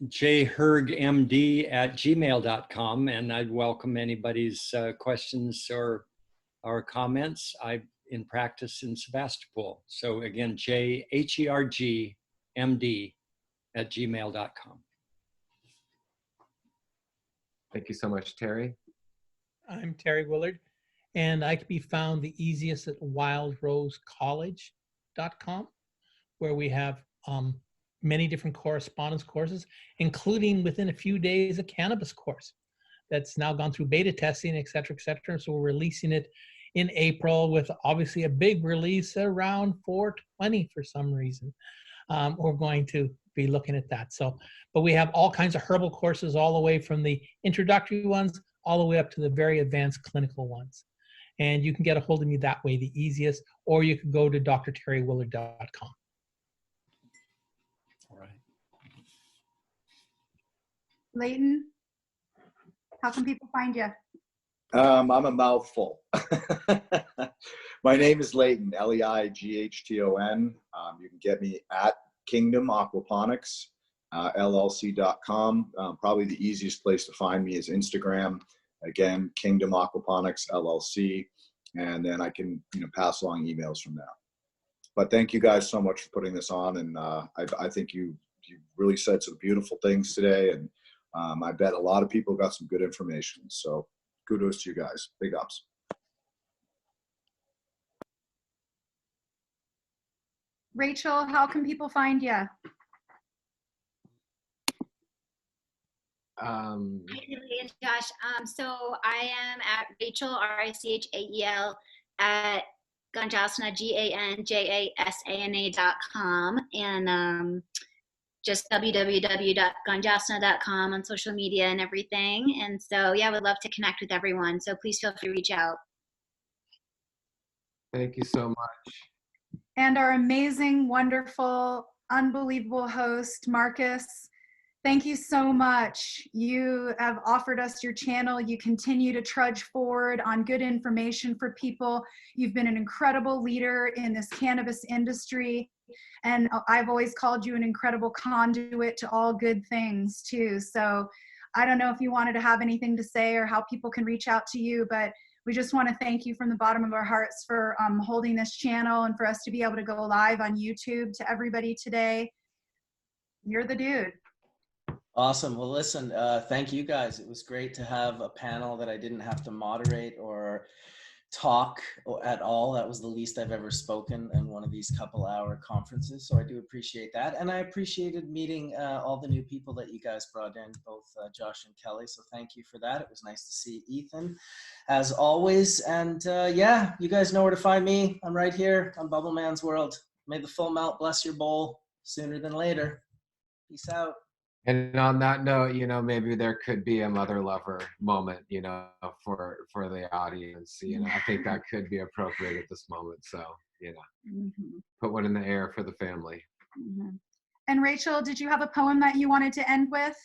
jhergmd@gmail.com, and I'd welcome anybody's questions or comments. I'm in practice in Sebastopol. So again, jhergmd@gmail.com. Thank you so much, Terry. I'm Terry Willard, and I can be found the easiest at wildrosecollege.com, where we have many different correspondence courses, including within a few days a cannabis course that's now gone through beta testing, et cetera, et cetera. So we're releasing it in April with obviously a big release around 4/20 for some reason. We're going to be looking at that. So, but we have all kinds of herbal courses, all the way from the introductory ones all the way up to the very advanced clinical ones. And you can get a hold of me that way, the easiest, or you can go to drterrywillard.com. All right. Leighton, how can people find you? I'm a mouthful. My name is Leighton, Leighton. You can get me at Kingdom Aquaponics, LLC.com. Probably the easiest place to find me is Instagram. Again, Kingdom Aquaponics, LLC. And then I can pass along emails from there. But thank you guys so much for putting this on. And I think you really said some beautiful things today. And I bet a lot of people got some good information. So kudos to you guys. Big ups. Rachel, how can people find you? And Josh, so I am at Rachel, RICHAEL, at Ganjasana, GANJASANA.com, and just www.ganjasana.com on social media and everything. And so, yeah, I would love to connect with everyone. So please feel free to reach out. Thank you so much. And our amazing, wonderful, unbelievable host, Marcus. Thank you so much. You have offered us your channel. You continue to trudge forward on good information for people. You've been an incredible leader in this cannabis industry. And I've always called you an incredible conduit to all good things too. So I don't know if you wanted to have anything to say or how people can reach out to you, but we just want to thank you from the bottom of our hearts for holding this channel and for us to be able to go live on YouTube to everybody today. You're the dude. Awesome. Well, listen, thank you guys. It was great to have a panel that I didn't have to moderate or talk at all. That was the least I've ever spoken in one of these couple-hour conferences. So I do appreciate that. And I appreciated meeting all the new people that you guys brought in, both Josh and Kelly. So thank you for that. It was nice to see Ethan, as always. And yeah, you guys know where to find me. I'm right here on Bubbleman's World. May the full melt bless your bowl sooner than later. Peace out. And on that note, maybe there could be a mother lover moment, for the audience. I think that could be appropriate at this moment. So, put one in the air for the family. Mm-hmm. And Rachel, did you have a poem that you wanted to end with?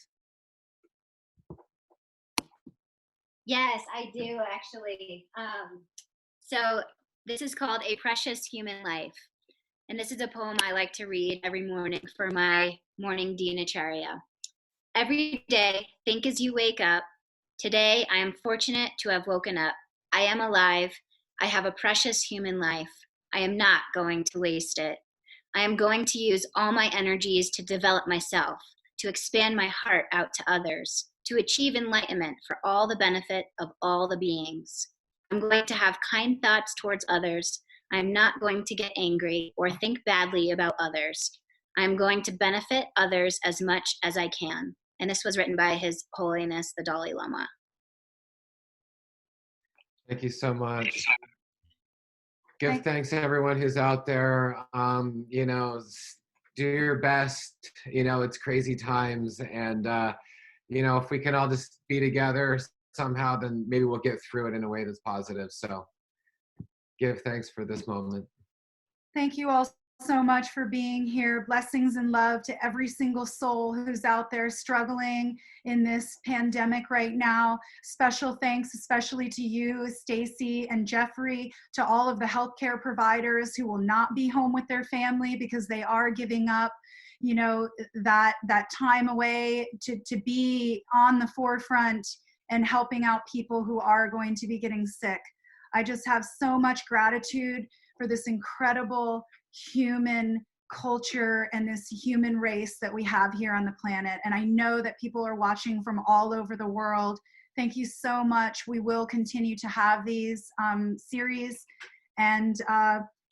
Yes, I do actually. So this is called A Precious Human Life. And this is a poem I like to read every morning for my morning dinacharya. Every day, think as you wake up. Today, I am fortunate to have woken up. I am alive. I have a precious human life. I am not going to waste it. I am going to use all my energies to develop myself, to expand my heart out to others, to achieve enlightenment for all the benefit of all the beings. I'm going to have kind thoughts towards others. I'm not going to get angry or think badly about others. I'm going to benefit others as much as I can. And this was written by His Holiness, the Dalai Lama. Thank you so much. Give thanks to everyone who's out there. Do your best. It's crazy times. And, if we can all just be together somehow, then maybe we'll get through it in a way that's positive. So give thanks for this moment. Thank you all so much for being here. Blessings and love to every single soul who's out there struggling in this pandemic right now. Special thanks, especially to you, Stacy and Jeffrey, to all of the healthcare providers who will not be home with their family because they are giving up, you know, that time away to be on the forefront and helping out people who are going to be getting sick. I just have so much gratitude for this incredible human culture and this human race that we have here on the planet. And I know that people are watching from all over the world. Thank you so much. We will continue to have these series, and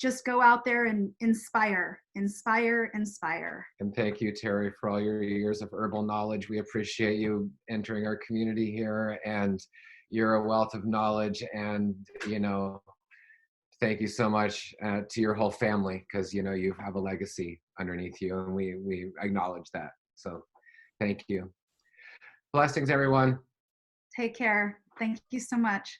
just go out there and inspire, inspire, inspire. And thank you, Terry, for all your years of herbal knowledge. We appreciate you entering our community here, and you're a wealth of knowledge. And, you know, thank you so much to your whole family, because, you know, you have a legacy underneath you, and we acknowledge that. So thank you. Blessings, everyone. Take care. Thank you so much.